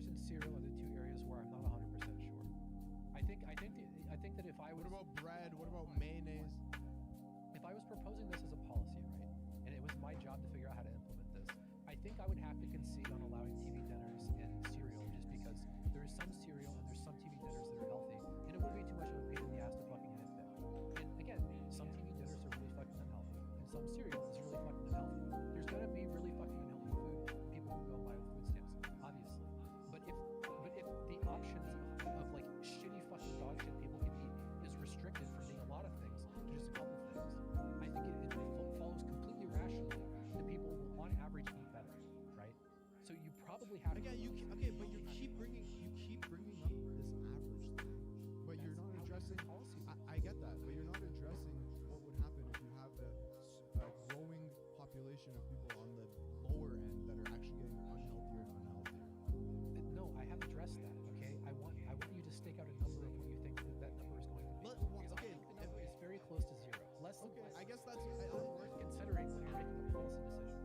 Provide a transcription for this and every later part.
dinners and cereal are the two areas where I'm not 100% sure. I think that if I was... What about bread? What about mayonnaise? If I was proposing this as a policy, right, and it was my job to figure out how to implement this, I think I would have to concede on allowing TV dinners and cereal, just because there is some cereal and there's some TV dinners that are healthy, and it would be too much of a pain in the ass to fucking nitpick. And again, some TV dinners are really fucking unhealthy, and some cereal is really fucking unhealthy. There's gonna be really fucking unhealthy food for people who go and buy with food stamps, obviously. But if the options of like shitty fucking dog shit people can eat is restricted from being a lot of things to just a couple things, I think it follows completely rationally that people will on average eat better, right? So you probably have but you keep bringing up this average thing, but you're not addressing policy. I get that, but you're not addressing what would happen if you have a growing population of people on the lower end that are actually getting unhealthier and unhealthier. No, I have addressed that. Okay, I want you to stake out a number of what you think that number is going to be. Okay, the number is very close to zero. Less than I guess that's worth considering when you're making a policy decision.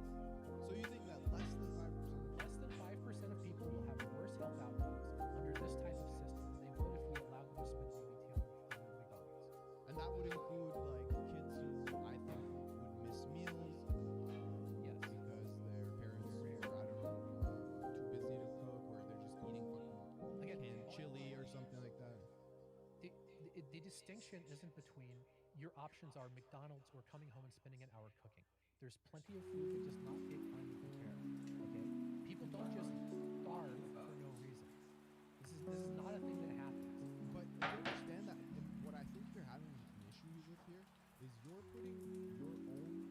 So you think that less than 5%? Less than 5% of people will have worse health outcomes under this type of system than they would if we allowed them to spend DBT on McDonald's. And that would include like kids who I think would miss meals. Yes. Because their parents are, I don't know, too busy to cook, or they're just eating fucking canned chili or something like that. The distinction isn't between your options are McDonald's or coming home and spending an hour cooking. There's plenty of food that does not take time to prepare. Okay, people don't just starve for no reason. This is not a thing that happens. But you understand that what I think you're having an issue with here is you're putting your own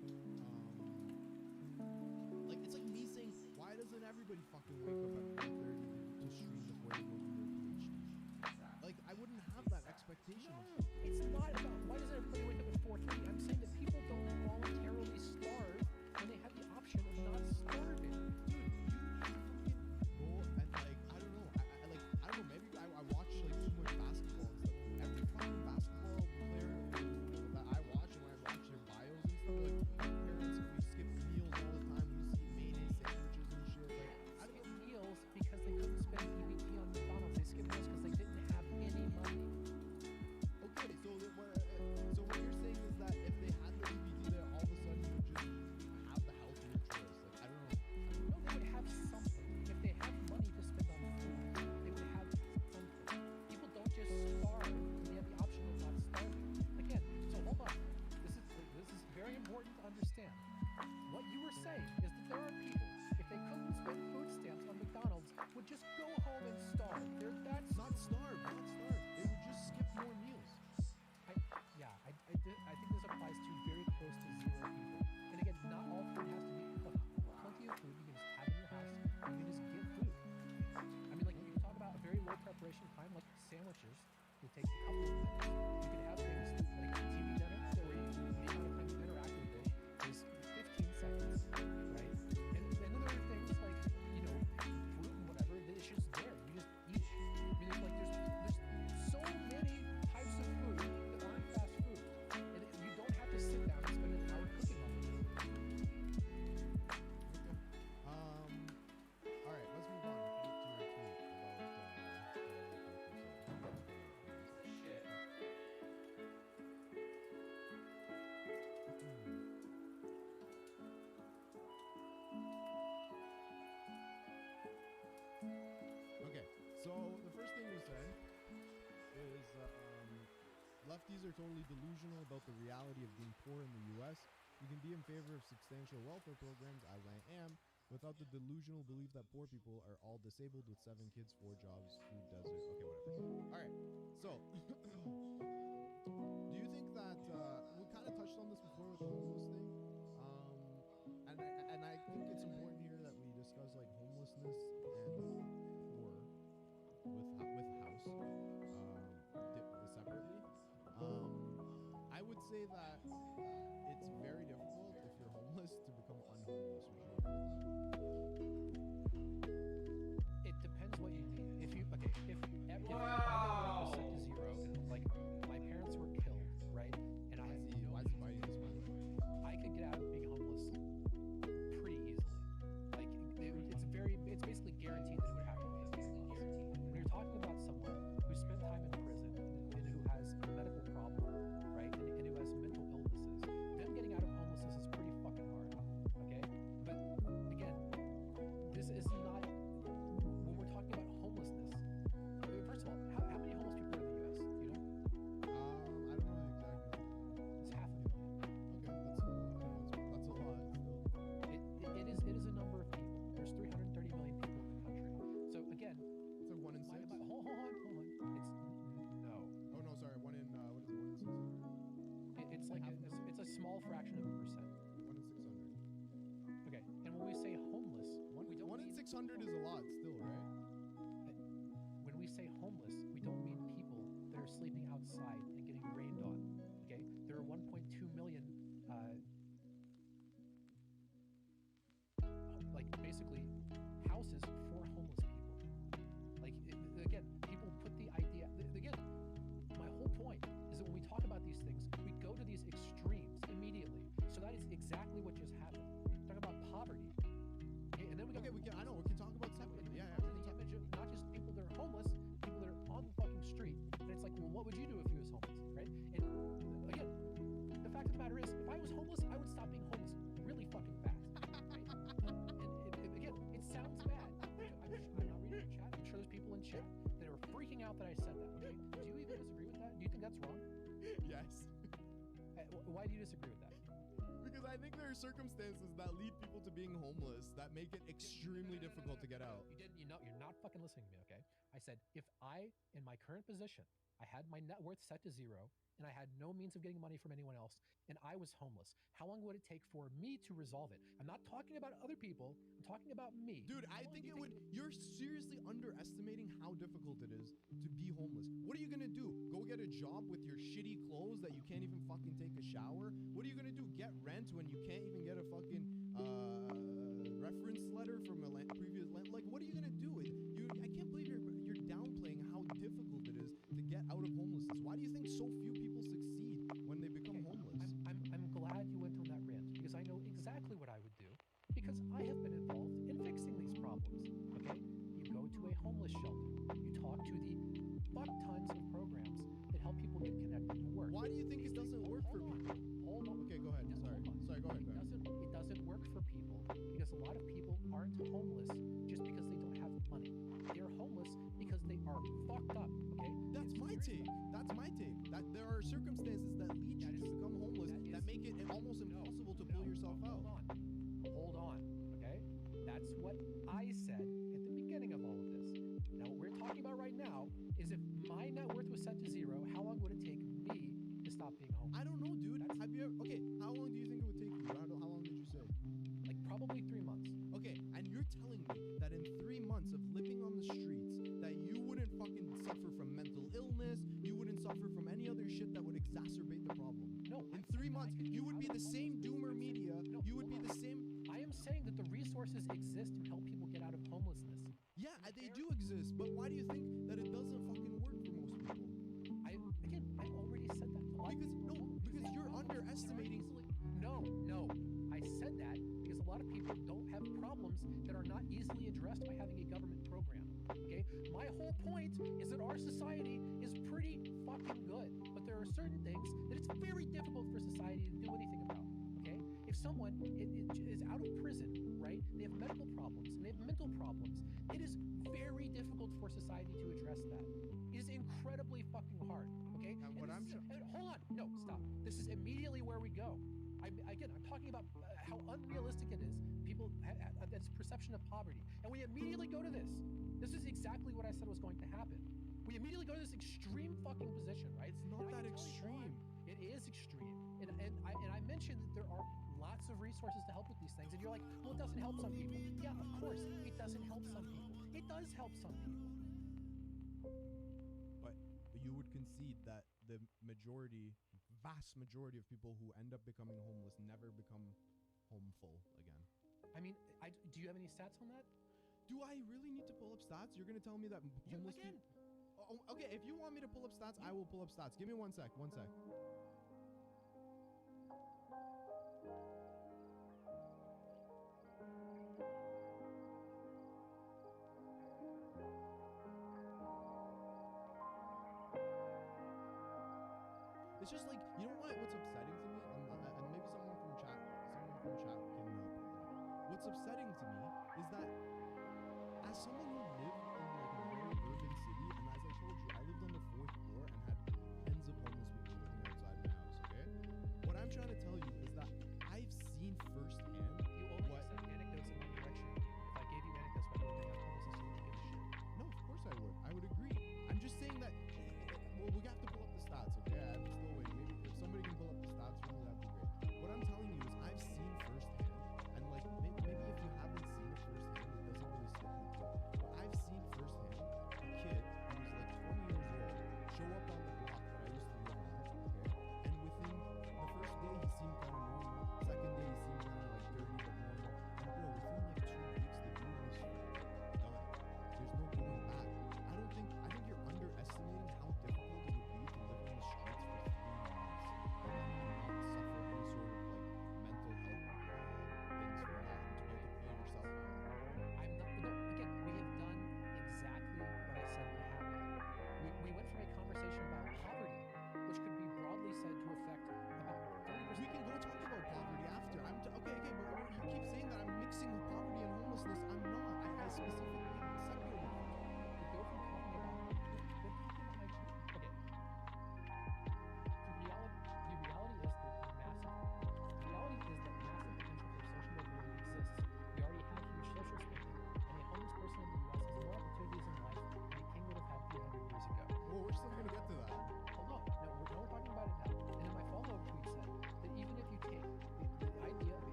like it's like me saying, why doesn't everybody fucking wake up at 4:30 to stream before they go do their PhD? Like, I wouldn't have that expectation of you. It's not about why doesn't everybody wake up at 4:30. I'm saying that people don't voluntarily starve when they have the option of not starving. Dude, you go and like I don't know. I don't know. Maybe I watch like too much basketball and stuff. Every fucking basketball player that I watch, and when I watch their bios and stuff, like parents, we skip meals all the time. We see mayonnaise sandwiches and shit. Like I skip meals because they couldn't spend EBT on McDonald's. They skipped meals because they didn't have any money. Okay, so what you're saying is that if they had the EBT there, all of a sudden you would just have the healthier choice. Like I don't know. No, they would have something. If they had money to spend on food, they would have something. People don't just starve when they have the option of not starving. Again, so hold on. This is very important to understand. What you were saying is that there are people, if they couldn't spend food stamps on McDonald's, would just go home and starve. That's not starve. They would just skip more meals. I think this applies to very close to zero people. And again, not all food has to be cooked. Plenty of food you can just have in your house. You can just get food. I mean, like, you can talk about a very low preparation time, like sandwiches. It takes a couple of minutes. You can have things like TV dinner, where the amount of time you interact with it is 15 seconds, right? And then there are things like, you know, fruit and whatever, that it's just there. You just eat it. I mean, there's so many types of food that aren't fast food, and you don't have to sit down and spend an hour cooking on them. All right, let's move on to your tweet about shit. Okay, so the first thing you said is lefties are totally delusional about the reality of being poor in the U.S. You can be in favor of substantial welfare programs, as I am, without the delusional belief that poor people are all disabled with 7 kids, 4 jobs, food desert. Okay, whatever. All right, so do you think that we kind of touched on this before with the homeless thing? And I think it's important here that we discuss like homelessness and poor with house separately. I would say that it's very difficult if you're homeless to become unhomeless. Would you agree with that? It depends what you need. If my was set to zero and like my parents were killed, right? And I had no I could get out of being homeless pretty easily. Like it's basically guaranteed that it would happen. 600 is a lot still, right? When we say homeless, we don't mean people that are sleeping outside and getting rained on. Okay, there are 1.2 million, like basically houses for homeless people. Like again, people put the idea. Again, my whole point is that when we talk about these things, we go to these extremes immediately. So that is exactly what just happened. Talk about poverty. Okay, and then we I know, we can talk about separately. Yeah, the image of not just people that are homeless, people that are on the fucking street. And it's like, well, what would you do if you was homeless, right? And again, the fact of the matter is, if I was homeless, I would stop being homeless really fucking fast, right? And again, it sounds bad. I'm not reading the chat. I'm sure there's people in chat that are freaking out that I said that. Okay, do you even disagree with that? Do you think that's wrong? Yes. Why do you disagree with that? Because I think there are circumstances that lead people to being homeless that make it extremely difficult to get out. You're not fucking listening to me, okay? I said, if I, in my current position, I had my net worth set to zero, and I had no means of getting money from anyone else, and I was homeless, how long would it take for me to resolve it? I'm not talking about other people. I'm talking about me. Dude, I think it would... You're seriously underestimating how difficult it is to be homeless. What are you gonna do? Go get a job with your shitty clothes that you can't even fucking take a shower? What are you gonna do? Get rent when you can't even get a fucking reference letter from a previous land? Like, what are you gonna do? I can't believe you're downplaying how difficult it is to get out of homelessness. Why do you think so few people succeed when they become homeless? I'm glad you went on that rant, because I know exactly what I would do, because I have been involved in fixing these problems, okay? You go to a homeless shelter, you talk to the fuck tons of programs that help people get connected to work. Why do you think it doesn't work for people? Hold on. Okay, go ahead. Sorry, go ahead. It doesn't work for people because a lot of people aren't homeless just because they don't have money. They're homeless because they are fucked up, okay? That's my take. That there are circumstances that lead you to become homeless that make it almost impossible to pull yourself out. Hold on, okay? That's what I said at the beginning of all of this. Now, what we're talking about right now is if my net worth was set to zero, how long would it take me to stop being homeless? I don't know, dude. Have you ever... Okay, how long do you think it would take you? How long did you say? Like probably 3 months. Okay, and you're telling me that in 3 months of living on the streets that you wouldn't fucking suffer from mental illness, you wouldn't suffer from any other shit that would exacerbate the problem. No. In 3 months, you would be the same doomer media. You would be the same... I am saying that the resources exist to help people get out of homelessness. Yeah, they do exist, but why do you think that it doesn't fucking work for most people? I already said that. Because you're underestimating... No. I said that because a lot of people don't have problems that are not easily addressed by having a government program. Okay? My whole point is that our society is pretty fucking good, but there are certain things that it's very difficult for society to do anything about. Okay? If someone is out of prison, right? They have medical problems and they have mental problems. It is very difficult for society to address that. It is incredibly fucking hard. Okay? And what I'm hold on. No, stop. This is immediately where we go. I'm talking about how unrealistic it is. People have this perception of poverty. And we immediately go to this. This is exactly what I said was going to happen. We immediately go to this extreme fucking position, right? It's not that extreme. It is extreme. And I mentioned that there are lots of resources to help with these things. And you're like, well, it doesn't help some people. Yeah, of course, it doesn't help some people. It does help some people. But you would concede that the vast majority of people who end up becoming homeless never become homeful again. I mean, do you have any stats on that? Do I really need to pull up stats? You're going to tell me that homeless people... Oh, okay, if you want me to pull up stats, I will pull up stats. Give me one sec. It's just like, you know what's upsetting to me? And maybe someone from chat can what's upsetting to me is that as someone who lived in like a very urban city, and as I told you, I lived on the 4th floor and had tens of homeless people living outside my house, okay? What I'm trying to tell you is that I've seen firsthand You only accept anecdotes in one direction. If I gave you anecdotes about everything about homelessness, you wouldn't give a shit. No, of course I would. I would agree. I'm just saying that, well, we have to pull up the stats, okay? I'm still waiting. Maybe if somebody can pull up the stats for me, that'd be great. What I'm telling you is I've seen firsthand, and like maybe if you haven't seen it firsthand, it doesn't really sit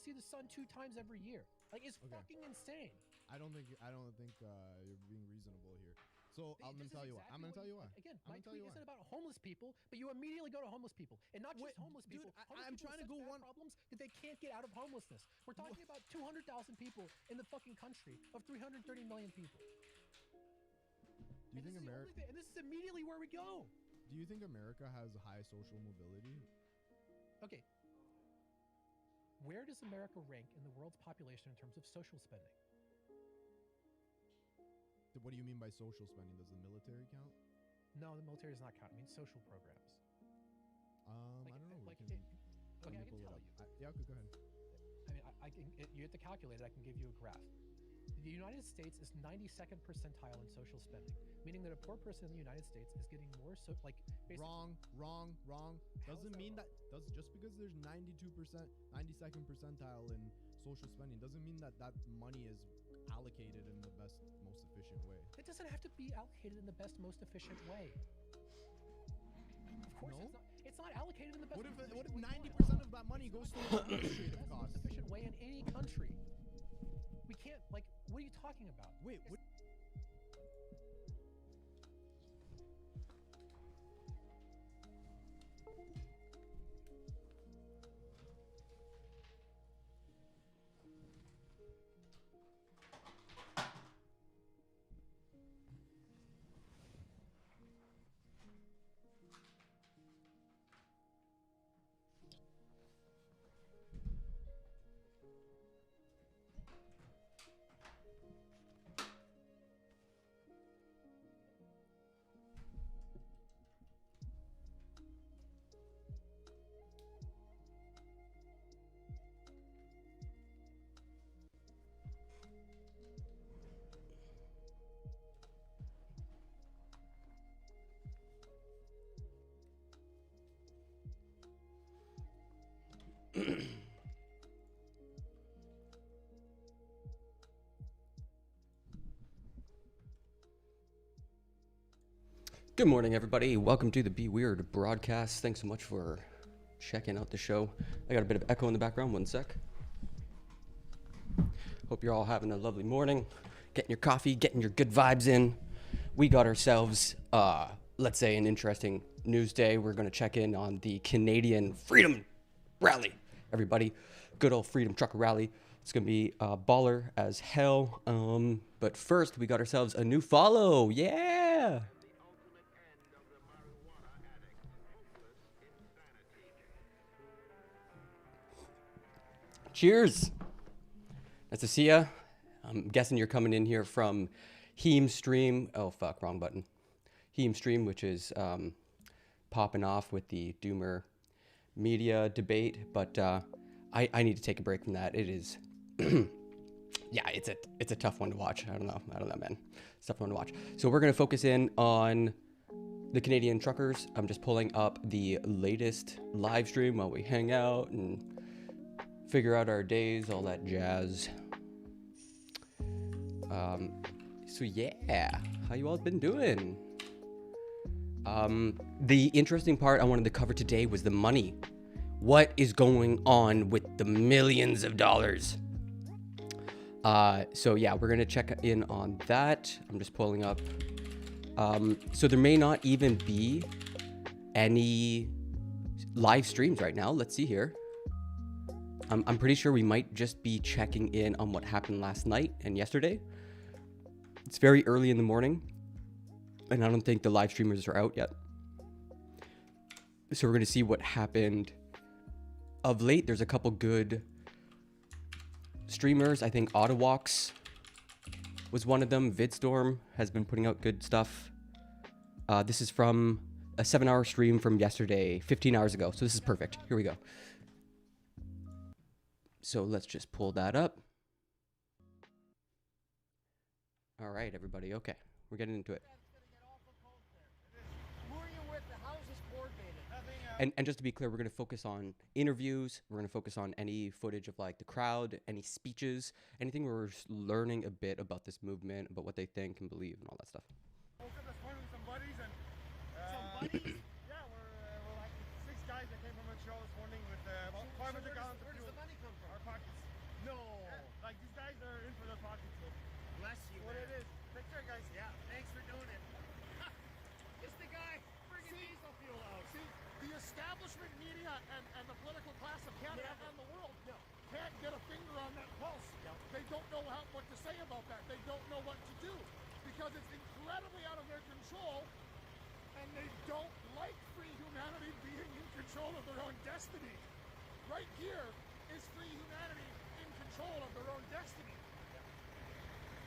see the sun 2 times every year. Like, it's fucking insane. I don't think you're being reasonable here. So I'm gonna tell you what. I'm gonna tell you why. Again, my tweet isn't about homeless people, but you immediately go to homeless people, and not just homeless people. Dude, Homeless I'm people trying to have go such one. bad problems that they can't get out of homelessness. We're talking about 200,000 people in the fucking country of 330 million people. Do you think America? And this is immediately where we go. Do you think America has high social mobility? Okay. Where does America rank in the world's population in terms of social spending? What do you mean by social spending? Does the military count? No, the military does not count. It means social programs. I don't know. Okay, I can tell you. Yeah, okay, go ahead. I mean, you have to calculate it. I can give you a graph. The United States is 92nd percentile in social spending, meaning that a poor person in the United States is getting more Wrong. Doesn't mean that just because there's 92nd percentile in social spending doesn't mean that money is allocated in the best, most efficient way. It doesn't have to be allocated in the best, most efficient way. Of course, no? It's not allocated in the best. What if 90% of that money goes to administrative costs? Most efficient way in any country. We can't, what are you talking about? Wait, what? Good morning, everybody. Welcome to the Be Weird broadcast. Thanks so much for checking out the show. I got a bit of echo in the background. One sec. Hope you're all having a lovely morning, getting your coffee, getting your good vibes in. We got ourselves, let's say, an interesting news day. We're going to check in on the Canadian Freedom Rally. Everybody, good old Freedom Trucker Rally. It's going to be baller as hell. But first, we got ourselves a new follow. Yeah! Cheers. Nice to see ya. I'm guessing you're coming in here from Heme Stream. Oh, fuck, wrong button. Heme Stream, which is popping off with the Doomer media debate. But I need to take a break from that. It is, yeah, it's a tough one to watch. I don't know, man. It's a tough one to watch. So we're going to focus in on the Canadian truckers. I'm just pulling up the latest live stream while we hang out and figure out our days, all that jazz. So yeah, how you all been doing? The interesting part I wanted to cover today was the money. What is going on with the millions of dollars? So yeah, we're gonna check in on that. I'm just pulling up. So there may not even be any live streams right now. Let's see here. I'm pretty sure we might just be checking in on what happened last night and yesterday. It's very early in the morning, and I don't think the live streamers are out yet. So we're going to see what happened of late. There's a couple good streamers. I think Ottawalks was one of them. Vidstorm has been putting out good stuff. This is from a 7-hour stream from yesterday, 15 hours ago. So this is perfect. Here we go. So let's just pull that up. All right, everybody. Okay, we're getting into it. And just to be clear, we're going to focus on interviews. We're going to focus on any footage of like the crowd, any speeches, anything where we're learning a bit about this movement, about what they think and believe and all that stuff. Woke up this morning with some buddies and some buddies? Yeah, we're like 6 guys that came from Montreal this morning with about 500 gallons of fuel. Where does the money come from? Our pockets. they don't know what to say about that. They don't know what to do because it's incredibly out of their control, and they don't like free humanity being in control of their own destiny. Right here is free humanity in control of their own destiny.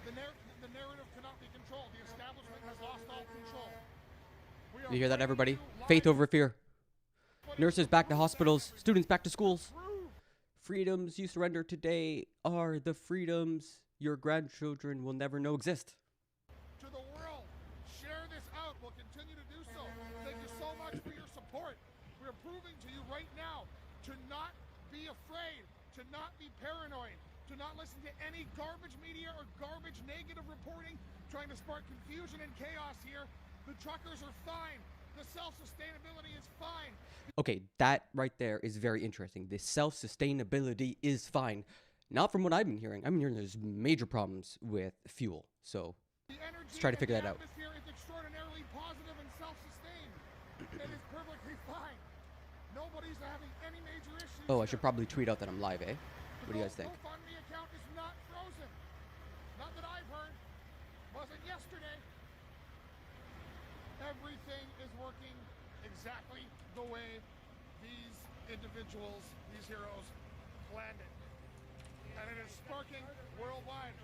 The narrative cannot be controlled. The establishment has lost all control. You hear that, everybody? Faith over fear. Nurses back to hospitals. Students back to schools. Freedoms you surrender today are the freedoms your grandchildren will never know exist. To the world, share this out. We'll continue to do so. Thank you so much for your support. We're proving to you right now to not be afraid, to not be paranoid, to not listen to any garbage media or garbage negative reporting trying to spark confusion and chaos here. The truckers are fine. The self-sustainability is fine. Okay, that right there is very interesting. The self-sustainability is fine. Not from what I've been hearing. I've been hearing there's major problems with fuel. So let's try to figure that out. The atmosphere is extraordinarily positive and self-sustained. It is perfectly fine. Nobody's having any major issues. Oh, I should probably tweet out that I'm live, eh? What do you guys think? The GoFundMe account is not frozen. Not that I've heard. Wasn't yesterday. Everything is working exactly the way these individuals, these heroes, planned it. And it is sparking worldwide.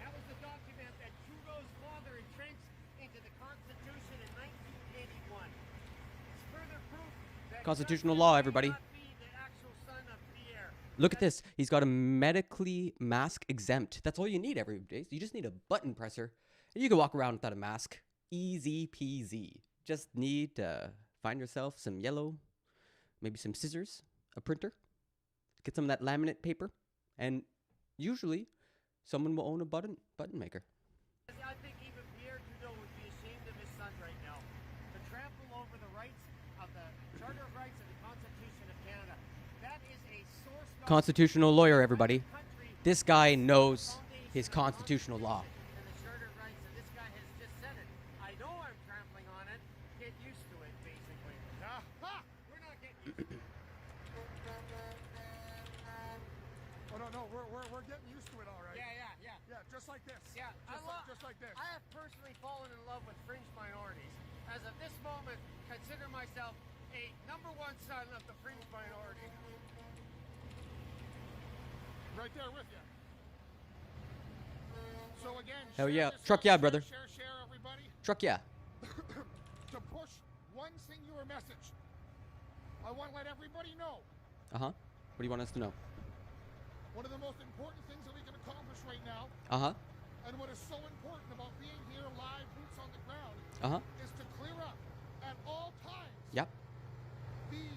That was the document that Trudeau's father entrenched into the Constitution in 1981. It's further proof that Constitutional law, everybody. cannot be the actual son of Pierre. Look at this. He's got a medically mask exempt. That's all you need every day. You just need a button presser. And you can walk around without a mask. Easy peasy. Just need to find yourself some yellow, maybe some scissors, a printer, get some of that laminate paper, and usually someone will own a button maker. I think even Pierre Trudeau would be ashamed of his son right now. To trample over the rights of the Charter of Rights and the Constitution of Canada. That is a source Constitutional lawyer, everybody. country. This guy knows his constitutional law. And the Charter of Rights, and this guy has just said it. I know I'm trampling on it. Get used to it, basically. Aha! We're not getting used to it. Oh no, we're getting used to it, all right. Yeah. Yeah, just like this. Yeah, just like this. I have personally fallen in love with fringe minorities. As of this moment, consider myself a #1 son of the fringe minority. Right there with you. So again, Hell share yeah. this Truck out, yeah, share, brother. Share, everybody. Truck yeah. To push one singular message. I want to let everybody know Uh-huh. What do you want us to know? one of the most important things that we can accomplish right now, Uh-huh. and what is so important about being here live, boots on the ground, Uh-huh. is to clear up at all times Yep. the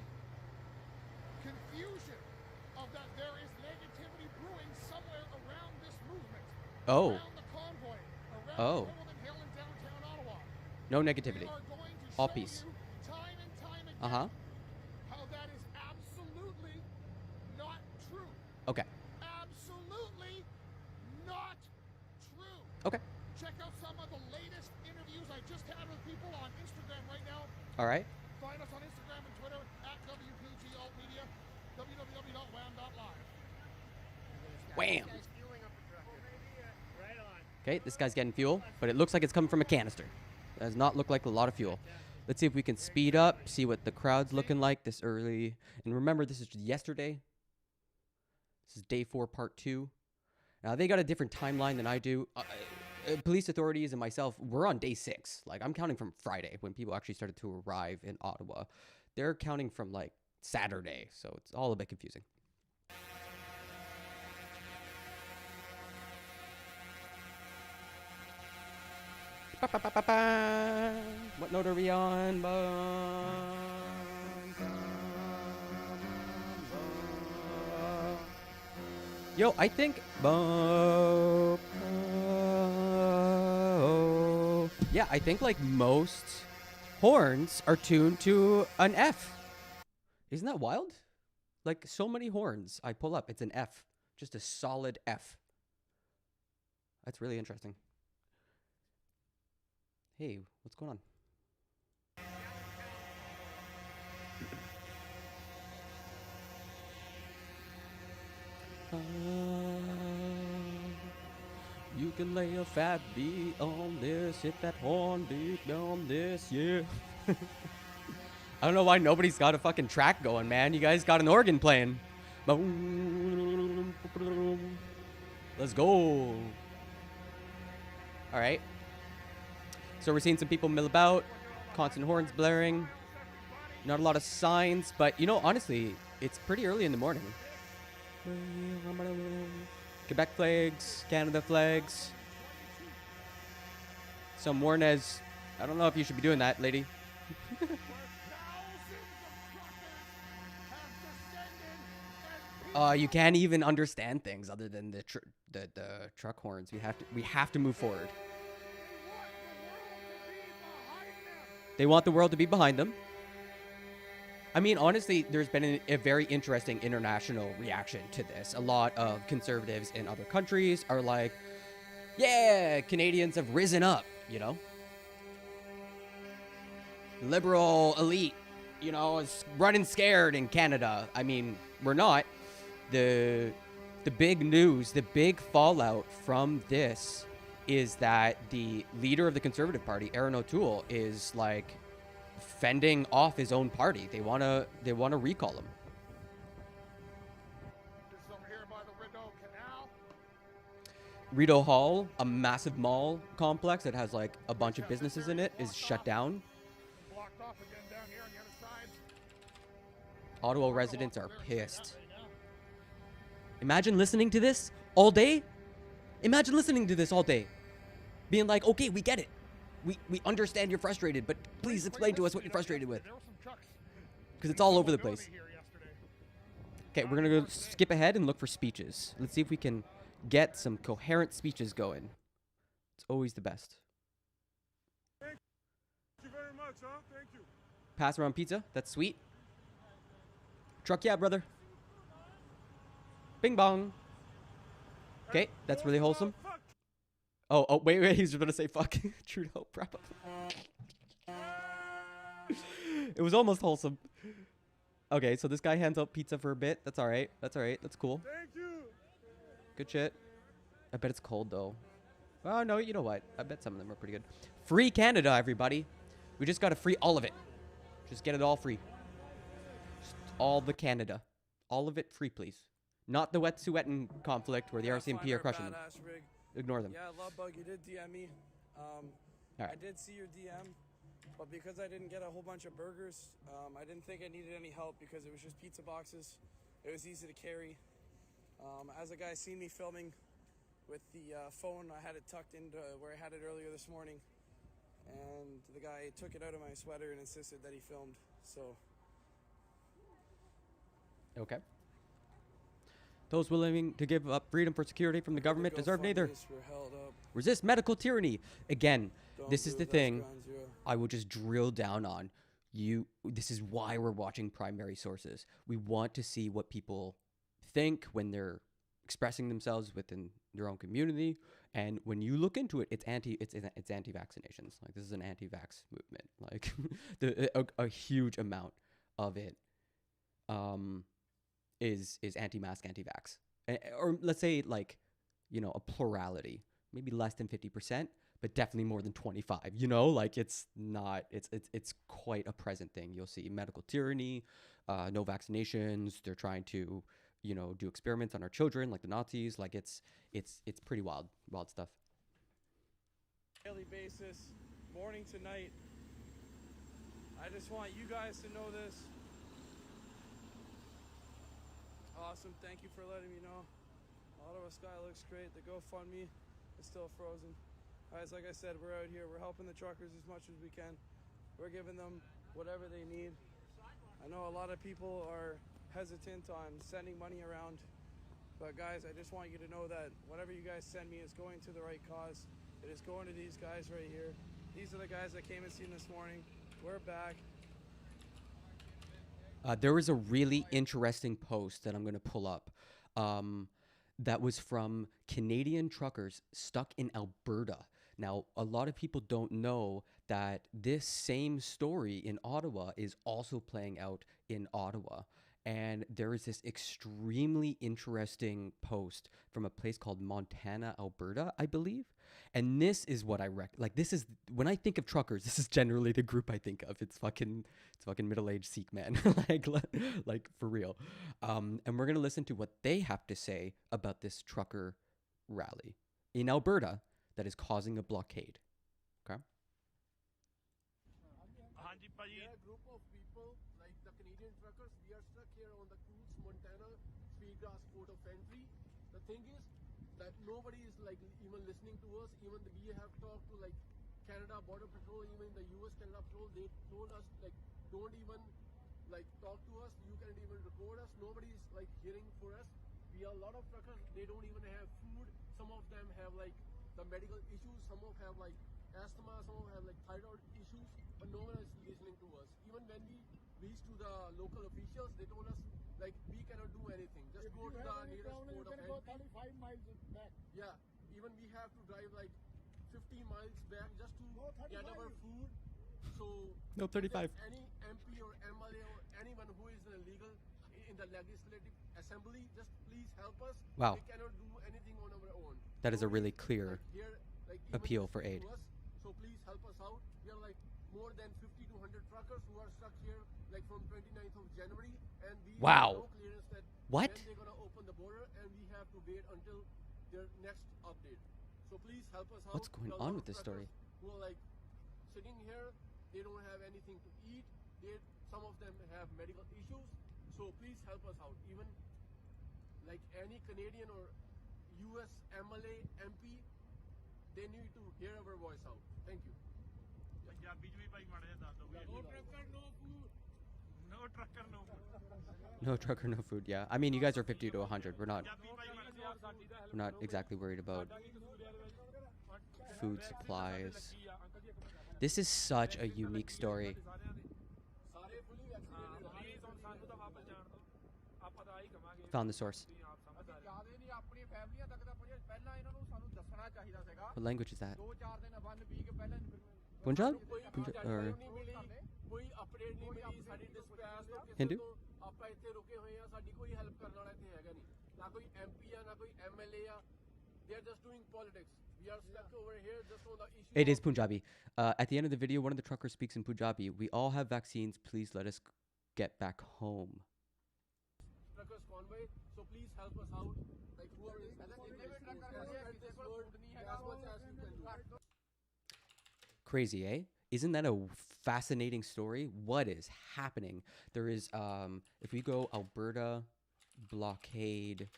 confusion of that there is negativity brewing somewhere around this movement. Oh. Around the convoy, around Oh. Wimbledon Hill in downtown Ottawa. No We negativity. are going to All show peace. you time and time again Uh-huh. how that is absolutely not true. Okay. Absolutely not true. Okay. Check out some of the latest interviews I just had with people on Instagram right now. All right. Find us on Instagram and Twitter at WPG Alt Media, www.wham.live. Wham. This guy's fueling up a trucker. Right on. Okay, this guy's getting fuel, but it looks like it's coming from a canister. Does not look like a lot of fuel. Let's see if we can speed up, see what the crowd's looking like this early. And remember, this is yesterday. This is day 4, part 2. Now, they got a different timeline than I do. Police authorities and myself, we're on day 6. Like, I'm counting from Friday when people actually started to arrive in Ottawa. They're counting from, like, Saturday, so it's all a bit confusing. Ba-ba-ba-ba-ba. What note are we on? Yo, I think. Yeah, I think like most horns are tuned to an F. Isn't that wild? Like so many horns I pull up, it's an F. Just a solid F. That's really interesting. Hey, what's going on? You can lay a fat beat on this, hit that horn beat on this, yeah. I don't know why nobody's got a fucking track going, man. You guys got an organ playing. Let's go. All right. So we're seeing some people mill about, constant horns blaring. Not a lot of signs, but you know, honestly, it's pretty early in the morning. Quebec flags, Canada flags. Some Warnes. I don't know if you should be doing that, lady. You can't even understand things other than the truck horns. We have to move forward. They want the world to be behind them. I mean, honestly, there's been a very interesting international reaction to this. A lot of conservatives in other countries are like, yeah, Canadians have risen up, you know? Liberal elite, you know, is running scared in Canada. I mean, we're not. The big news, the big fallout from this is that the leader of the Conservative Party, Aaron O'Toole, is like fending off his own party. They wanna recall him. This is over here by the Rideau Canal. Rideau Hall, a massive mall complex that has like a bunch of businesses in it, is shut down. Blocked off again down here on the other side. Ottawa residents are pissed. Imagine listening to this all day. Imagine listening to this all day. Being like, okay, we get it. We understand you're frustrated, but please explain to us what you're frustrated with. Because it's all over the place. Okay, we're going to go skip ahead and look for speeches. Let's see if we can get some coherent speeches going. It's always the best. Thank you very much, huh? Thank you. Pass around pizza. That's sweet. Truck, yeah, brother. Bing bong. Okay, that's really wholesome. Oh, wait, he's gonna say fuck Trudeau, probably. It was almost wholesome. Okay, so this guy hands out pizza for a bit. That's all right. That's cool. Thank you. Good shit. I bet it's cold though. Oh no, you know what? I bet some of them are pretty good. Free Canada, everybody. We just gotta free all of it. Just get it all free. Just all the Canada. All of it free, please. Not the Wet'suwet'en conflict where the RCMP are crushing them. Ignore them. Yeah, Love Bug, you did DM me. Alright. I did see your DM, but because I didn't get a whole bunch of burgers, I didn't think I needed any help because it was just pizza boxes. It was easy to carry. As a guy seen me filming with the phone, I had it tucked into where I had it earlier this morning, and the guy took it out of my sweater and insisted that he filmed, so. Okay. Those willing to give up freedom for security from the government deserve neither. Resist medical tyranny. Again, this is the thing I will just drill down on. This is why we're watching primary sources. We want to see what people think when they're expressing themselves within their own community. And when you look into it, it's anti-vaccinations. Like, this is an anti-vax movement. Like, a huge amount of it is anti-mask, anti-vax, or let's say, like, you know, a plurality, maybe less than 50%, but definitely more than 25. You know, like, it's quite a present thing. You'll see medical tyranny, no vaccinations. They're trying to, you know, do experiments on our children, like the Nazis. Like, it's pretty wild stuff. Daily basis, morning to night. I just want you guys to know this. Awesome, thank you for letting me know. Ottawa sky looks great. The GoFundMe is still frozen. Guys, like I said, we're out here. We're helping the truckers as much as we can. We're giving them whatever they need. I know a lot of people are hesitant on sending money around, but guys, I just want you to know that whatever you guys send me is going to the right cause. It is going to these guys right here. These are the guys that came and seen this morning. We're back. There was a really interesting post that I'm going to pull up that was from Canadian truckers stuck in Alberta. Now, a lot of people don't know that this same story in Ottawa is also playing out in Ottawa. And there is this extremely interesting post from a place called Montana, Alberta, I believe. And this is what I like. This is when I think of truckers. This is generally the group I think of. It's fucking middle-aged Sikh men, like for real. And we're gonna listen to what they have to say about this trucker rally in Alberta that is causing a blockade. Okay. We are a group of people like the Canadian truckers. We are stuck here on the Coos, Montana, Sweetgrass port of entry. The thing is that nobody is like even listening to us. Even we have talked to like Canada Border Patrol, even the US Canada Patrol. They told us like don't even like talk to us. You can't even record us. Nobody is like hearing for us. We are a lot of truckers. They don't even have food. Some of them have like the medical issues. Some of have like asthma. Some of have like thyroid issues. But no one is listening to us. Even when we reached to the local officials, they told us like we cannot do anything. Just go to the nearest port of entry. 35 miles back. Yeah, even we have to drive like 50 miles back just to get our food. So No, 35. any MP or MLA or anyone who is illegal in the legislative assembly, just please help us. Wow. We cannot do anything on our own. That is a really Nobody, clear like, here, like, even appeal for listening aid. to us. So please help us out. We are like more than 50 to 100 truckers who are stuck here like from 29th of January, and we Wow. have no clearance that What? when they're gonna open the border, and we have to wait until their next update. So please help us out. What's going There are a on lot with of this story? truckers who are like sitting here, they don't have anything to eat. Some of them have medical issues. So please help us out. Even like any Canadian or US MLA MP, they need to hear our voice out. Thank you. No trucker, no food. Yeah, I mean, you guys are 50 to 100. We're not exactly worried about food supplies. This is such a unique story. Found the source. What language is that? Punjab? Or ਕੋਈ update ਨਹੀਂ ਮਿਲੀ ਸਾਡੀ dispatch ਤੋਂ ਕਿਸੇ Hindu? ਤੋਂ ਆਪਾਂ ਇੱਥੇ ਰੁਕੇ ਹੋਏ ਆ ਸਾਡੀ ਕੋਈ ਹੈਲਪ ਕਰਨ ਵਾਲਾ ਇੱਥੇ ਹੈਗਾ ਨਹੀਂ ਨਾ ਕੋਈ ਐਮਪੀ ਆ ਨਾ ਕੋਈ ਐਮਐਲਏ ਆ they are just doing politics. We are stuck over here just on the issue. It is Punjabi. At the end of the video, one of the truckers speaks in Punjabi. We all have vaccines. Please let us get back home. Truckers convoy, so please help us out. Like whoever is listening, this word as much as you can do. Crazy, eh? Isn't that a fascinating story? What is happening? There is, if we go Alberta blockade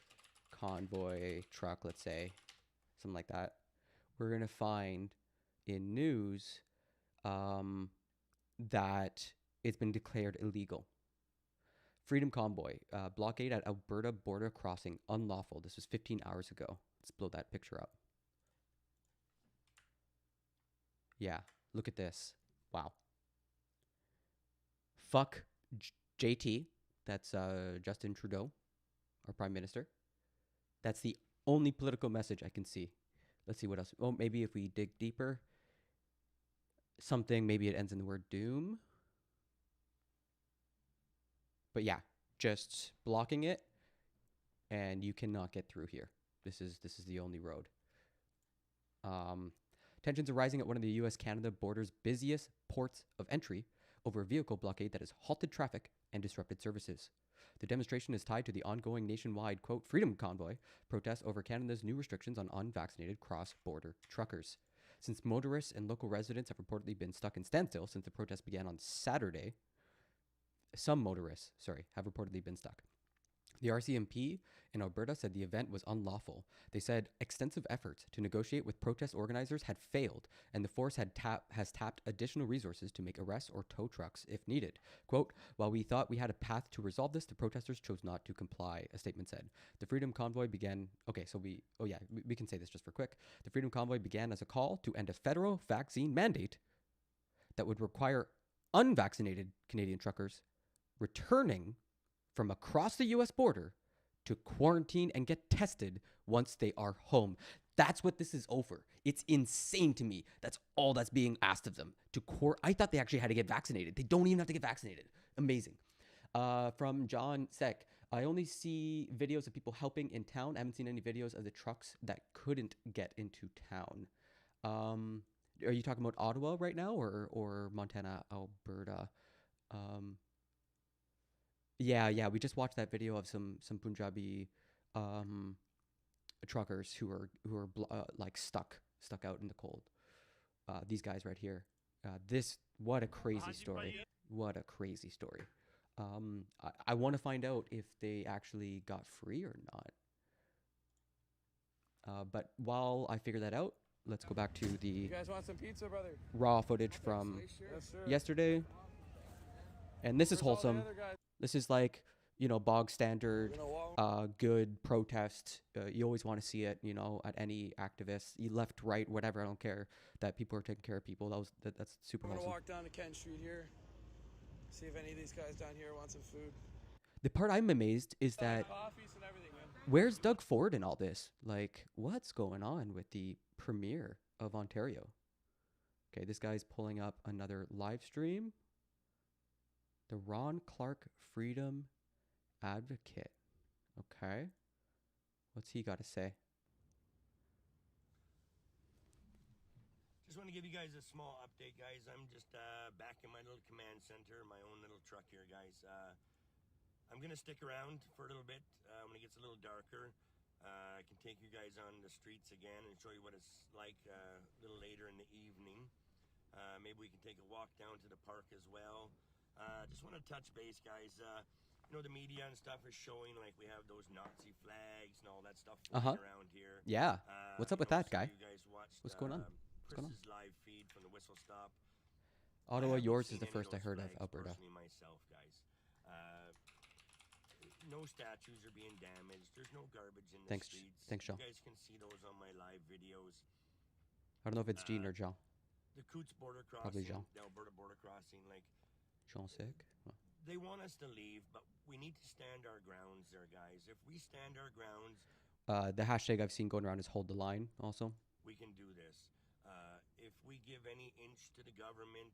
convoy truck, let's say, something like that, we're going to find in news that it's been declared illegal. Freedom Convoy, blockade at Alberta border crossing, unlawful. This was 15 hours ago. Let's blow that picture up. Yeah, look at this. Wow. Fuck JT. That's Justin Trudeau, our Prime Minister. That's the only political message I can see. Let's see what else. Oh, maybe if we dig deeper. Something, maybe it ends in the word doom. But yeah, just blocking it, and you cannot get through here. This is the only road. Tensions are rising at one of the U.S.-Canada border's busiest ports of entry over a vehicle blockade that has halted traffic and disrupted services. The demonstration is tied to the ongoing nationwide, quote, Freedom Convoy protests over Canada's new restrictions on unvaccinated cross-border truckers. Since motorists and local residents have reportedly been stuck in standstill since the protest began on Saturday, some motorists, have reportedly been stuck. The RCMP in Alberta said the event was unlawful. They said extensive efforts to negotiate with protest organizers had failed, and the force has tapped additional resources to make arrests or tow trucks if needed. Quote, while we thought we had a path to resolve this, the protesters chose not to comply, a statement said. The Freedom Convoy began, we can say this just for quick. The Freedom Convoy began as a call to end a federal vaccine mandate that would require unvaccinated Canadian truckers returning from across the U.S. border to quarantine and get tested once they are home. That's what this is over. It's insane to me. That's all that's being asked of them. I thought they actually had to get vaccinated. They don't even have to get vaccinated. Amazing. From John Sek. I only see videos of people helping in town. I haven't seen any videos of the trucks that couldn't get into town. Are you talking about Ottawa right now, or Montana, Alberta? Yeah. We just watched that video of some Punjabi truckers who are like stuck out in the cold. These guys right here. What a crazy story. What a crazy story. I want to find out if they actually got free or not. But while I figure that out, let's go back to the You guys want some pizza, brother? raw footage from Yes, sir. yesterday. And this is Where's all the wholesome. other guys? This is like, bog standard, You know what? good protest. You always want to see it, at any activist, left, right, whatever. I don't care that people are taking care of people. That's super I'm gonna wholesome. walk down to Kent Street here. See if any of these guys down here want some food. The part I'm amazed is that Coffees and everything, man. where's Doug Ford in all this? Like, what's going on with the premiere of Ontario? Okay, this guy's pulling up another live stream. The Ron Clark Freedom Advocate. Okay. What's he got to say? Just want to give you guys a small update, guys. I'm just back in my little command center, my own little truck here, guys. I'm going to stick around for a little bit when it gets a little darker. I can take you guys on the streets again and show you what it's like a little later in the evening. Maybe we can take a walk down to the park as well. Just want to touch base, guys. The media and stuff is showing like we have those Nazi flags and all that stuff flying around here. Yeah. What's up with that guy? You guys watched, What's going on? Chris's live feed from the whistle stop. Ottawa, I haven't yours seen is the any first I of those heard of flags Alberta. personally myself, guys. No statues are being damaged. There's no garbage in the Thanks, streets. Jean. You guys can see those on my live videos. I don't know if it's Jean or Jean. The Coots border Probably crossing, Jean. the Alberta border crossing, like Jean sick? Oh. they want us to leave, but we need to stand our grounds there, guys. If we stand our grounds, The hashtag I've seen going around is hold the line also. we can do this. If we give any inch to the government,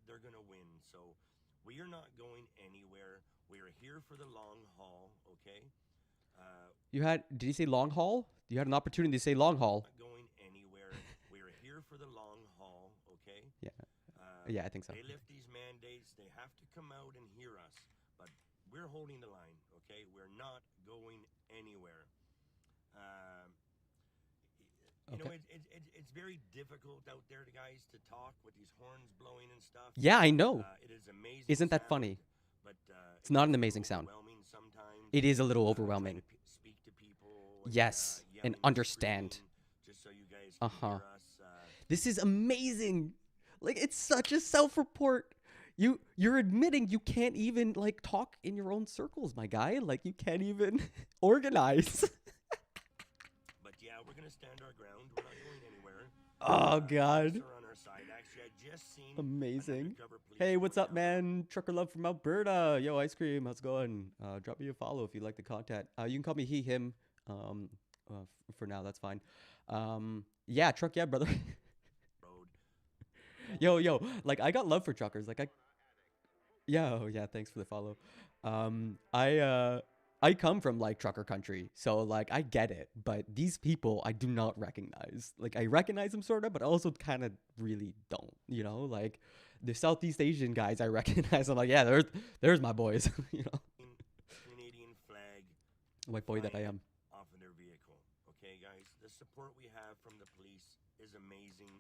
they're going to win. So we are not going anywhere. We are here for the long haul, okay? Did you say long haul? You had an opportunity to say long haul. Not going anywhere. We are here for the long haul, okay? Yeah. Yeah, I think so. They lift these mandates. They have to come out and hear us. But we're holding the line, okay? We're not going anywhere. It's very difficult out there, guys, to talk with these horns blowing and stuff. Yeah, I know. It is amazing. Isn't that sound, funny? But It's not an amazing sound. overwhelming sometimes. It is a little Trying to overwhelming. speak to people. Yes, and yelling understand. screaming, just so you guys can Uh-huh. hear us. This is amazing. Like, it's such a self-report. You're admitting you can't even like talk in your own circles, my guy. Like, you can't even organize. But yeah, we're gonna stand our ground. We're not going anywhere. Oh God. Police are on our side. Actually, I just seen an Amazing. undercover police Hey, what's go up, down. man? Trucker Love from Alberta. Yo, Ice Cream, how's it going? Drop me a follow if you like the content. You can call me he, him. For now, that's fine. Yeah, truck, yeah, brother. Road. yo, like I got love for truckers. Like yeah, thanks for the follow. I come from like trucker country, so like I get it. But these people I do not recognize. Like I recognize them sort of, but also kind of really don't. Like the Southeast Asian guys I recognize. I'm like, yeah, there's my boys. Canadian flag White boy that I am. off of their vehicle. Okay, guys, the support we have from the police is amazing.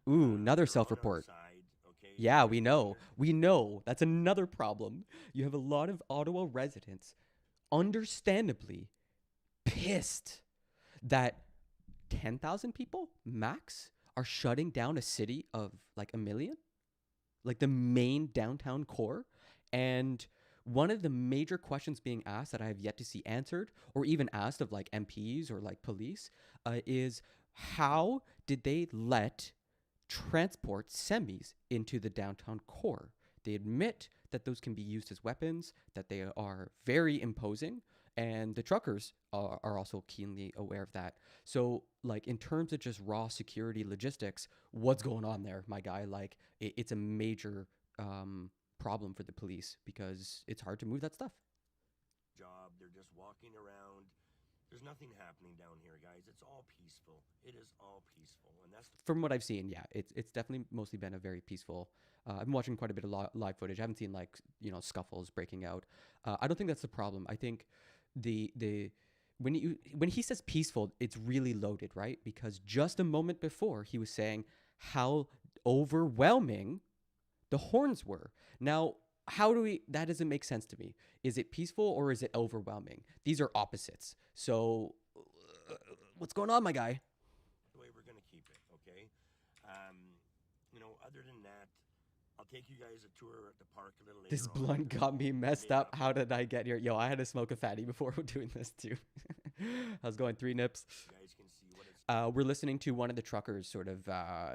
Ooh, They're another on our self-report. side, okay? Yeah, They're we here. know. We know. That's another problem. You have a lot of Ottawa residents, understandably, pissed that 10,000 people max are shutting down a city of like a million, like the main downtown core. And one of the major questions being asked that I have yet to see answered, or even asked of like MPs or like police, is how did they let transport semis into the downtown core? They admit that those can be used as weapons, that they are very imposing, and the truckers are also keenly aware of that. So, like, in terms of just raw security logistics, what's going on there, my guy? Like, it's a major problem for the police because it's hard to move that stuff. job. They're just walking around. There's nothing happening down here, guys. It's all peaceful. It is all peaceful, and that's From what I've seen, yeah, it's definitely mostly been a very peaceful. I've been watching quite a bit of live footage. I haven't seen like scuffles breaking out. I don't think that's the problem. I think the when he says peaceful, it's really loaded, right? Because just a moment before he was saying how overwhelming the horns were. Now, that doesn't make sense to me. Is it peaceful or is it overwhelming? These are opposites. So what's going on, my guy? the way we're going to keep it, okay? Other than that, I'll take you guys a tour at the park a little later. This blunt got me messed up. How did I get here? Yo, I had to smoke a fatty before doing this too. I was going 3 nips. You guys can see what it's We're listening to one of the truckers sort of,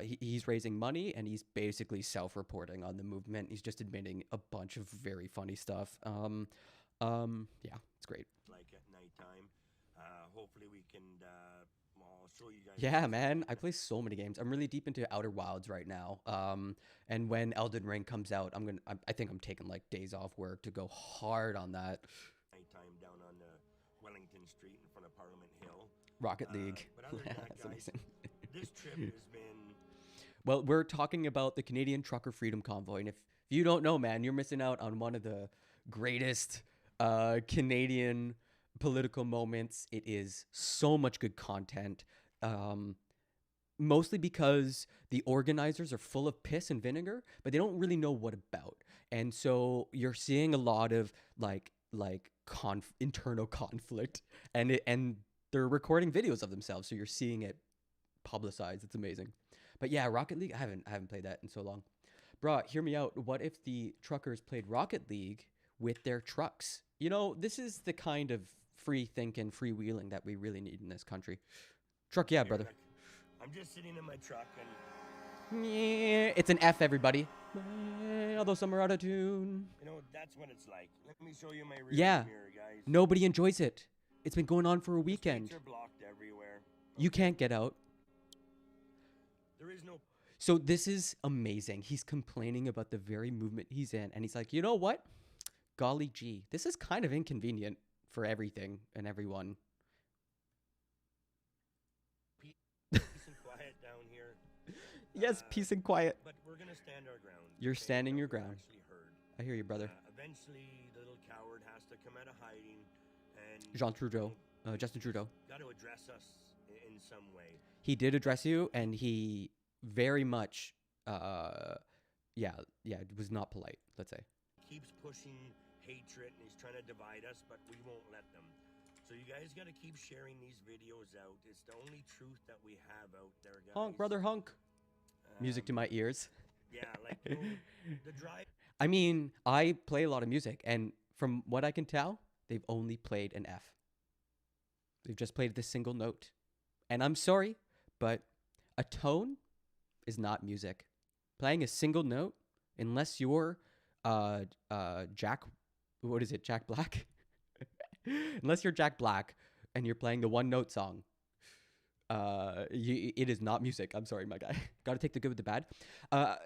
he's raising money and he's basically self-reporting on the movement. He's just admitting a bunch of very funny stuff. Yeah, it's great. like at nighttime. Hopefully we can I'll show you guys. Yeah, man, I play so many games. I'm really deep into Outer Wilds right now. And when Elden Ring comes out, I think I'm taking like days off work to go hard on that. Nighttime down on Wellington Street in front of Parliament Hill. Rocket League. But other than that, That's guys, amazing. this trip has been Well, we're talking about the Canadian Trucker Freedom Convoy. And if you don't know, man, you're missing out on one of the greatest Canadian political moments. It is so much good content. Mostly because the organizers are full of piss and vinegar, but they don't really know what about. And so you're seeing a lot of like internal conflict, and they're recording videos of themselves, so you're seeing it publicized. It's amazing. But yeah, Rocket League, I haven't played that in so long. Bruh, hear me out. What if the truckers played Rocket League with their trucks? This is the kind of free thinking, freewheeling that we really need in this country. Truck, yeah, brother. I'm just sitting in my truck and Yeah, it's an F, everybody. Although some are out of tune. that's what it's like. Let me show you my rear Yeah. mirror, guys. Nobody enjoys it. It's been going on for a The weekend. streets are blocked everywhere. You can't get out. There is no So this is amazing. He's complaining about the very movement he's in. And he's like, you know what? Golly gee, this is kind of inconvenient for everything and everyone. peace and quiet down here. Yes, peace and quiet. But we're gonna stand our ground. You're okay, standing until your we're ground. Actually heard. I hear you, brother. Eventually, the little coward has to come out of hiding and Jean Trudeau. Justin Trudeau. got to address us in some way. He did address you, and he very much, was not polite, let's say. Keeps pushing hatred and he's trying to divide us, but we won't let them. So you guys got to keep sharing these videos out. It's the only truth that we have out there, guys. Honk, brother, honk. Music to my ears. Yeah, like the drive. I mean, I play a lot of music, and from what I can tell, they've only played an F. They've just played the single note. And I'm sorry, but a tone is not music. Playing a single note, unless you're Jack Black? Unless you're Jack Black and you're playing the one note song, it is not music. I'm sorry, my guy. Got to take the good with the bad.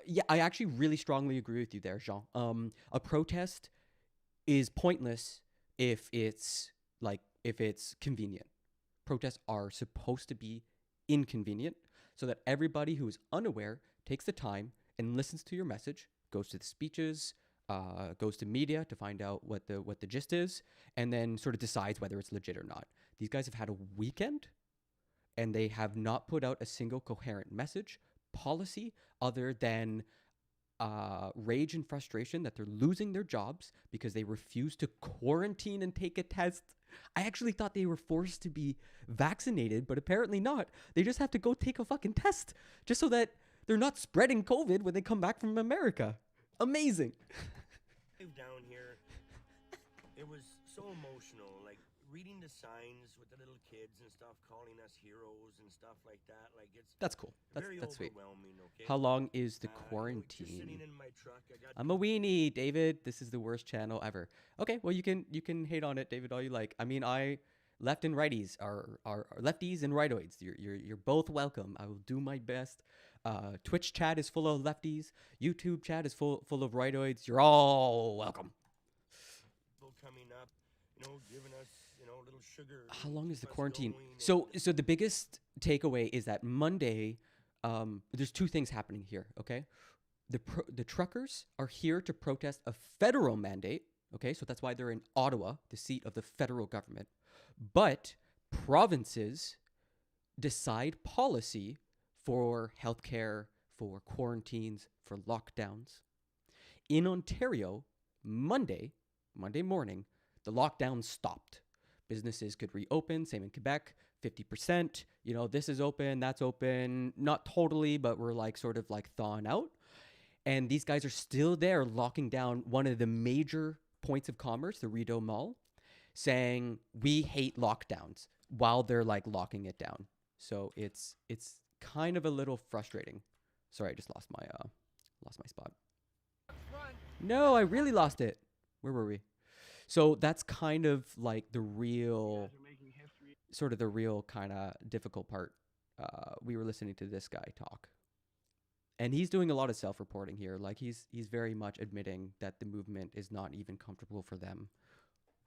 Yeah, I actually really strongly agree with you there, Jean. A protest is pointless if it's convenient. Protests are supposed to be inconvenient so that everybody who is unaware takes the time and listens to your message, goes to the speeches, goes to media to find out what the gist is, and then sort of decides whether it's legit or not. These guys have had a weekend, and they have not put out a single coherent message, policy, other than rage and frustration that they're losing their jobs because they refuse to quarantine and take a test. I actually thought they were forced to be vaccinated, but apparently not. They just have to go take a fucking test just so that they're not spreading COVID when they come back from America. Amazing. Down here, it was so emotional, like reading the signs with the little kids and stuff, calling us heroes and stuff like that. Like That's cool. very That's sweet. overwhelming. Okay. How long is the Just quarantine? sitting in my truck. I got I'm a weenie, David. This is the worst channel ever. Okay, well you can hate on it, David, all you like. I mean, left and righties are lefties and rightoids. You're both welcome. I will do my best. Twitch chat is full of lefties. YouTube chat is full of rightoids. You're all welcome. People coming up, giving us, little sugar. How long is the keep us quarantine? going, So the biggest takeaway is that Monday, there's two things happening here. Okay, the truckers are here to protest a federal mandate. Okay, so that's why they're in Ottawa, the seat of the federal government. But provinces decide policy for healthcare, for quarantines, for lockdowns. In Ontario, Monday morning, the lockdown stopped. Businesses could reopen, same in Quebec, 50%. This is open, that's open. Not totally, but we're like sort of like thawing out. And these guys are still there locking down one of the major points of commerce, the Rideau Mall, saying we hate lockdowns while they're like locking it down. So it's kind of a little frustrating. Sorry, I just lost my spot. No, I really lost it. Where were we? So that's kind of like the real kind of difficult part. We were listening to this guy talk. And he's doing a lot of self-reporting here. Like he's very much admitting that the movement is not even comfortable for them.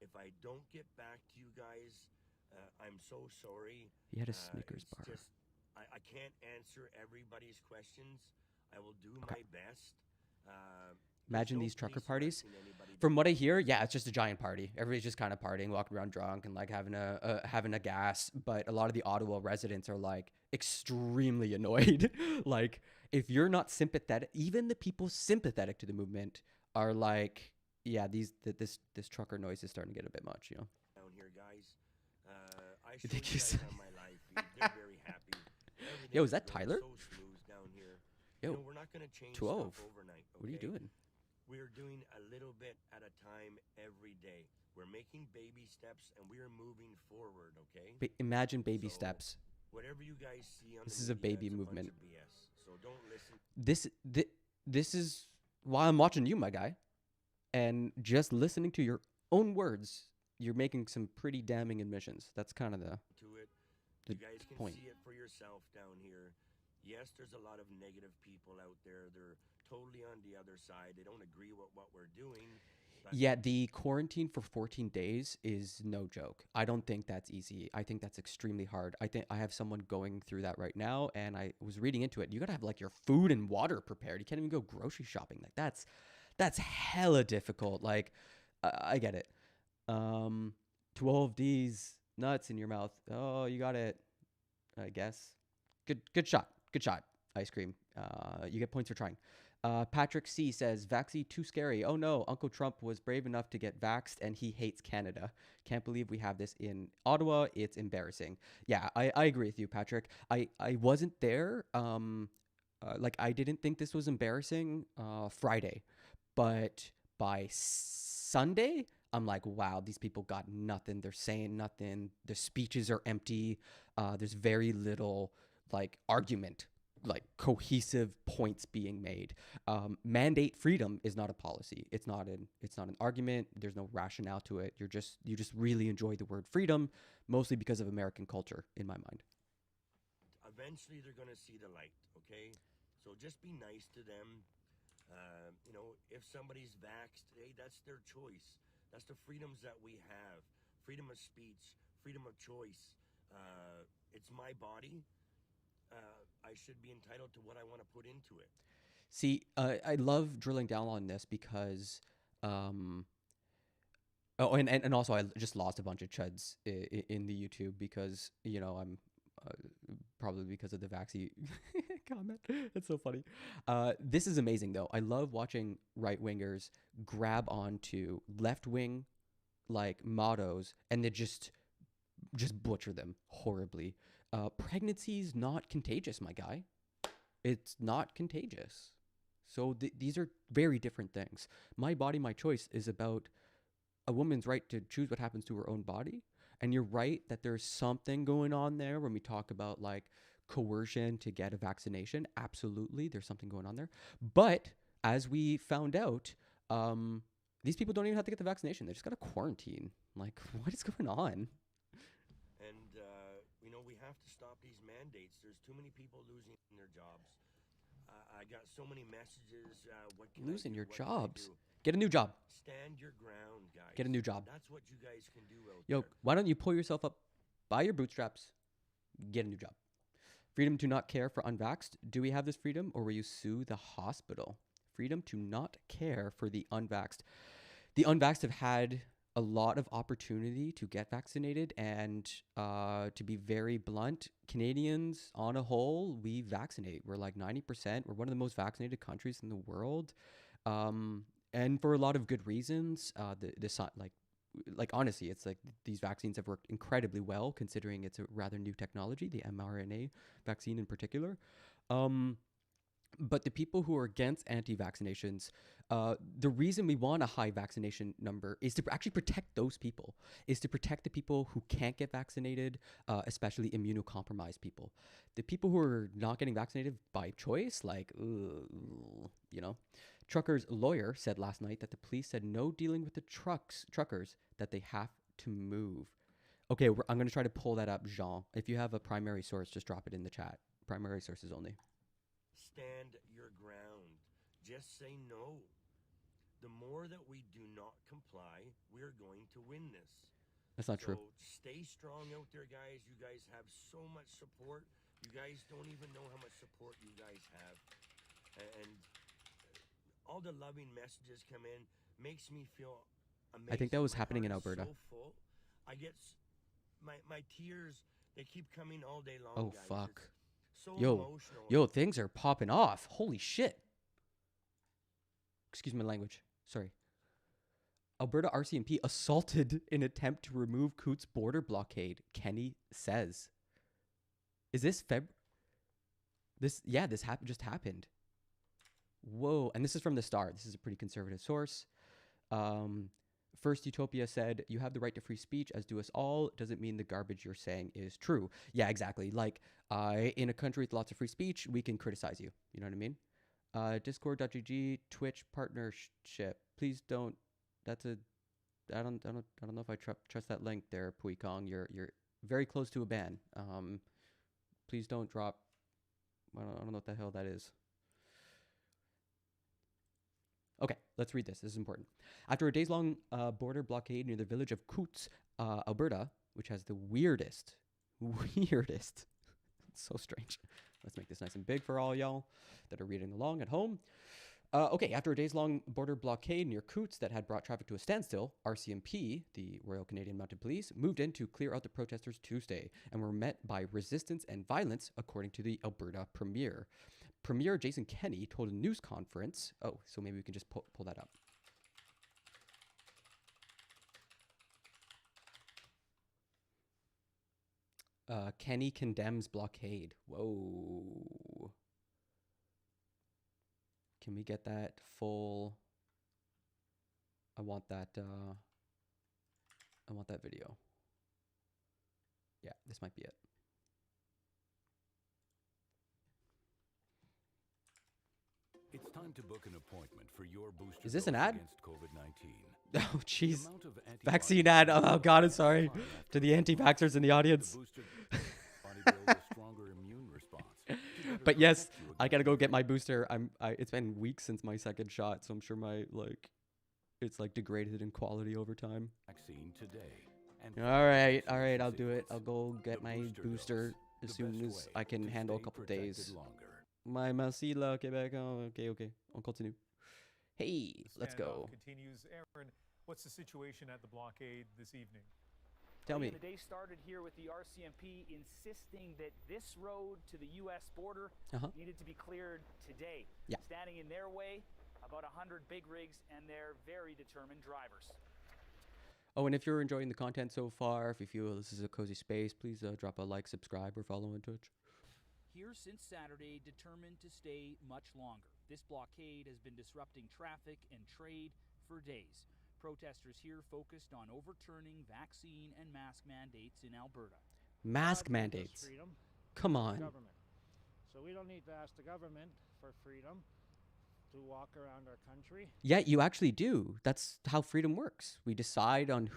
If I don't get back to you guys, I'm so sorry. He had a Snickers bar. Just, I can't answer everybody's questions. I will do my best. Imagine these trucker parties. From what I hear, yeah, it's just a giant party. Everybody's just kind of partying, walking around drunk and like having a gas. But a lot of the Ottawa residents are like extremely annoyed. Like if you're not sympathetic, even the people sympathetic to the movement are like, yeah, this trucker noise is starting to get a bit much, Down here, guys. I showed you guys on my life. They're very happy. Yo, is that Tyler? So smooth down here. Yo, we're not gonna change 12. stuff overnight. Okay? What are you doing? We're doing a little bit at a time every day. We're making baby steps and we are moving forward, okay? Imagine baby steps. Whatever you guys see on This the is a media, baby it's movement. bunch of BS. So don't listen. This is why I'm watching you, my guy. And just listening to your own words, you're making some pretty damning admissions. That's kind of the You guys can point. see it for yourself down here. Yes, there's a lot of negative people out there. They're totally on the other side. They don't agree with what we're doing. Yeah, the quarantine for 14 days is no joke. I don't think that's easy. I think that's extremely hard. I think I have someone going through that right now, and I was reading into it. You got to have like your food and water prepared. You can't even go grocery shopping. Like that's hella difficult. Like I get it. 12 D's nuts in your mouth. Oh, you got it. I guess. Good shot. Good shot. Ice cream. You get points for trying. Patrick C says, "Vaxie too scary. Oh no, Uncle Trump was brave enough to get vaxxed and he hates Canada. Can't believe we have this in Ottawa. It's embarrassing." Yeah, I agree with you, Patrick. I wasn't there. Like I didn't think this was embarrassing Friday, but by Sunday, I'm like, wow, these people got nothing. They're saying nothing. Their speeches are empty. There's very little like argument, like cohesive points being made. Mandate freedom is not a policy. It's not an argument. There's no rationale to it. You just really enjoy the word freedom, mostly because of American culture, in my mind. Eventually, they're going to see the light, okay? So just be nice to them. If somebody's vaxxed, hey, that's their choice. That's the freedoms that we have. Freedom of speech, freedom of choice. It's my body. I should be entitled to what I want to put into it. See, I love drilling down on this because, and also I just lost a bunch of chuds in the YouTube because, I'm probably because of the vaccine comment. It's so funny. This is amazing though. I love watching right wingers grab onto left wing like mottos and they just butcher them horribly. Pregnancy's not contagious, my guy. It's not contagious. So these are very different things. My body, my choice is about a woman's right to choose what happens to her own body. And you're right that there's something going on there when we talk about like coercion to get a vaccination. Absolutely, there's something going on there. But as we found out, these people don't even have to get the vaccination. They just got to quarantine. Like, what is going on? And, we have to stop these mandates. There's too many people losing their jobs. I got so many messages. What can Losing I do? your What can I jobs. do? Get a new job. Stand your ground, guys. Get a new job. That's what you guys can do out Yo, there. why don't you pull yourself up by your bootstraps, get a new job. Freedom to not care for unvaxxed. Do we have this freedom, or will you sue the hospital? Freedom to not care for the unvaxxed. The unvaxxed have had a lot of opportunity to get vaccinated, and to be very blunt, Canadians on a whole, we vaccinate. We're like 90%. We're one of the most vaccinated countries in the world, and for a lot of good reasons. Like honestly, it's like these vaccines have worked incredibly well, considering it's a rather new technology, the mRNA vaccine in particular. But the people who are against anti-vaccinations, the reason we want a high vaccination number is to actually protect those people, is to protect the people who can't get vaccinated, especially immunocompromised people. The people who are not getting vaccinated by choice, like, you know. Trucker's lawyer said last night that the police said no dealing with the truckers, that they have to move. Okay, I'm going to try to pull that up, Jean. If you have a primary source, just drop it in the chat. Primary sources only. Stand your ground. Just say no. The more that we do not comply, we're going to win this. That's not true. So stay strong out there, guys. You guys have so much support. You guys don't even know how much support you guys have. And all the loving messages come in, makes me feel amazing. I think that was My happening in heart is Alberta. so full. I get my tears, they keep coming all day long. Oh, guys. fuck. It's so Yo, emotional. yo, things are popping off. Holy shit. Excuse my language. Sorry. Alberta RCMP assaulted in attempt to remove Coutts border blockade, Kenny says. Is this This just happened. Whoa. And this is from the Star. This is a pretty conservative source. First Utopia said, you have the right to free speech, as do us all. Doesn't mean the garbage you're saying is true. Yeah, exactly. Like, in a country with lots of free speech, we can criticize you. You know what I mean? Discord.gg, Twitch partnership. Please don't. That's a. I don't know if I trust that link there, Pui Kong. You're very close to a ban. Please don't drop. I don't know what the hell that is. Okay, let's read this. This is important. After a days-long border blockade near the village of Coutts, Alberta, which has the weirdest, it's so strange. Let's make this nice and big for all y'all that are reading along at home. Okay, after a days-long border blockade near Coutts that had brought traffic to a standstill, RCMP, the Royal Canadian Mounted Police, moved in to clear out the protesters Tuesday and were met by resistance and violence, according to the Alberta Premier. Premier Jason Kenney told a news conference. Oh, so maybe we can just pull that up. Kenney condemns blockade. Whoa. Can we get that full? I want that video. Yeah, this might be it. It's time to book an appointment for your booster. Is this an dose ad? against COVID-19. Oh, jeez. The amount of Vaccine antibodies ad. Oh, God, I'm sorry. fine To the anti-vaxxers in the audience. The booster body builds a stronger immune response to better But yes, protect you I gotta go against get my booster. It's been weeks since my second shot, so I'm sure it's like degraded in quality over time. vaccine today. And All right, I'll do it. I'll go The get my booster booster dose, as the soon best as way I can to handle a stay couple protected days. longer. My merci là Québec. Oh, okay. On continue. Hey, let's go. Continues. Aaron, what's the situation at the blockade this evening? Tell me. The day started here with the RCMP insisting that this road to the U.S. border needed to be cleared today. Yeah. Standing in their way, about 100 big rigs and their very determined drivers. Oh, and if you're enjoying the content so far, if you feel this is a cozy space, please drop a like, subscribe, or follow on Twitch. Here since Saturday, determined to stay much longer. This blockade has been disrupting traffic and trade for days. Protesters here focused on overturning vaccine and mask mandates in Alberta. Mask mandates. Freedom. Come on. Government. So we don't need to ask the government for freedom to walk around our country. Yeah, you actually do. That's how freedom works. We decide on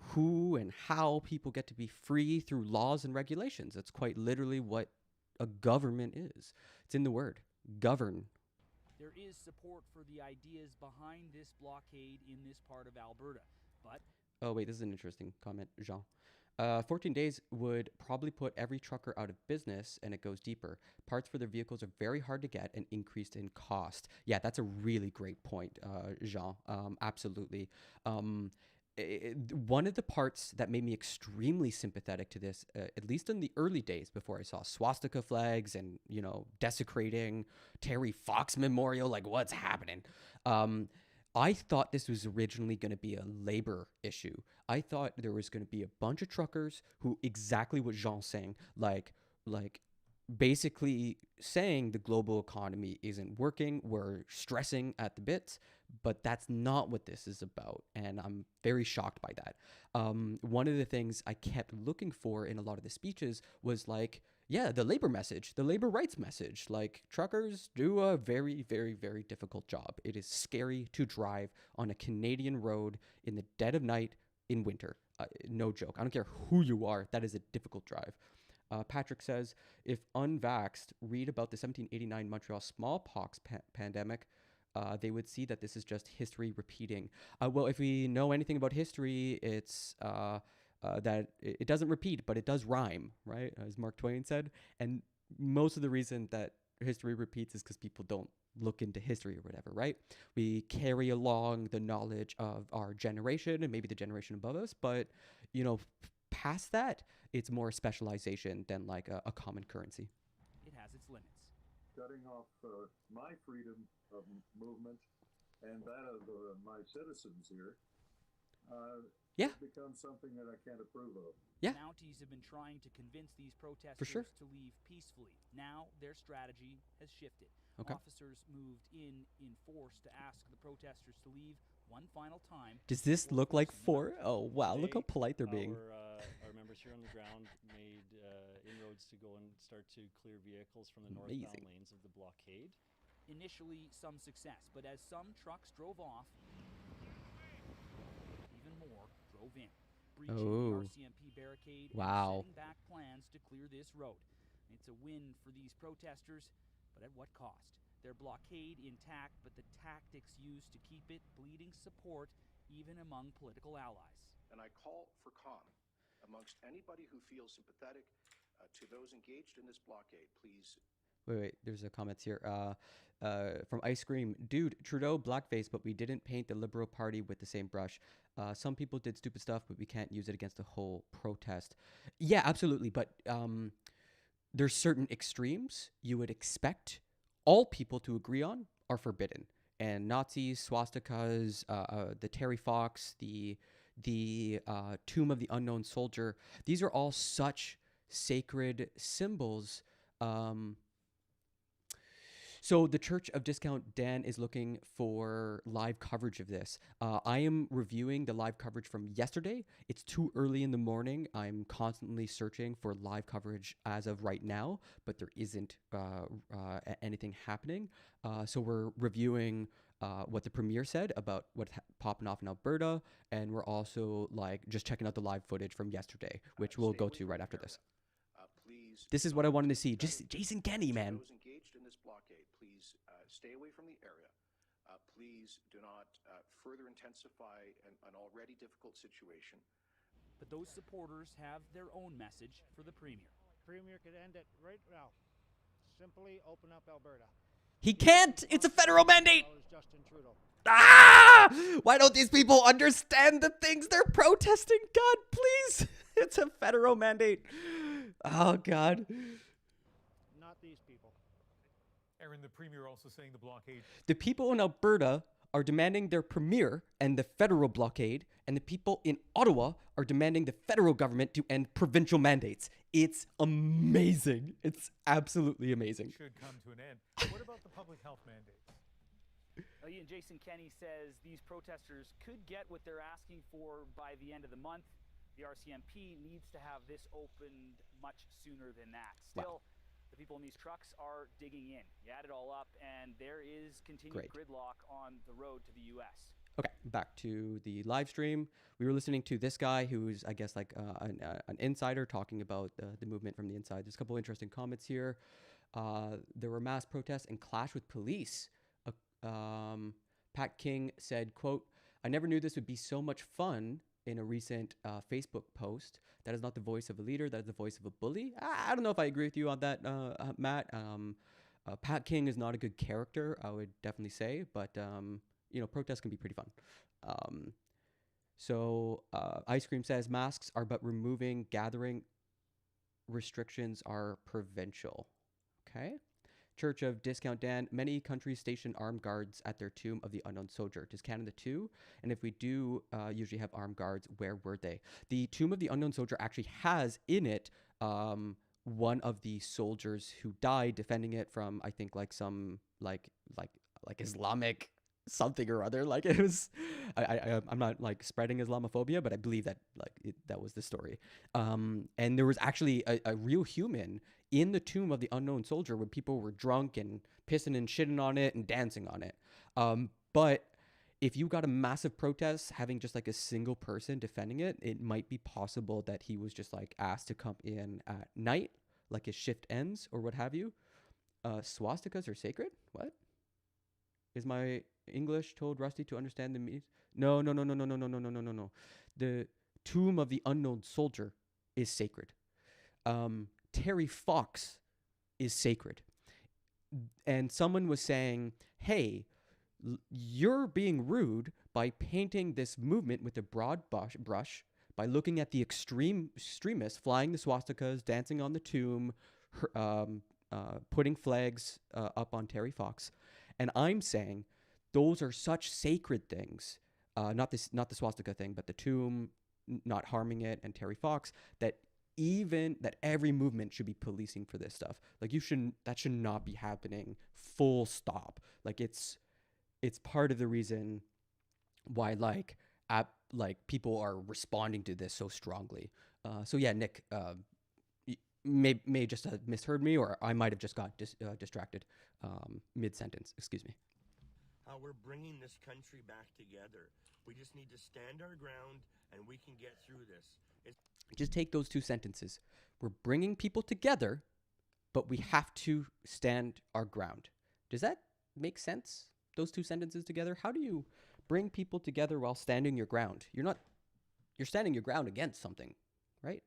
who and how people get to be free through laws and regulations. That's quite literally what a government is. It's in the word, govern. There is support for the ideas behind this blockade in this part of Alberta, but Oh, wait, this is an interesting comment, Jean. 14 days would probably put every trucker out of business, and it goes deeper. Parts for their vehicles are very hard to get and increased in cost. Yeah, that's a really great point, Jean. Absolutely. One of the parts that made me extremely sympathetic to this, at least in the early days before I saw swastika flags and, desecrating Terry Fox Memorial, like what's happening? I thought this was originally going to be a labor issue. I thought there was going to be a bunch of truckers who, exactly what Jean's saying, like basically saying the global economy isn't working, we're stressing at the bits, but that's not what this is about, and I'm very shocked by that. One of the things I kept looking for in a lot of the speeches was like, yeah, the labor message, the labor rights message. Like, truckers do a very, very, very difficult job. It is scary to drive on a Canadian road in the dead of night in winter. No joke. I don't care who you are. That is a difficult drive. Patrick says, if unvaxxed read about the 1789 Montreal smallpox pandemic, they would see that this is just history repeating. Well, if we know anything about history, it's that it doesn't repeat, but it does rhyme, right? As Mark Twain said. And most of the reason that history repeats is because people don't look into history or whatever, right? We carry along the knowledge of our generation and maybe the generation above us, but, past that, it's more specialization than like a common currency. it has its limits. Cutting off my freedom of movement and that of my citizens here becomes something that I can't approve of. Yeah. Mounties have been trying to convince these protesters For sure. to leave peacefully. Now their strategy has shifted. Okay. Officers moved in force to ask the protesters to leave one final time. Does this look like four? Oh, wow. Look how polite they're being. Our members here on the ground made inroads to go and start to clear vehicles from the northbound lanes of the blockade. Initially, some success, but as some trucks drove off, even more drove in, breaching the RCMP barricade and setting back plans to clear this road. It's a win for these protesters, but at what cost? Their blockade intact, but the tactics used to keep it bleeding support even among political allies. And I call for calm amongst anybody who feels sympathetic to those engaged in this blockade. Please. Wait, there's a comment here from Ice Cream. Dude, Trudeau blackface, but we didn't paint the Liberal Party with the same brush. Some people did stupid stuff, but we can't use it against the whole protest. Yeah, absolutely. But there's certain extremes you would expect all people to agree on are forbidden. And Nazis, swastikas, the Terry Fox, the Tomb of the Unknown Soldier, these are all such sacred symbols. So the Church of Discount Dan is looking for live coverage of this. I am reviewing the live coverage from yesterday. It's too early in the morning. I'm constantly searching for live coverage as of right now, but there isn't anything happening. So we're reviewing what the Premier said about what's popping off in Alberta, and we're also like just checking out the live footage from yesterday, which we'll go to right after this. This is what I wanted to see. Just Jason Kenney, man. Those engaged in this blockade, please stay away from the area. Please do not further intensify an already difficult situation. But those supporters have their own message for the Premier. Premier could end it right now. Simply open up Alberta. He can't! It's a federal mandate! Justin Trudeau. Ah! Why don't these people understand the things they're protesting? God, please! It's a federal mandate. Oh, God. Not these people. Aaron, the Premier also saying the blockade. The people in Alberta are demanding their Premier and the federal blockade, and the people in Ottawa are demanding the federal government to end provincial mandates. It's amazing. It's absolutely amazing. Should come to an end. What about the public health mandates? Ian, Jason Kenney says these protesters could get what they're asking for by the end of the month. The RCMP needs to have this opened much sooner than that. Still, the people in these trucks are digging in. You add it all up, and there is continued gridlock on the road to the U.S. Okay, back to the live stream. We were listening to this guy who's, I guess, like an insider talking about the movement from the inside. There's a couple interesting comments here. There were mass protests and clash with police. Pat King said, quote, "I never knew this would be so much fun," in a recent Facebook post. "That is not the voice of a leader. That is the voice of a bully." I don't know if I agree with you on that, Matt. Pat King is not a good character, I would definitely say, but protests can be pretty fun. Ice Cream says masks are but removing, gathering restrictions are provincial. Okay. Church of Discount Dan, many countries station armed guards at their Tomb of the Unknown Soldier. Does Canada too? And if we do usually have armed guards, where were they? The Tomb of the Unknown Soldier actually has in it one of the soldiers who died defending it from, I think, like some like Islamic something or other. Like, it was, I'm not like spreading Islamophobia, but I believe that that was the story. And there was actually a real human in the Tomb of the Unknown Soldier when people were drunk and pissing and shitting on it and dancing on it. But if you got a massive protest having just like a single person defending it, it might be possible that he was just like asked to come in at night, like his shift ends or what have you. Swastikas are sacred? What? Is my English told Rusty to understand the meaning? No. The Tomb of the Unknown Soldier is sacred. Terry Fox is sacred. And someone was saying, hey, you're being rude by painting this movement with a broad brush, by looking at the extremists flying the swastikas, dancing on the tomb, putting flags up on Terry Fox. And I'm saying those are such sacred things, not the swastika thing, but the tomb, not harming it, and Terry Fox, that every movement should be policing for this stuff. Like, that should not be happening, full stop. Like, it's part of the reason why people are responding to this so strongly. So yeah, Nick, may just have misheard me, or I might have just got distracted mid-sentence. Excuse me. How we're bringing this country back together. We just need to stand our ground, and we can get through this. Just take those two sentences. We're bringing people together, but we have to stand our ground. Does that make sense? Those two sentences together? How do you bring people together while standing your ground? You're standing your ground against something, right?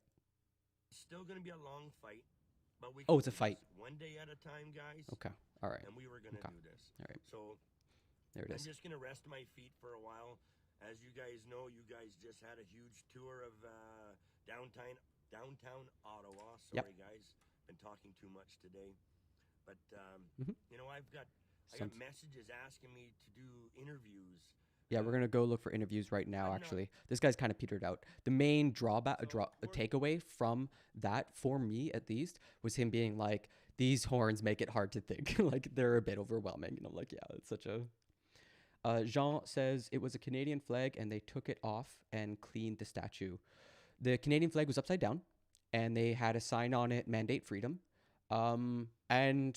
It's still going to be a long fight, but we. Oh, it's a fight. One day at a time, guys. Okay. All right. And we were going to do this. All right. So there it is. I'm just going to rest my feet for a while. As you guys know, you guys just had a huge tour of downtown Ottawa. Sorry, guys, been talking too much today, but I got messages asking me to do interviews. Yeah, we're gonna go look for interviews right now. Actually, this guy's kind of petered out. The main takeaway from that, for me at least, was him being like, "These horns make it hard to think." Like, they're a bit overwhelming. And I'm like, yeah, it's such a. Jean says it was a Canadian flag and they took it off and cleaned the statue. The Canadian flag was upside down and they had a sign on it, "Mandate Freedom." And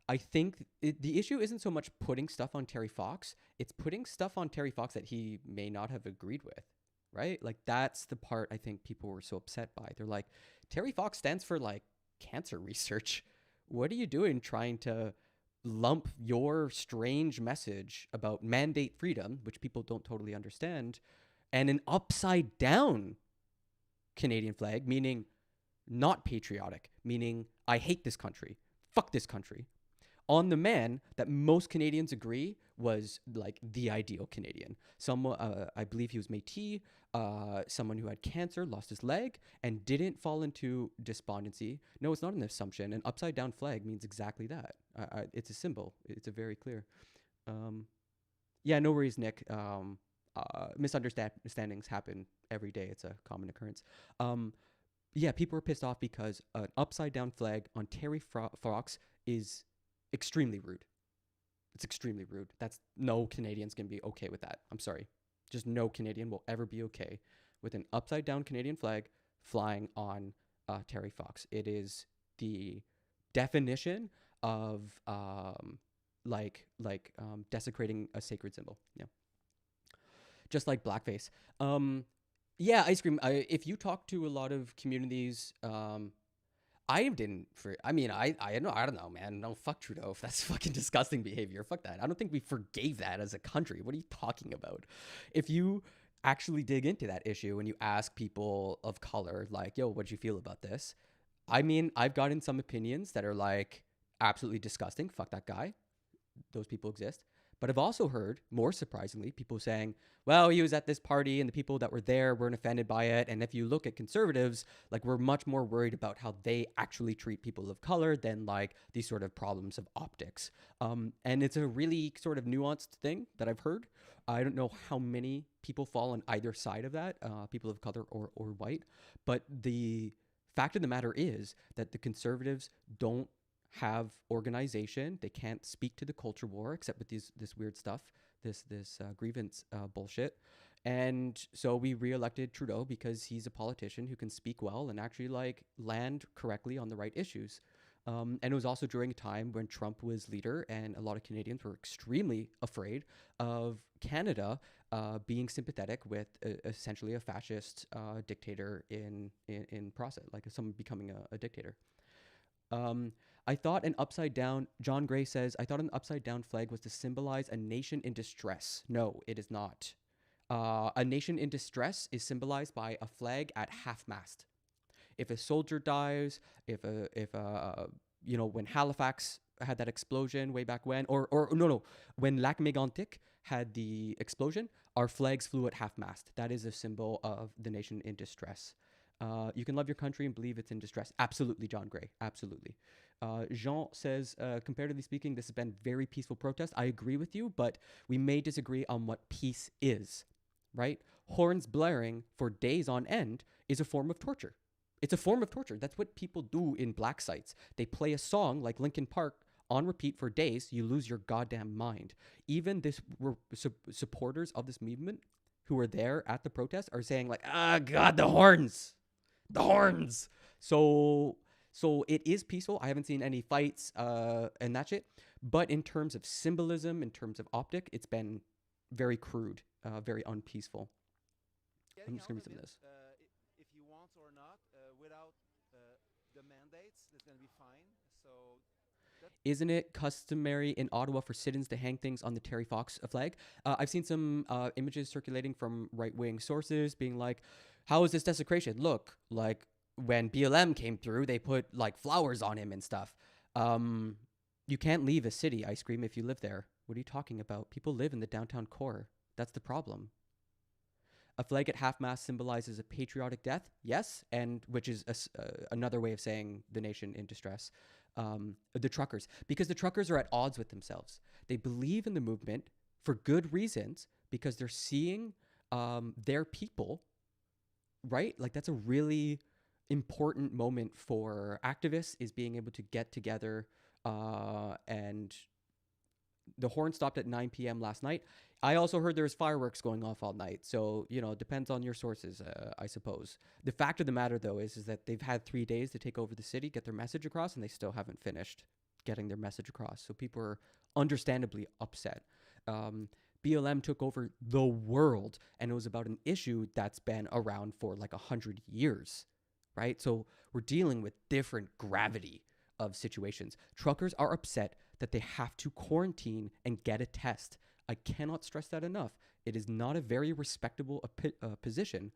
I think the issue isn't so much putting stuff on Terry Fox. It's putting stuff on Terry Fox that he may not have agreed with, right? Like, that's the part I think people were so upset by. They're like, Terry Fox stands for like cancer research. What are you doing trying to lump your strange message about mandate freedom, which people don't totally understand, and an upside down Canadian flag, meaning not patriotic, meaning I hate this country, fuck this country, on the man that most Canadians agree was like the ideal Canadian. Someone, I believe he was Métis, someone who had cancer, lost his leg, and didn't fall into despondency. No, it's not an assumption. An upside down flag means exactly that. It's a symbol. It's a very clear. Yeah, no worries, Nick. Misunderstandings happen every day. It's a common occurrence. Yeah, people are pissed off because an upside down flag on Terry Fox is extremely rude. It's extremely rude. No Canadian's going to be okay with that. I'm sorry. Just no Canadian will ever be okay with an upside down Canadian flag flying on Terry Fox. It is the definition of desecrating a sacred symbol. Yeah. Just like blackface. Yeah, Ice Cream. If you talk to a lot of communities, I didn't. I don't know, man. No, fuck Trudeau. That's fucking disgusting behavior. Fuck that. I don't think we forgave that as a country. What are you talking about? If you actually dig into that issue and you ask people of color, like, yo, what'd you feel about this? I mean, I've gotten some opinions that are like absolutely disgusting. Fuck that guy. Those people exist. But I've also heard, more surprisingly, people saying, well, he was at this party and the people that were there weren't offended by it. And if you look at conservatives, like, we're much more worried about how they actually treat people of color than like these sort of problems of optics. And it's a really sort of nuanced thing that I've heard. I don't know how many people fall on either side of that, people of color or white. But the fact of the matter is that the conservatives don't have organization. They can't speak to the culture war except with this weird stuff, this grievance bullshit. And so we reelected Trudeau because he's a politician who can speak well and actually like land correctly on the right issues. And it was also during a time when Trump was leader, and a lot of Canadians were extremely afraid of Canada being sympathetic with essentially a fascist dictator in process, like someone becoming a dictator. I thought an upside down, John Gray says, I thought an upside down flag was to symbolize a nation in distress. No, it is not. A nation in distress is symbolized by a flag at half mast. If a soldier dies, if when Halifax had that explosion way back when, when Lac Mégantic had the explosion, our flags flew at half mast. That is a symbol of the nation in distress. You can love your country and believe it's in distress. Absolutely, John Gray. Absolutely. Jean says, comparatively speaking, this has been very peaceful protest. I agree with you, but we may disagree on what peace is, right? Horns blaring for days on end is a form of torture. It's a form of torture. That's what people do in black sites. They play a song like Linkin Park on repeat for days. You lose your goddamn mind. Even this supporters of this movement who are there at the protest are saying like, God, the horns. The horns. So it is peaceful. I haven't seen any fights and that shit. But in terms of symbolism, in terms of optic, it's been very crude, very unpeaceful. I'm just going to read some of this. If you want or not, without the mandates, that's going to be fine. So, isn't it customary in Ottawa for sit-ins to hang things on the Terry Fox flag? I've seen some images circulating from right-wing sources being like, how is this desecration? Look, like when BLM came through, they put like flowers on him and stuff. You can't leave a city, Ice Cream, if you live there. What are you talking about? People live in the downtown core. That's the problem. A flag at half-mast symbolizes a patriotic death, yes, and which is another way of saying the nation in distress. The truckers, because the truckers are at odds with themselves. They believe in the movement for good reasons because they're seeing their people, right? Like that's a really important moment for activists, is being able to get together. And the horn stopped at 9 p.m. last night. I also heard there was fireworks going off all night. So, it depends on your sources, I suppose. The fact of the matter, though, is that they've had 3 days to take over the city, get their message across, and they still haven't finished getting their message across. So people are understandably upset. BLM took over the world, and it was about an issue that's been around for like 100 years, right? So we're dealing with different gravity of situations. Truckers are upset that they have to quarantine and get a test. I cannot stress that enough. It is not a very respectable position,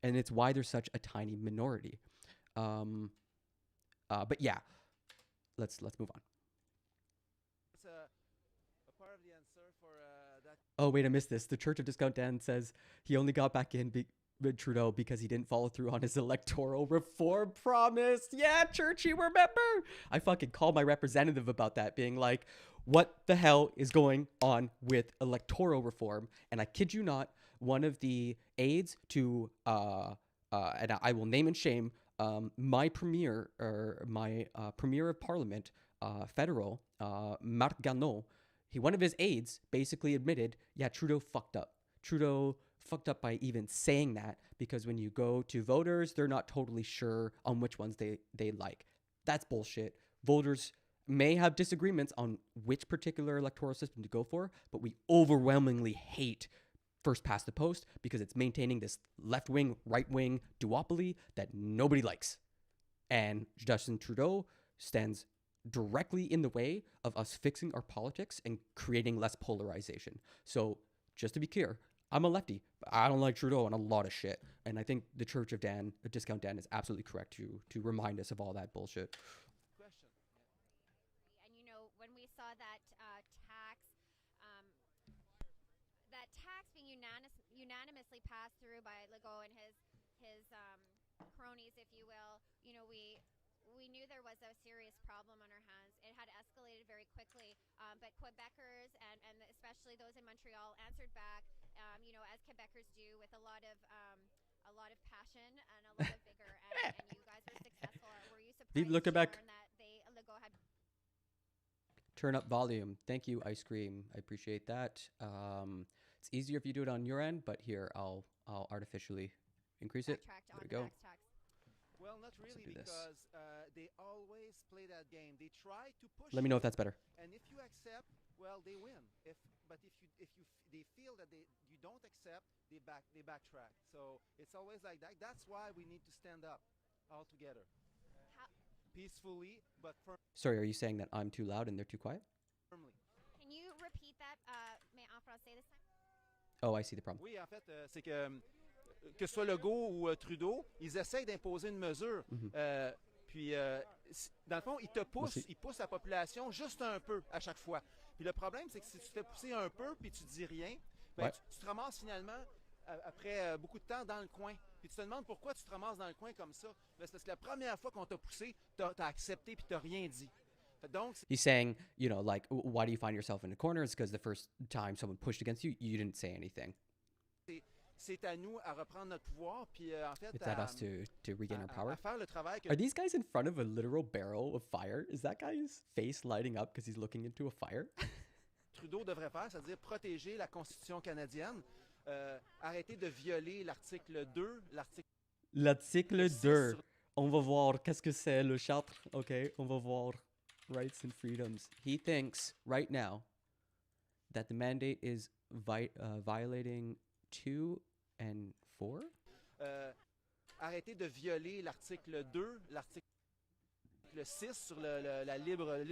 and it's why there's such a tiny minority. But yeah, let's move on. it's a part of the answer for that. Oh wait, I missed this. The Church of Discount Dan says he only got back in with Trudeau because he didn't follow through on his electoral reform promise. Yeah, Church, you remember? I fucking called my representative about that, being like, what the hell is going on with electoral reform? And I kid you not, one of the aides to, and I will name and shame, my premier of parliament, federal, Marc Garneau, one of his aides basically admitted, yeah, Trudeau fucked up. Trudeau fucked up by even saying that, because when you go to voters, they're not totally sure on which ones they like. That's bullshit. Voters may have disagreements on which particular electoral system to go for, but we overwhelmingly hate first past the post because it's maintaining this left-wing, right-wing duopoly that nobody likes. And Justin Trudeau stands directly in the way of us fixing our politics and creating less polarization. So just to be clear, I'm a lefty, but I don't like Trudeau on a lot of shit. And I think the Church of Dan, Discount Dan, is absolutely correct to remind us of all that bullshit. Question. And you know, when we saw that tax being unanimously passed through by Legault and his cronies, if you will, you know, we knew there was a serious problem on our hands. It had escalated very quickly, but Quebecers and especially those in Montreal answered back, you know, as Quebecers do, with a lot of passion and a lot of vigor, and you guys were successful. Were you surprised to learn that Legault had... Turn up volume. Thank you, Ice Cream. I appreciate that. It's easier if you do it on your end, but here, I'll artificially increase it. There we go. Well, not really, because they always play that game. They try to push. Let me know if that's better. And if you accept, well, they win. But if they feel that you don't accept, they backtrack. So it's always like that. That's why we need to stand up all together, peacefully, but firmly. Sorry, are you saying that I'm too loud and they're too quiet? Can you repeat that? Mais en français this time? Oh, I see the problem. Oui, en fait, c'est que ce soit Legault ou Trudeau, ils essayent d'imposer une mesure. Puis, dans le fond, ils poussent la population juste un peu à chaque fois. Puis le problème, c'est que si tu te fais pousser un peu puis tu dis rien, ben, tu te ramasses finalement, après beaucoup de temps, dans le coin. Puis tu te demandes pourquoi tu te ramasses dans le coin comme ça. Ben, c'est parce que la première fois qu'on t'a poussé, t'as accepté puis t'as rien dit. Donc, he's saying, you know, like, why do you find yourself in a corner? It's because the first time someone pushed against you, you didn't say anything. C'est à nous à reprendre notre pouvoir, puis en fait, it's at us to regain our power. À faire le travail que... Are these guys in front of a literal barrel of fire? Is that guy's face lighting up because he's looking into a fire? Trudeau devrait faire, c'est-à-dire protéger la Constitution canadienne, arrêter de violer l'article 2, l'article 2. On va voir qu'est-ce que c'est le chapitre. Okay, on va voir rights and freedoms. He thinks right now that the mandate is violating 2 and 4? Arrêtez de violer l'article 2, l'article 6 sur la libre...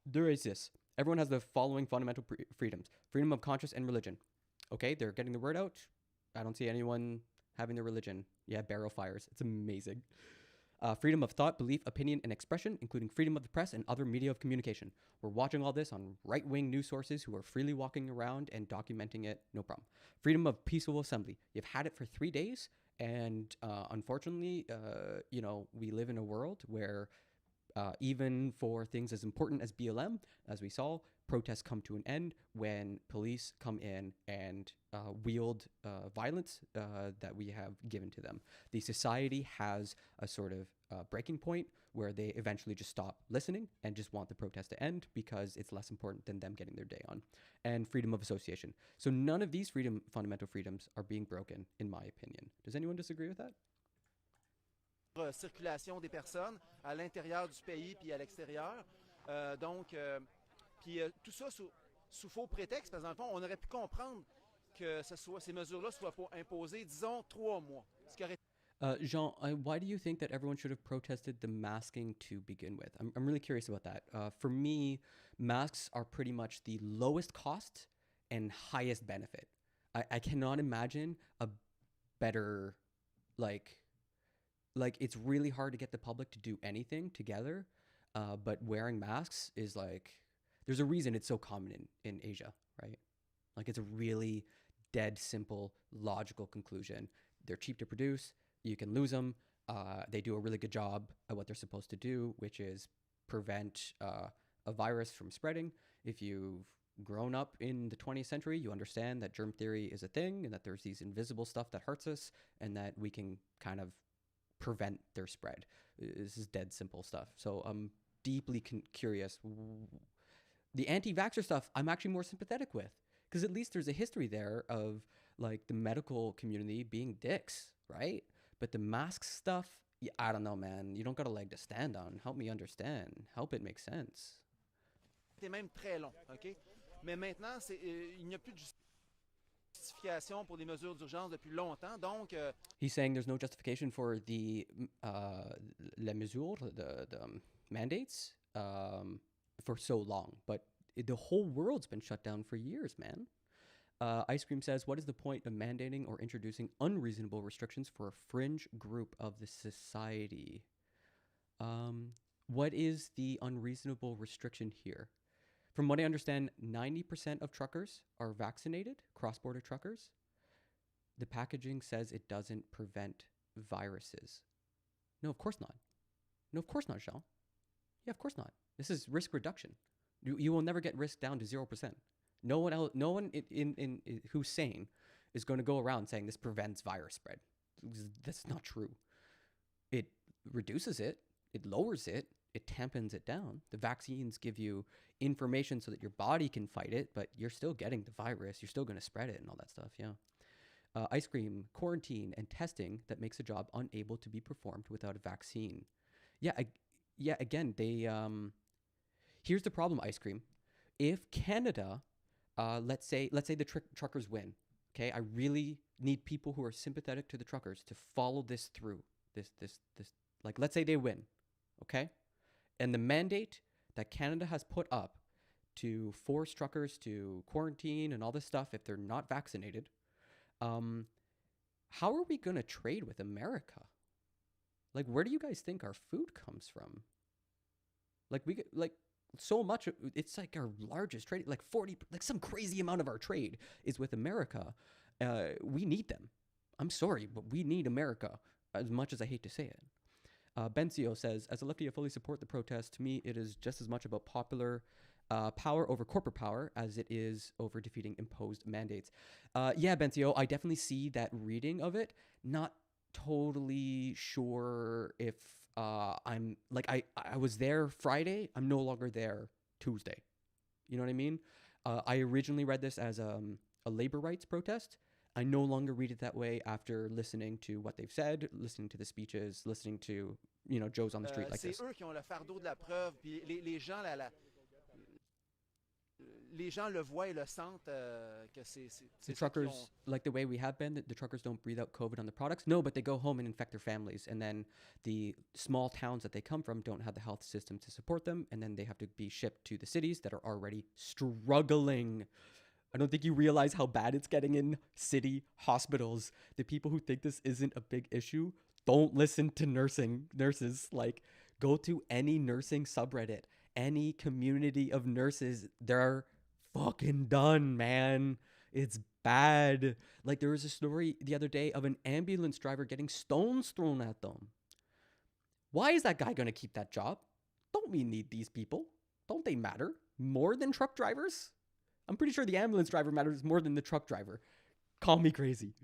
There is this. Everyone has the following fundamental freedoms. Freedom of conscience and religion. Okay, they're getting the word out. I don't see anyone having their religion. Yeah, barrel fires. It's amazing. Freedom of thought, belief, opinion, and expression, including freedom of the press and other media of communication. We're watching all this on right-wing news sources who are freely walking around and documenting it, no problem. Freedom of peaceful assembly. You've had it for 3 days, and unfortunately, you know, we live in a world where even for things as important as BLM, as we saw, protests come to an end when police come in and wield violence that we have given to them. The society has a sort of breaking point where they eventually just stop listening and just want the protest to end because it's less important than them getting their day on. And freedom of association. So none of these fundamental freedoms are being broken, in my opinion. Does anyone disagree with that? Circulation des personnes à l'intérieur du pays puis à l'extérieur. Donc, puis tout ça sous faux prétexte, parce que dans le fond, on aurait pu comprendre que ces mesures-là soient pour imposer, disons, 3 mois. Ce qui aurait... Jean, why do you think that everyone should have protested the masking to begin with? I'm really curious about that. For me, masks are pretty much the lowest cost and highest benefit. I cannot imagine a better, like it's really hard to get the public to do anything together, but wearing masks is like, there's a reason it's so common in Asia, right? Like it's a really dead simple, logical conclusion. They're cheap to produce, you can lose them, they do a really good job at what they're supposed to do, which is prevent a virus from spreading. If you've grown up in the 20th century, you understand that germ theory is a thing and that there's these invisible stuff that hurts us and that we can kind of prevent their spread. This is dead simple stuff. So I'm deeply curious. The anti-vaxxer stuff, I'm actually more sympathetic with, because at least there's a history there of like the medical community being dicks, right? But the mask stuff, yeah, I don't know, man. You don't got a leg to stand on. Help me understand. Help it make sense. C'est même très long, ok? Mais maintenant, il n'y a plus de justification pour les mesures d'urgence depuis longtemps. Donc, he's saying there's no justification for the les mesures, the mandates, for so long. But the whole world's been shut down for years, man. Ice Cream says, what is the point of mandating or introducing unreasonable restrictions for a fringe group of the society? What is the unreasonable restriction here? From what I understand, 90% of truckers are vaccinated, cross-border truckers. The packaging says it doesn't prevent viruses. No, of course not. No, of course not, Jean. Yeah, of course not. This is risk reduction. You will never get risk down to 0%. No one else, no one in who's sane is going to go around saying this prevents virus spread. That's not true. It reduces it. It lowers it. It tampons it down. The vaccines give you information so that your body can fight it, but you're still getting the virus. You're still going to spread it and all that stuff. Yeah. Ice Cream, quarantine, and testing that makes a job unable to be performed without a vaccine. Yeah. Again, they. Here's the problem, Ice Cream. If Canada, let's say the truckers win. Okay, I really need people who are sympathetic to the truckers to follow this through. This. Like, let's say they win. Okay, and the mandate that Canada has put up to force truckers to quarantine and all this stuff if they're not vaccinated. How are we going to trade with America? Like, where do you guys think our food comes from? Like so much, it's like our largest trade, like 40, like some crazy amount of our trade is with America. We need them. I'm sorry, but we need America as much as I hate to say it. Bencio says, as a lefty, I fully support the protest. To me, it is just as much about popular power over corporate power as it is over defeating imposed mandates. Yeah, Bencio, I definitely see that reading of it. Not totally sure if I'm like, I was there Friday. I'm no longer there Tuesday. You know what I mean? I originally read this as a labor rights protest. I no longer read it that way after listening to what they've said, listening to the speeches, listening to, Joe's on the street like this. C'est eux qui ont le fardeau de la preuve, puis les gens, les gens le voient et le sentent que c'est the truckers, like the way we have been, the truckers don't breathe out COVID on the products. No, but they go home and infect their families. And then the small towns that they come from don't have the health system to support them. And then they have to be shipped to the cities that are already struggling. I don't think you realize how bad it's getting in city hospitals. The people who think this isn't a big issue, don't listen to nurses. Like, go to any nursing subreddit, any community of nurses. They're fucking done, man. It's bad. Like, there was a story the other day of an ambulance driver getting stones thrown at them. Why is that guy going to keep that job? Don't we need these people? Don't they matter more than truck drivers? I'm pretty sure the ambulance driver matters more than the truck driver. Call me crazy.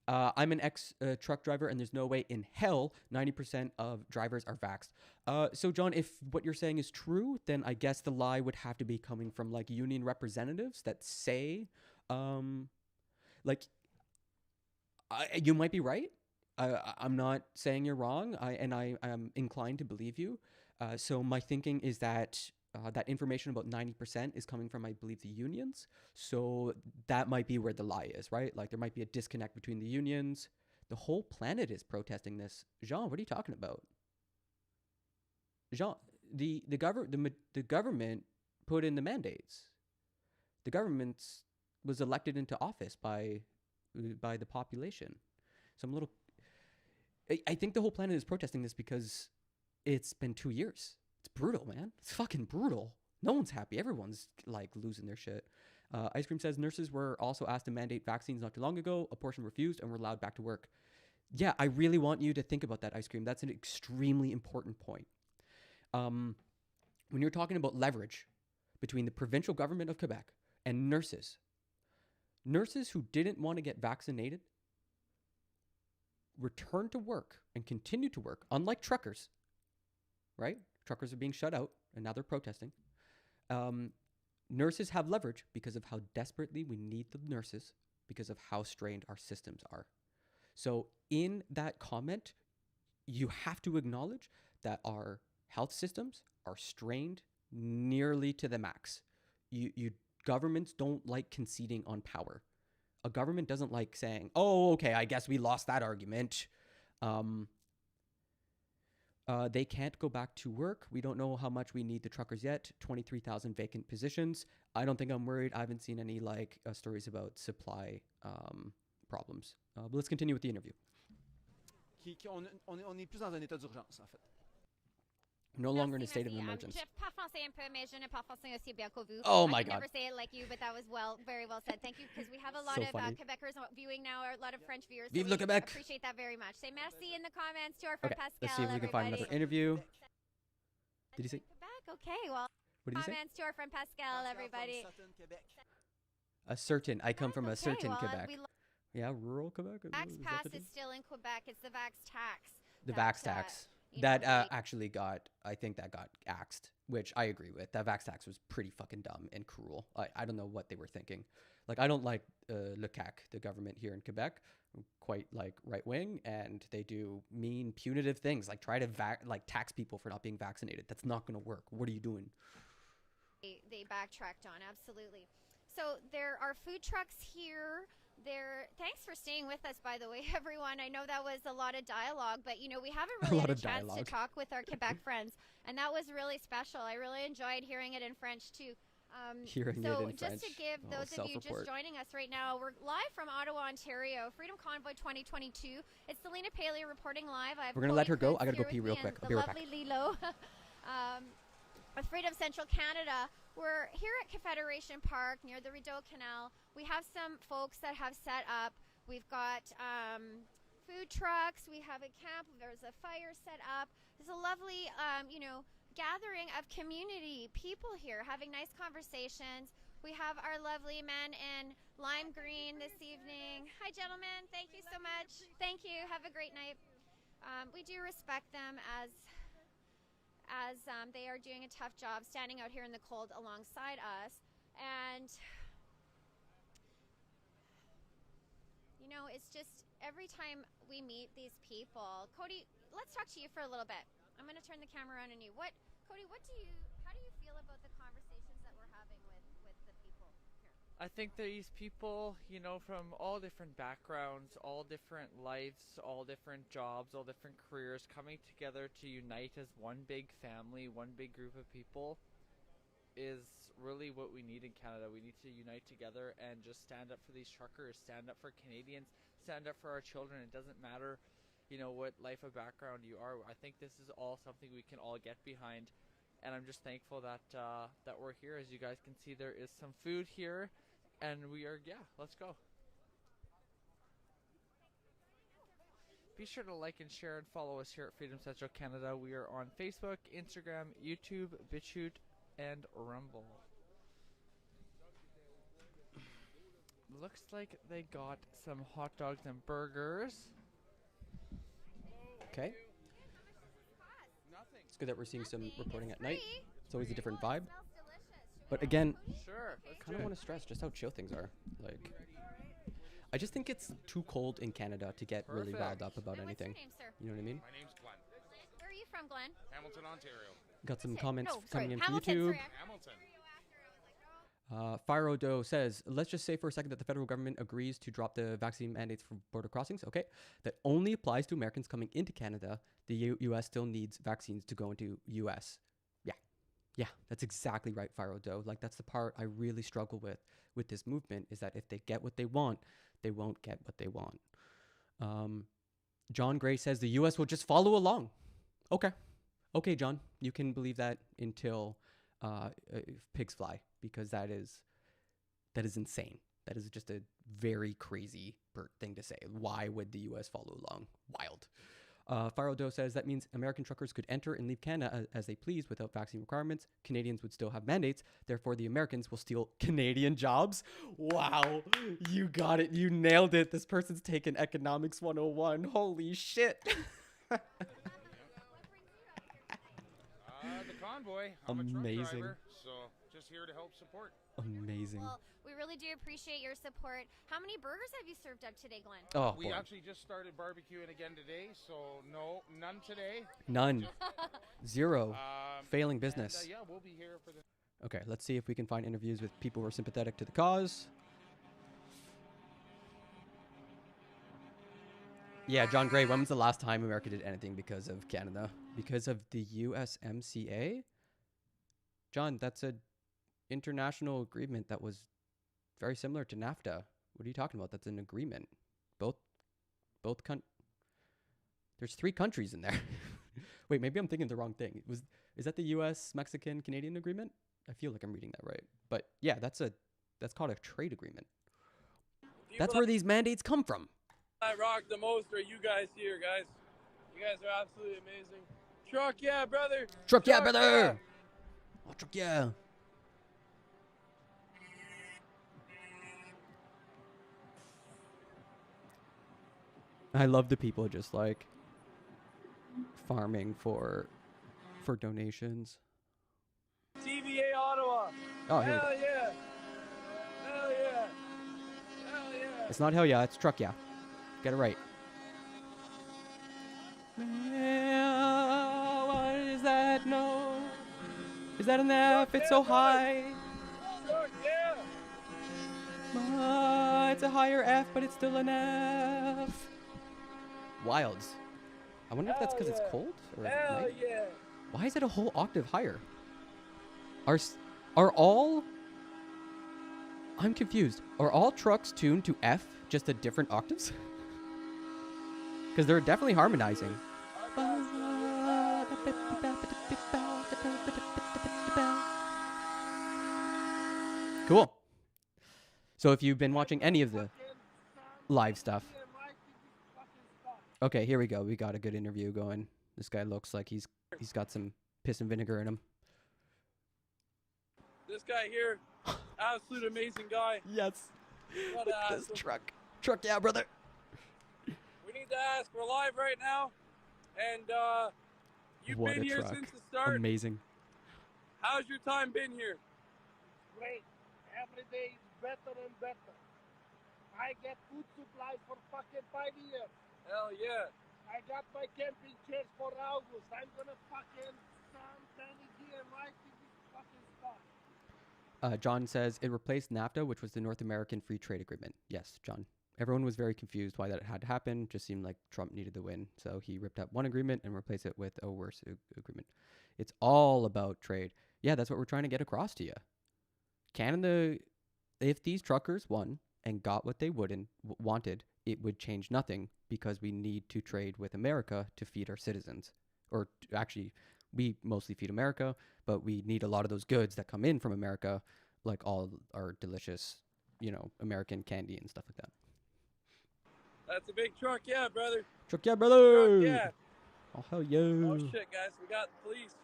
I'm an ex-truck driver, and there's no way in hell 90% of drivers are vaxxed. So, John, if what you're saying is true, then I guess the lie would have to be coming from, like, union representatives that say, you might be right. I'm not saying you're wrong, I'm inclined to believe you. So my thinking is that that information about 90% is coming from, I believe, the unions. So that might be where the lie is, right? Like, there might be a disconnect between the unions. The whole planet is protesting this. Jean, what are you talking about? Jean, the government put in the mandates. The government was elected into office by the population. I think the whole planet is protesting this because it's been 2 years. It's brutal, man. It's fucking brutal. No one's happy. Everyone's, like, losing their shit. Ice Cream says nurses were also asked to mandate vaccines not too long ago. A portion refused and were allowed back to work. Yeah, I really want you to think about that, Ice Cream. That's an extremely important point. When you're talking about leverage between the provincial government of Quebec and nurses who didn't want to get vaccinated returned to work and continue to work, unlike truckers, right? Truckers are being shut out, and now they're protesting. Nurses have leverage because of how desperately we need the nurses, because of how strained our systems are. So in that comment, you have to acknowledge that our health systems are strained nearly to the max. You governments don't like conceding on power. a government doesn't like saying, oh, okay, I guess we lost that argument. They can't go back to work. We don't know how much we need the truckers yet. 23,000 vacant positions. I don't think I'm worried. I haven't seen any stories about supply problems. But let's continue with the interview. On est plus dans un état d'urgence, en fait. No longer in a state of emergency. Je parle français un peu, mais je ne parle français aussi bien que vous. Oh my I God. never say it like you, but that was very well said. Thank you, because we have a lot So of funny. Quebecers viewing now, or a lot of French viewers. Vive so le we Québec. appreciate that very much. Say merci in the comments to our friend Okay, Pascal. let's see if we can find another everybody. interview. Did he say? Quebec, okay, well. What did he say? Comments to our friend Pascal, everybody. A certain. I come from a certain well, Quebec. we Yeah, rural Quebec. Vax Is that pass the is still in Quebec. It's the Vax tax. The that, vax tax you that know, like- actually got, I think that got axed, which I agree with. That vax tax was pretty fucking dumb and cruel. I don't know what they were thinking. Like, I don't like le CAQ, the government here in Quebec, quite like right wing, and they do mean punitive things like try to tax people for not being vaccinated. That's not going to work. What are you doing? They backtracked on, absolutely. So there are food trucks here. Thanks for staying with us, by the way, everyone. I know that was a lot of dialogue, but you know, we haven't really had a chance to talk with our Quebec friends, and that was really special. I really enjoyed hearing it in French too. So just to give those of you just joining us right now, we're live from Ottawa, Ontario, Freedom Convoy 2022. It's Selena Paley reporting live. We're gonna let her go. I gotta go pee real quick. I'll be right back. Lovely Lilo. With Freedom Central Canada. We're here at Confederation Park near the Rideau Canal. We have some folks that have set up. We've got food trucks. We have a camp. There's a fire set up. There's a lovely, gathering of community people here having nice conversations. We have our lovely men in lime green this evening. Hi, gentlemen. Thank you so much. Thank you. Have a great night. We do respect them as they are doing a tough job standing out here in the cold alongside us. And, you know, it's just every time we meet these people. Cody, let's talk to you for a little bit. I'm going to turn the camera on you. Cody, how do you feel about the conversations that we're having with the people here? I think these people, you know, from all different backgrounds, all different lives, all different jobs, all different careers, coming together to unite as one big family, one big group of people is really what we need in Canada. We need to unite together and just stand up for these truckers, stand up for Canadians, stand up for our children. It doesn't matter, you know, what life or background you are. I think this is all something we can all get behind. And I'm just thankful that that we're here. As you guys can see, there is some food here. And we are, let's go. Be sure to like and share and follow us here at Freedom Central Canada. We are on Facebook, Instagram, YouTube, BitChute, and Rumble. Looks like they got some hot dogs and burgers. Okay. It's good that we're seeing some reporting at night. It's always a different vibe. But again, sure, I kind of want to stress just how chill things are. Like, I just think it's too cold in Canada to get really riled up about anything. What's your name, sir? You know what I mean? My name's Glenn. Where are you from, Glenn? Hamilton, Ontario. Got some comments coming in from Hamilton, YouTube. Sorry. Fire Odo says, let's just say for a second that the federal government agrees to drop the vaccine mandates for border crossings. Okay. That only applies to Americans coming into Canada. The U.S. still needs vaccines to go into U.S. Yeah, that's exactly right, Fire Odo. Like, that's the part I really struggle with this movement, is that if they get what they want, they won't get what they want. John Gray says the U.S. will just follow along. Okay, John, you can believe that until pigs fly, because that is insane. That is just a very crazy thing to say. Why would the U.S. follow along? Wild. Farodo says that means American truckers could enter and leave Canada as they please without vaccine requirements. Canadians would still have mandates. Therefore, the Americans will steal Canadian jobs. Wow, you got it. You nailed it. This person's taken Economics 101. Holy shit. The convoy. I'm a truck Amazing. driver, so just here to help support. Amazing. Well, we really do appreciate your support. How many burgers have you served up today, Glenn? Oh, we boy. actually just started barbecuing again today, so none today. None. Zero. Failing and, business. yeah, we'll be here for the. Okay, let's see if we can find interviews with people who are sympathetic to the cause. Yeah, John Gray, when was the last time America did anything because of Canada? Because of the USMCA? John, that's a international agreement that was very similar to NAFTA. What are you talking about? That's an agreement. Both there's 3 countries in there. Wait, maybe I'm thinking the wrong thing. Is that the US, Mexican, Canadian agreement? I feel like I'm reading that right. But yeah, that's called a trade agreement. That's where these mandates come from. I rock the most are you guys here, guys. You guys are absolutely amazing. Truck, yeah, brother. Truck, yeah, brother. Oh, truck, yeah. I love the people just like farming for donations. TVA Ottawa. Oh, here we Hell go. yeah. Hell yeah. Hell yeah. It's not hell yeah, it's truck yeah. Get it right. What is that? No. Is that an F? It's so high. Truck, yeah. It's a higher F, but it's still an F. Wilds. I wonder if that's because it's cold or Hell night. yeah. Why is it a whole octave higher? Are all... I'm confused. Are all trucks tuned to F, just at different octaves? Because they're definitely harmonizing. Cool. So if you've been watching any of the live stuff... Okay, here we go. We got a good interview going. This guy looks like he's got some piss and vinegar in him. This guy here, absolute amazing guy. Yes. Gotta ask This him. truck, yeah, brother. We need to ask. We're live right now, and you've What been a here truck. since the start. Amazing. How's your time been here? Great. Every day is better and better. I get food supply for fucking 5 years. Hell yeah. I got my camping chairs for August. I'm gonna fucking Penny here right in this fucking spot. John says it replaced NAFTA, which was the North American Free Trade Agreement. Yes, John. Everyone was very confused why that had to happen. Just seemed like Trump needed the win. So he ripped up one agreement and replaced it with a worse agreement. It's all about trade. Yeah, that's what we're trying to get across to you. Canada, if these truckers won and got what they wanted, it would change nothing because we need to trade with America to feed our citizens. Or actually, we mostly feed America, but we need a lot of those goods that come in from America, like all our delicious, American candy and stuff like that. That's a big truck, yeah, brother. Truck, yeah, brother. Truck, yeah. Oh, hell yeah. Oh shit, guys, we got the police.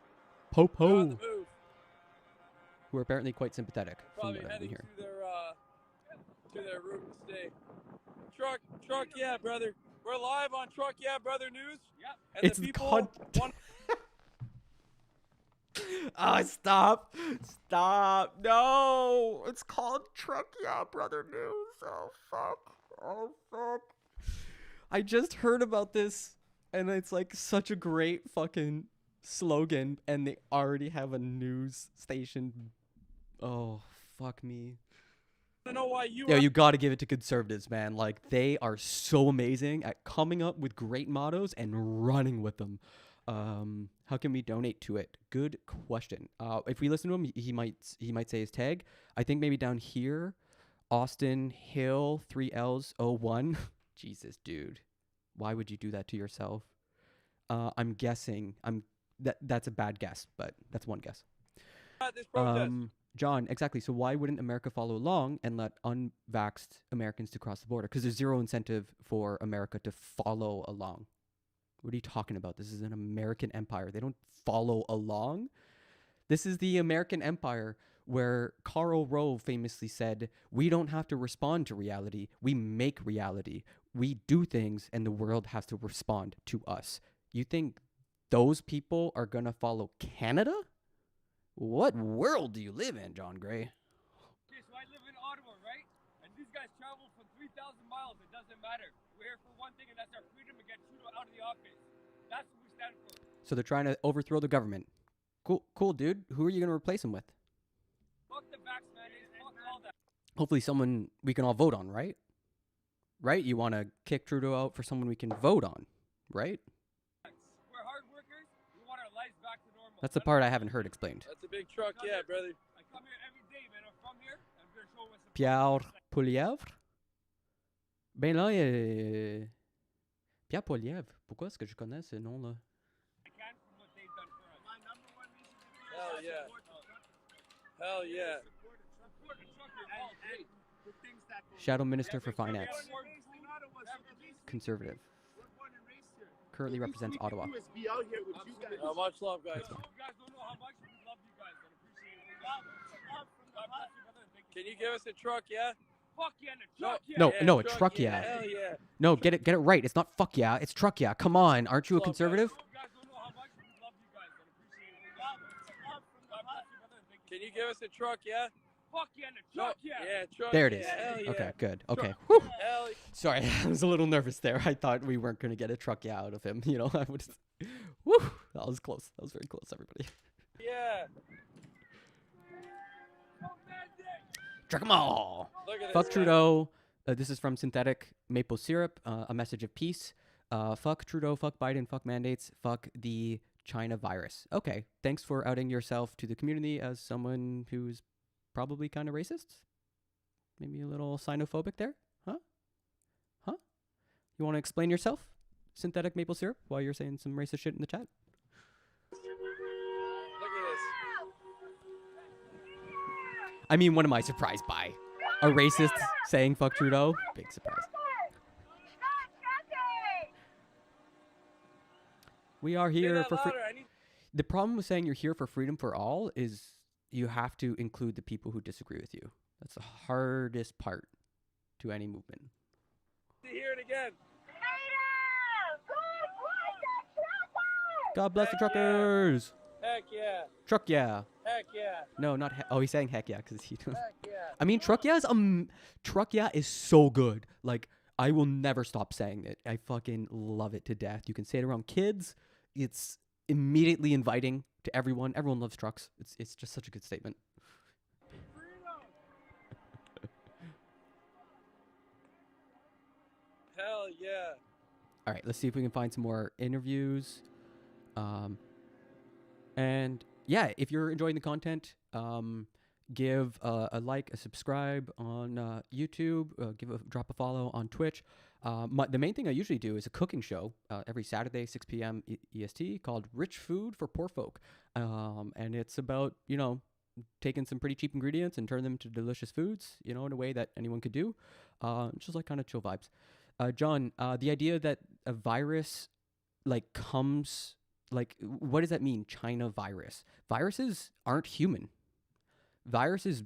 Po-po. They're on the move. Who are apparently quite sympathetic from Probably what I've been heading hearing. to their room to stay. Truck, yeah, brother. We're live on Truck, yeah, brother news. Yep. And It's the people called... Stop. No. It's called Truck, yeah, brother news. Oh, fuck. I just heard about this, and it's like such a great fucking slogan, and they already have a news station. Oh, fuck me. I know why you Yeah, you got to give it to conservatives, man. Like, they are so amazing at coming up with great mottos and running with them. How can we donate to it? Good question. If we listen to him, he might say his tag. I think maybe down here, Austin Hill 3Ls 01. Jesus, dude. Why would you do that to yourself? I'm guessing. That's a bad guess, but that's one guess. This protest. John, exactly. So why wouldn't America follow along and let unvaxxed Americans to cross the border? Because there's zero incentive for America to follow along. What are you talking about? This is an American empire. They don't follow along. This is the American empire where Karl Rove famously said, we don't have to respond to reality. We make reality. We do things and the world has to respond to us. You think those people are going to follow Canada? What world do you live in, John Gray? Okay, so I live in Ottawa, right? And these guys travel for 3,000 miles. It doesn't matter. We're here for one thing, and that's our freedom to get Trudeau out of the office. That's what we stand for. So they're trying to overthrow the government. Cool, dude. Who are you going to replace him with? Fuck the vax mandates. Fuck all that. Hopefully someone we can all vote on, right? right? You want to kick Trudeau out for someone we can vote on, right? We're hard workers. We want our lives back to normal. That's the part I haven't heard explained. That's a big truck, yeah, brother. I come here every day, man. I'm from here. I'm going to show us some Pierre Poilievre? Ben là, Pierre Poilievre. Pourquoi est-ce que je connais ce nom-là? Hell yeah. Hell yeah. Shadow Minister for Finance. Conservative. Currently represents Ottawa. Much love, guys. Can you give us a truck, yeah? Fuck yeah, a truck, yeah. No, a truck, yeah. Hell yeah. No, get it right. It's not fuck yeah, it's truck yeah. Come on, aren't you a conservative? Can you give us a truck, yeah? Fuck yeah, a truck, yeah. Yeah, truck. There it is. Yeah. Hell yeah. Okay, good. Okay. Truck. Whew. Hell Sorry, I was a little nervous there. I thought we weren't going to get a truck yeah out of him. You know, I would. Woo! That was close. That was very close, everybody. yeah. Truck 'em all. Look at Fuck this, Trudeau. This is from Synthetic Maple Syrup. A message of peace. Fuck Trudeau. Fuck Biden. Fuck mandates. Fuck the China virus. Okay. Thanks for outing yourself to the community as someone who's probably kind of racist. Maybe a little xenophobic there. Huh? You want to explain yourself, Synthetic Maple Syrup, while you're saying some racist shit in the chat? Look at this. I mean, what am I surprised by? A racist saying fuck Trudeau? Big surprise. We are here for The problem with saying you're here for freedom for all is you have to include the people who disagree with you. That's the hardest part to any movement. Hear it again. God bless the truckers. Heck yeah. Truck yeah. Heck yeah. No, not he's saying heck yeah because he. Heck yeah. I mean, truck yeah is so good. Like, I will never stop saying it. I fucking love it to death. You can say it around kids. It's immediately inviting to everyone. Everyone loves trucks. It's just such a good statement. Hell yeah. All right, let's see if we can find some more interviews. And yeah, if you're enjoying the content, give a like, a subscribe on YouTube, drop a follow on Twitch. The main thing I usually do is a cooking show every Saturday, 6 p.m. EST, called Rich Food for Poor Folk. And it's about, taking some pretty cheap ingredients and turn them into delicious foods, in a way that anyone could do. Just like kind of chill vibes. John, the idea that a virus comes, what does that mean? China virus. Viruses aren't human. Viruses,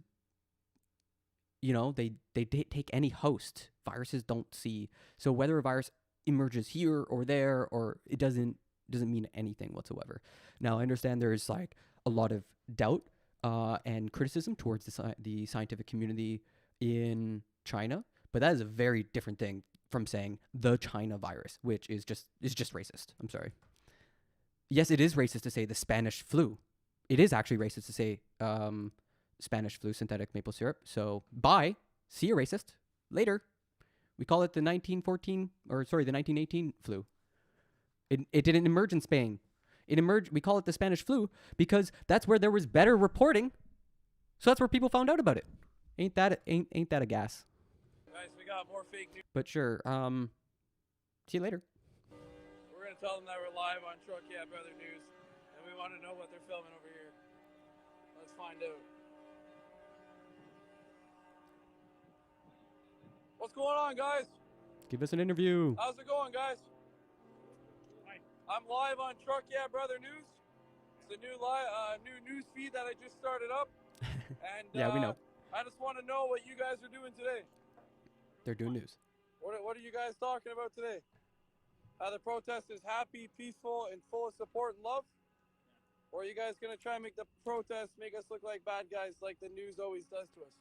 they take any host. Viruses don't see. So whether a virus emerges here or there, or it doesn't mean anything whatsoever. Now, I understand there's a lot of doubt and criticism towards the scientific community in China, but that is a very different thing from saying the China virus, which is just racist. I'm sorry. Yes, it is racist to say the Spanish flu. It is actually racist to say Spanish flu, synthetic maple syrup. So bye. See you, racist. Later. We call it the 1918 flu. It didn't emerge in Spain. We call it the Spanish flu because that's where there was better reporting. So that's where people found out about it. Ain't that a gas? Guys, we got more fake news. But sure. See you later. We're going to tell them that we're live on Truck Yeah Brother News, and we want to know what they're filming over here. Let's find out. What's going on, guys? Give us an interview. How's it going, guys? Hi. I'm live on Truck Yeah Brother News. It's a new news feed that I just started up. And yeah, we know. I just want to know what you guys are doing today. They're doing news. What are you guys talking about today? The protest is happy, peaceful, and full of support and love? Or are you guys going to try and make the protest make us look like bad guys like the news always does to us?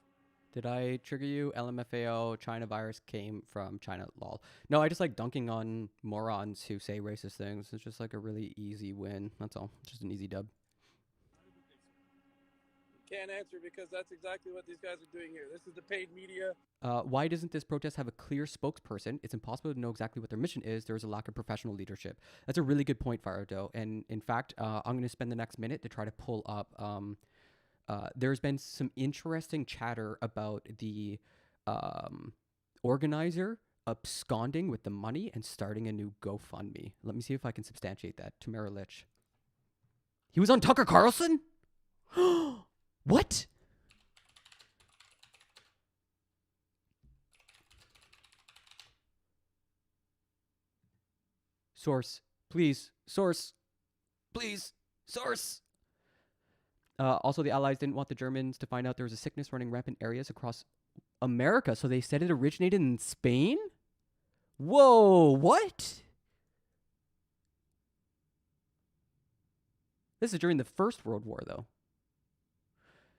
Did I trigger you? LMFAO, China virus came from China, lol. No, I just like dunking on morons who say racist things. It's just a really easy win. That's all. Just an easy dub. can't answer because that's exactly what these guys are doing here. This is the paid media. Why doesn't this protest have a clear spokesperson? It's impossible to know exactly what their mission is. There's a lack of professional leadership. That's a really good point, Farado. And in fact, I'm going to spend the next minute to try to pull up. There's been some interesting chatter about the organizer absconding with the money and starting a new GoFundMe. Let me see if I can substantiate that. Tamara Lich. He was on Tucker Carlson? What? Source, please. Source, please. Source. Also, the Allies didn't want the Germans to find out there was a sickness running rampant areas across America, so they said it originated in Spain? Whoa, what? This is during the First World War, though.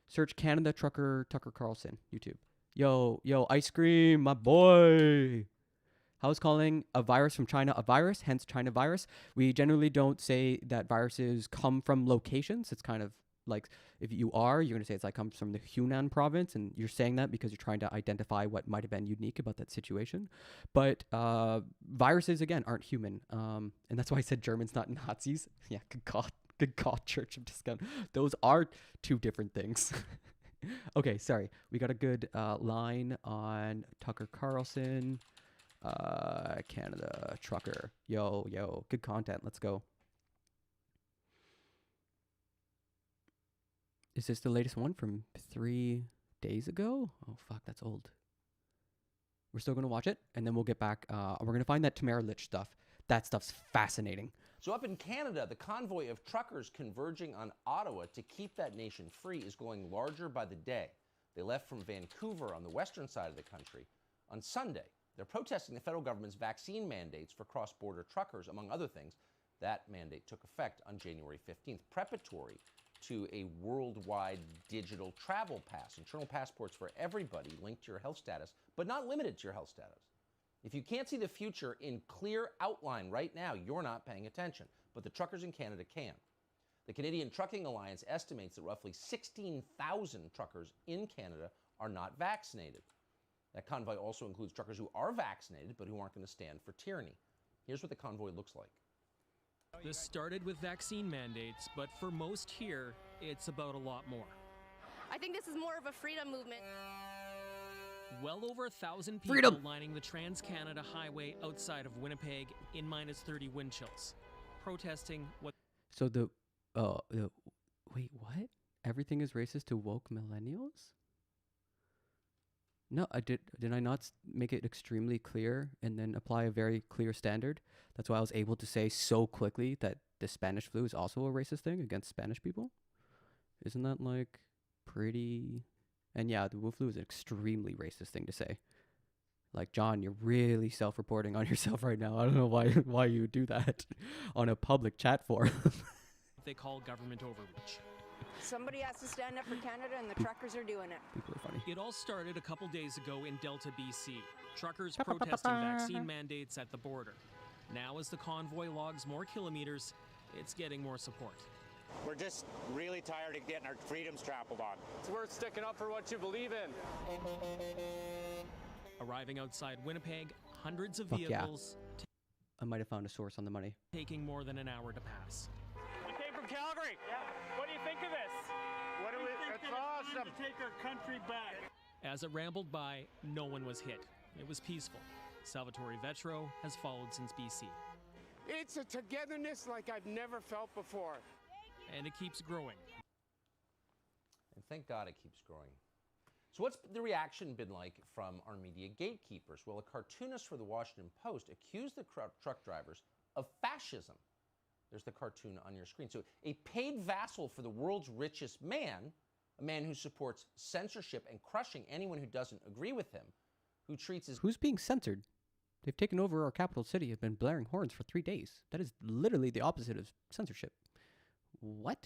Search Canada Trucker Tucker Carlson, YouTube. Yo, ice cream, my boy. How's calling a virus from China a virus, hence China virus? We generally don't say that viruses come from locations. It's kind of like if you're going to say it's like comes from the Hunan province, and you're saying that because you're trying to identify what might have been unique about that situation. But viruses, again, aren't human. And that's why I said Germans, not Nazis. Yeah, good God, Church of Discount. Those are two different things. Okay, sorry. We got a good line on Tucker Carlson. Canada Trucker. Yo, good content. Let's go. Is this the latest one from 3 days ago? Oh, fuck, that's old. We're still going to watch it, and then we'll get back. We're going to find that Tamara Lich stuff. That stuff's fascinating. So up in Canada, the convoy of truckers converging on Ottawa to keep that nation free is going larger by the day. They left from Vancouver on the western side of the country on Sunday. They're protesting the federal government's vaccine mandates for cross-border truckers, among other things. That mandate took effect on January 15th, preparatory to a worldwide digital travel pass, internal passports for everybody linked to your health status, but not limited to your health status. If you can't see the future in clear outline right now, you're not paying attention, but the truckers in Canada can. The Canadian Trucking Alliance estimates that roughly 16,000 truckers in Canada are not vaccinated. That convoy also includes truckers who are vaccinated, but who aren't going to stand for tyranny. Here's what the convoy looks like. This started with vaccine mandates, but for most here, it's about a lot more. I think this is more of a freedom movement. Well over 1,000 people lining the Trans-Canada Highway outside of Winnipeg in -30 wind chills, protesting what... So wait, what? Everything is racist to woke millennials? No, did I not make it extremely clear and then apply a very clear standard? That's why I was able to say so quickly that the Spanish flu is also a racist thing against Spanish people. Isn't that like pretty... And yeah, the Wu flu is an extremely racist thing to say. Like, John, you're really self-reporting on yourself right now. I don't know why you would do that on a public chat forum. They call government overreach. Somebody has to stand up for Canada, and the truckers are doing it. People are funny. It all started a couple days ago in Delta, BC. Truckers protesting vaccine mandates at the border. Now, as the convoy logs more kilometers, it's getting more support. We're just really tired of getting our freedoms trampled on. It's worth sticking up for what you believe in. Arriving outside Winnipeg, hundreds of Fuck yeah. vehicles I might have found a source on the money. taking more than an hour to pass. We came from Calgary. Yeah. What do you think of this? It's awesome. To take our country back. As it rambled by, no one was hit. It was peaceful. Salvatore Vetro has followed since BC. It's a togetherness like I've never felt before. And it keeps growing. And thank God it keeps growing. So what's the reaction been like from our media gatekeepers? Well, a cartoonist for the Washington Post accused the truck drivers of fascism. There's the cartoon on your screen. So a paid vassal for the world's richest man, a man who supports censorship and crushing anyone who doesn't agree with him, who treats his... Who's being censored? They've taken over our capital city, have been blaring horns for 3 days. That is literally the opposite of censorship. What?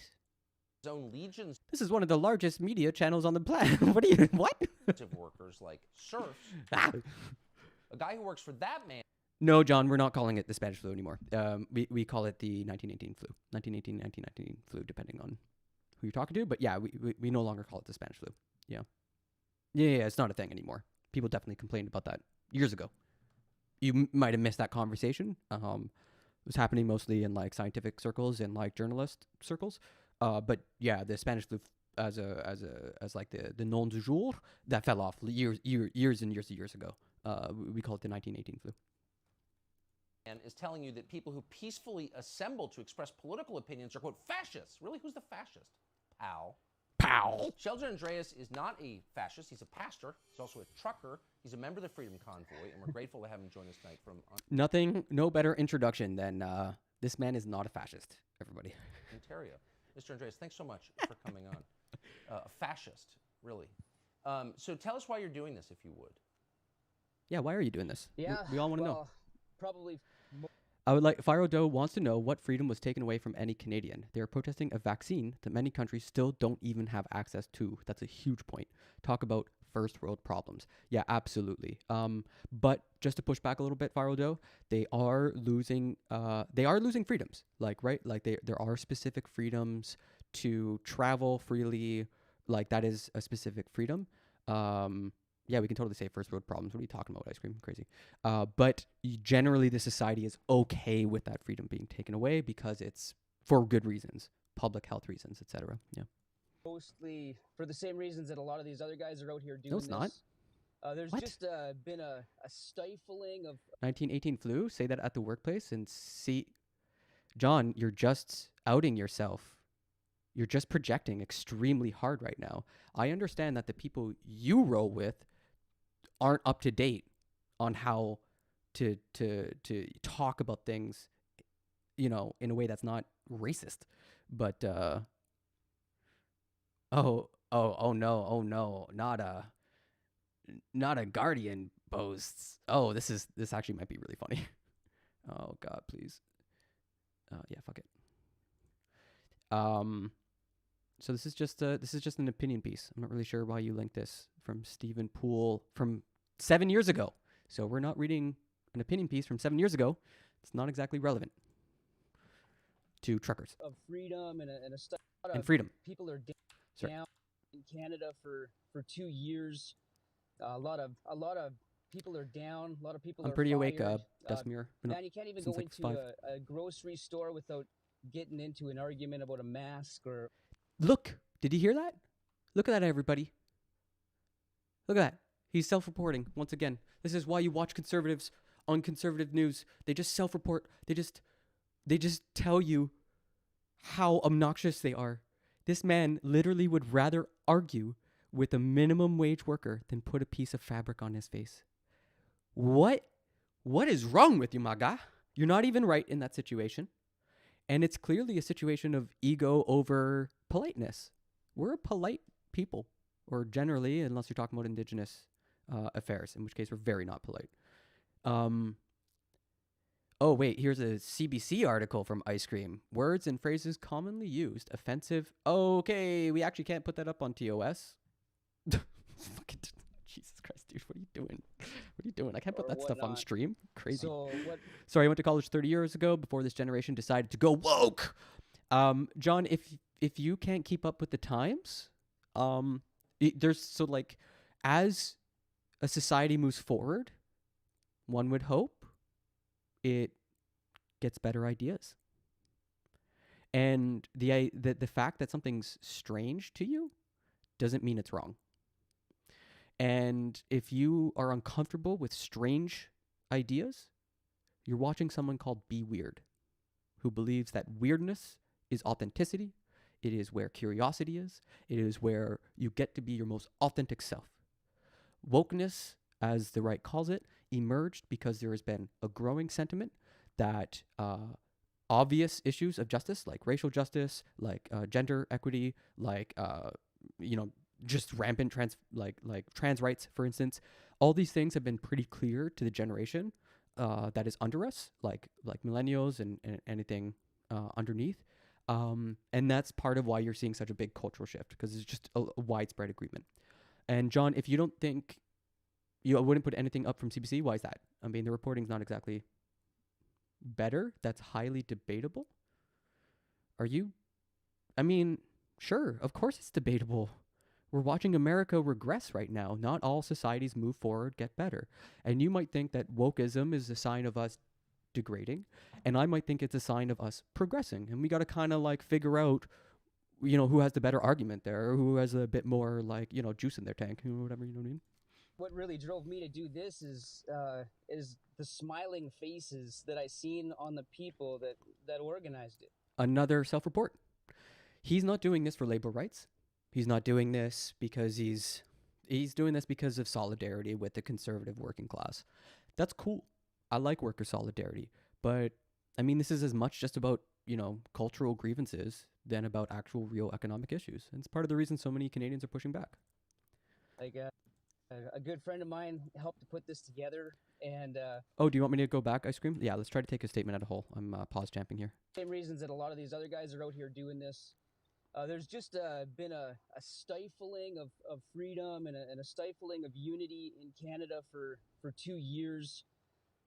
His own legions. This is one of the largest media channels on the planet. What? ...of workers like serfs. A guy who works for that man... No, John, we're not calling it the Spanish flu anymore. We call it the 1918 flu. 1918, 1919 flu, depending on who you're talking to. But yeah, we no longer call it the Spanish flu. Yeah. Yeah, it's not a thing anymore. People definitely complained about that years ago. You might have missed that conversation. It was happening mostly in like scientific circles and like journalist circles. But yeah, the Spanish flu as like the nom du jour, that fell off years and years ago. We call it the 1918 flu. And is telling you that people who peacefully assemble to express political opinions are, quote, fascists. Really, who's the fascist? Pal. Sheldon Andreas is not a fascist. He's a pastor. He's also a trucker. He's a member of the Freedom Convoy, and we're grateful to have him join us tonight from No better introduction than this man is not a fascist, everybody. Ontario. Mr. Andreas, thanks so much for coming on. A fascist, really. So tell us why you're doing this, if you would. Yeah, why are you doing this? Yeah, we all want to know. Probably. I would like Fire Doe wants to know what freedom was taken away from any Canadian. They are protesting a vaccine that many countries still don't even have access to. That's a huge point. Talk about first world problems. Yeah, absolutely. But just to push back a little bit, Fire Doe, they are losing freedoms. Like, right? Like there are specific freedoms to travel freely. Like that is a specific freedom. Yeah, we can totally say first world problems. What are you talking about? Ice cream? Crazy. But generally, the society is okay with that freedom being taken away because it's for good reasons, public health reasons, etc. Yeah. Mostly for the same reasons that a lot of these other guys are out here doing No, it's not. There's What? just been a stifling of 1918 flu. Say that at the workplace and see, John, you're just outing yourself. You're just projecting extremely hard right now. I understand that the people you roll with aren't up to date on how to talk about things, in a way that's not racist. But oh no, not a Guardian boasts. Oh, this actually might be really funny. Oh God, please. Yeah, fuck it. So this is just an opinion piece. I'm not really sure why you linked this from Stephen Poole from 7 years ago. So we're not reading an opinion piece from 7 years ago. It's not exactly relevant to truckers. Of freedom and a stuff. And freedom. People are Sorry. down in Canada for 2 years. A lot of people are down. A lot of people I'm are pretty awake, fired. Dusmir. Man, you can't even go into a grocery store without getting into an argument about a mask or. Look, did you hear that? Look at that, everybody. Look at that. He's self-reporting once again. This is why you watch conservatives on conservative news. They just self-report. They just tell you how obnoxious they are. This man literally would rather argue with a minimum wage worker than put a piece of fabric on his face. What is wrong with you, my guy? You're not even right in that situation. And it's clearly a situation of ego over politeness. We're a polite people, or generally, unless you're talking about Indigenous affairs, in which case we're very not polite. Oh, wait, here's a CBC article from Ice Cream. Words and phrases commonly used. Offensive. Okay, we actually can't put that up on TOS. Fucking Jesus Christ, dude, what are you doing? What are you doing? I can't put that stuff on stream. Crazy. So what? Sorry, I went to college 30 years ago before this generation decided to go woke. John, if you can't keep up with the times, as a society moves forward, one would hope it gets better ideas. And the fact that something's strange to you doesn't mean it's wrong. And if you are uncomfortable with strange ideas, you're watching someone called Be Weird, who believes that weirdness is authenticity. It is where curiosity is. It is where you get to be your most authentic self. Wokeness, as the right calls it, emerged because there has been a growing sentiment that obvious issues of justice, like racial justice, like gender equity, like just rampant trans rights, for instance, all these things have been pretty clear to the generation that is under us, like millennials and anything underneath. And that's part of why you're seeing such a big cultural shift, because it's just a widespread agreement. And John, if you don't think you wouldn't put anything up from CBC, why is that? I mean, the reporting's not exactly better. That's highly debatable. Sure, of course it's debatable. We're watching America regress right now. Not all societies move forward, get better. And you might think that wokeism is a sign of us degrading, and I might think it's a sign of us progressing. And we got to kind of like figure out, who has the better argument there, or who has a bit more like, juice in their tank, whatever, you know what I mean? What really drove me to do this is the smiling faces that I seen on the people that organized it. Another self-report. He's not doing this for labor rights. He's not doing this because he's doing this because of solidarity with the conservative working class. That's cool. I like worker solidarity. But, I mean, this is as much just about, cultural grievances than about actual real economic issues. And it's part of the reason so many Canadians are pushing back. Like a good friend of mine helped to put this together, and oh, do you want me to go back, Ice Cream? Yeah, let's try to take a statement at a whole. I'm pause champing here. Same reasons that a lot of these other guys are out here doing this. There's just been a stifling of freedom and a stifling of unity in Canada for 2 years.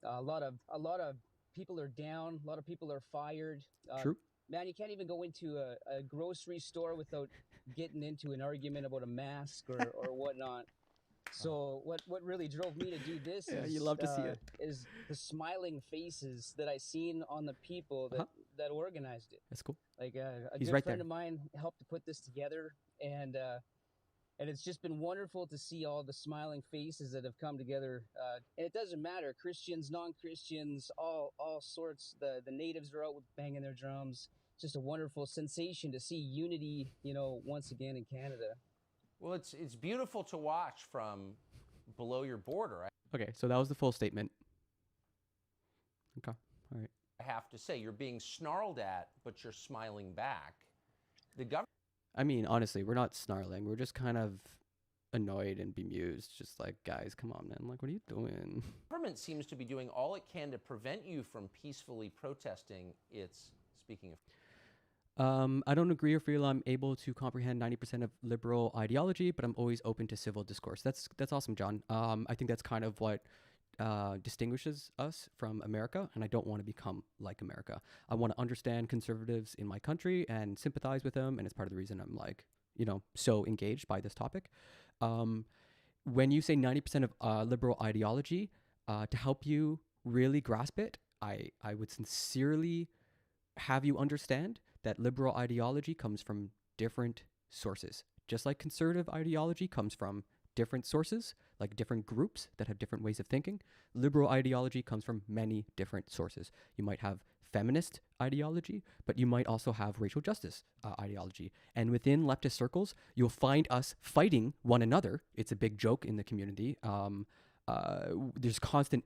A lot of people are down. A lot of people are fired. True. Man, you can't even go into a grocery store without getting into an argument about a mask or whatnot. So what really drove me to do this you love to see it. is the smiling faces that I seen on the people that organized it. That's cool. Like a He's good right friend there. of mine helped to put this together, and it's just been wonderful to see all the smiling faces that have come together. And it doesn't matter, Christians, non-Christians, all sorts. The natives are out with banging their drums. Just a wonderful sensation to see unity, once again in Canada. Well, it's beautiful to watch from below your border. Okay, so that was the full statement. Okay, all right. I have to say, you're being snarled at, but you're smiling back. The government... I mean, honestly, we're not snarling. We're just kind of annoyed and bemused. Just like, guys, come on, man. Like, what are you doing? The government seems to be doing all it can to prevent you from peacefully protesting its, speaking of... I don't agree or feel I'm able to comprehend 90% of liberal ideology, but I'm always open to civil discourse. That's awesome, John. I think that's kind of what distinguishes us from America, and I don't want to become like America. I want to understand conservatives in my country and sympathize with them, and it's part of the reason I'm like, so engaged by this topic. When you say 90% of liberal ideology, to help you really grasp it, I would sincerely have you understand that liberal ideology comes from different sources. Just like conservative ideology comes from different sources, like different groups that have different ways of thinking, liberal ideology comes from many different sources. You might have feminist ideology, but you might also have racial justice ideology. And within leftist circles, you'll find us fighting one another. It's a big joke in the community. There's constant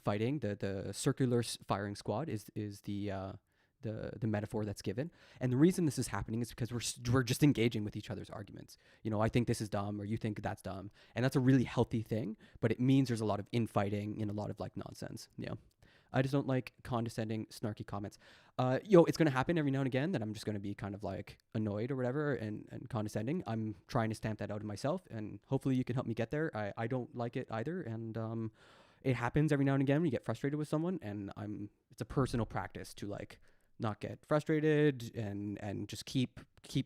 fighting. The circular firing squad is the metaphor that's given. And the reason this is happening is because we're just engaging with each other's arguments. I think this is dumb, or you think that's dumb. And that's a really healthy thing, but it means there's a lot of infighting and a lot of like nonsense. Yeah. I just don't like condescending, snarky comments. It's going to happen every now and again that I'm just going to be kind of like annoyed or whatever and condescending. I'm trying to stamp that out in myself, and hopefully you can help me get there. I don't like it either. And it happens every now and again when you get frustrated with someone, and it's a personal practice to like not get frustrated and just keep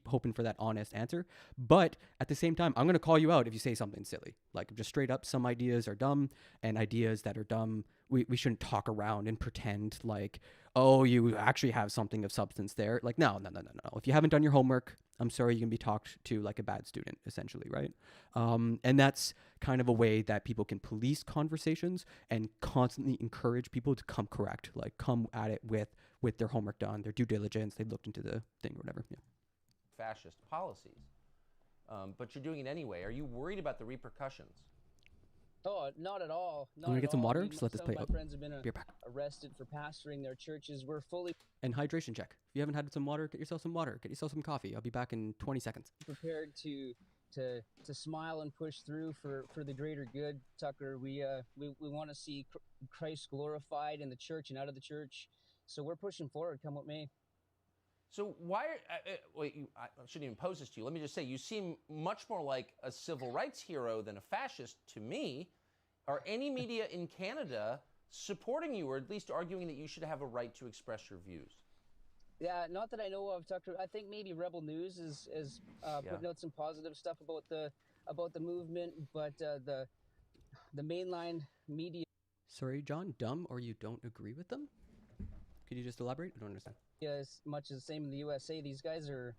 hoping for that honest answer. But at the same time, I'm going to call you out if you say something silly. Like, just straight up, some ideas are dumb, and ideas that are dumb, we shouldn't talk around and pretend like, oh, you actually have something of substance there. Like, no. If you haven't done your homework, I'm sorry, you can be talked to like a bad student, essentially, right? And that's kind of a way that people can police conversations and constantly encourage people to come correct, like come at it with their homework done, their due diligence, they looked into the thing or whatever. Yeah. Fascist policies. But you're doing it anyway. Are you worried about the repercussions? Oh, not at all. You want to get some water? Just let this play out. out. My friends have been Be right back. arrested for pastoring their churches. We're fully And hydration check. If you haven't had some water, get yourself some water. Get yourself some coffee. I'll be back in 20 seconds. prepared to smile and push through for the greater good, Tucker. We want to see Christ glorified in the church and out of the church. So we're pushing forward, come what may. So why? Wait, I shouldn't even pose this to you. Let me just say, you seem much more like a civil rights hero than a fascist to me. Are any media in Canada supporting you, or at least arguing that you should have a right to express your views? Yeah, not that I know of, Tucker. I think maybe Rebel News is putting out some positive stuff about the movement, but the mainline media. Sorry, John, dumb or you don't agree with them? Could you just elaborate? I don't understand. As much as the same in the USA, these guys are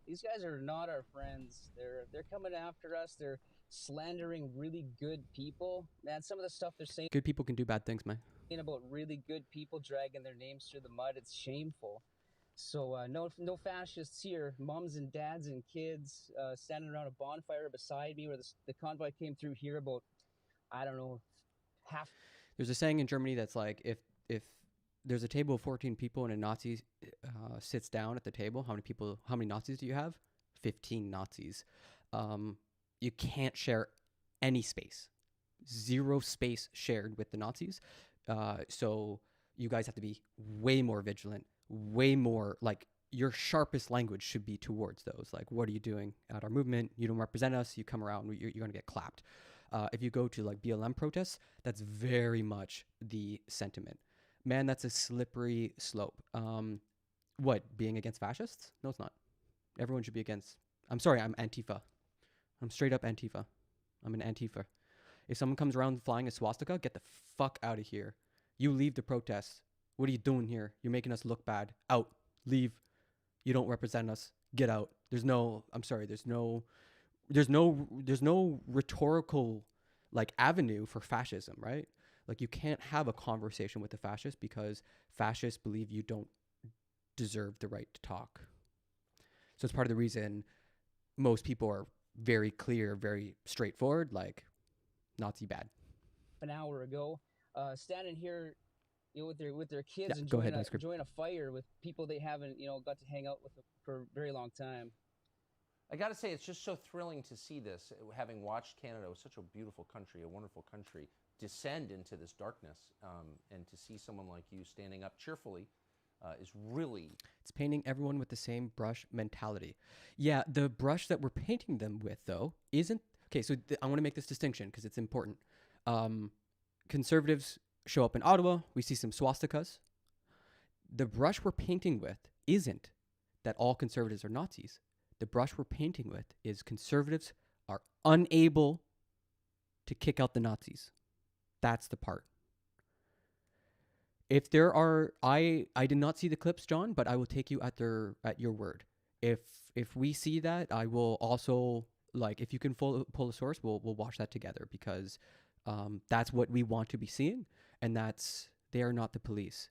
not our friends. They're coming after us. They're slandering really good people. Man, some of the stuff they're saying Good people can do bad things, man. about really good people dragging their names through the mud, it's shameful. So no fascists here. Moms and dads and kids standing around a bonfire beside me, where the convoy came through here about, I don't know, half. There's a saying in Germany that's like, if there's a table of 14 people and a Nazi sits down at the table, how many Nazis do you have? 15 Nazis. You can't share any space. 0 space shared with the Nazis. So you guys have to be way more vigilant, way more, like, your sharpest language should be towards those. Like, what are you doing at our movement? You don't represent us. You come around, you're going to get clapped. If you go to like BLM protests, that's very much the sentiment. Man, that's a slippery slope. What, being against fascists? No, it's not. Everyone should be against. I'm sorry, I'm Antifa. I'm straight up Antifa. I'm an Antifa. If someone comes around flying a swastika, get the fuck out of here. You leave the protest. What are you doing here? You're making us look bad. Out. Leave. You don't represent us. Get out. There's no rhetorical like avenue for fascism, right? Like, you can't have a conversation with a fascist because fascists believe you don't deserve the right to talk. So it's part of the reason most people are very clear, very straightforward, like, Nazi bad. An hour ago, standing here, with their kids, Yeah, enjoying a fire with people they haven't got to hang out with for a very long time. I got to say, it's just so thrilling to see this, having watched Canada, was such a beautiful country, a wonderful country, descend into this darkness, and to see someone like you standing up cheerfully is really... It's painting everyone with the same brush mentality. Yeah, the brush that we're painting them with, though, isn't... Okay, so I want to make this distinction because it's important. Conservatives show up in Ottawa, we see some swastikas. The brush we're painting with isn't that all conservatives are Nazis. The brush we're painting with is conservatives are unable to kick out the Nazis. That's the part. If there are, I did not see the clips, John, but I will take you at your word. If we see that, I will also, like, if you can pull a source, we'll watch that together, because that's what we want to be seeing, and they are not the police.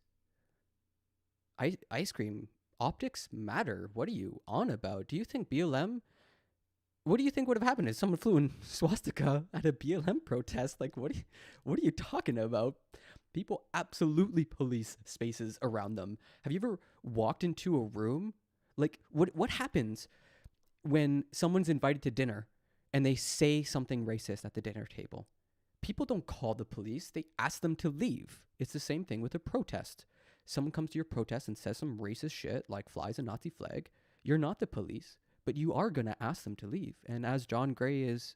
Ice cream. Optics matter. What are you on about? Do you think BLM? What do you think would have happened if someone flew in swastika at a BLM protest? Like, what are you talking about? People absolutely police spaces around them. Have you ever walked into a room? Like, what happens when someone's invited to dinner and they say something racist at the dinner table? People don't call the police. They ask them to leave. It's the same thing with a protest. Someone comes to your protest and says some racist shit, like flies a Nazi flag. You're not the police, but you are going to ask them to leave. And as John Gray is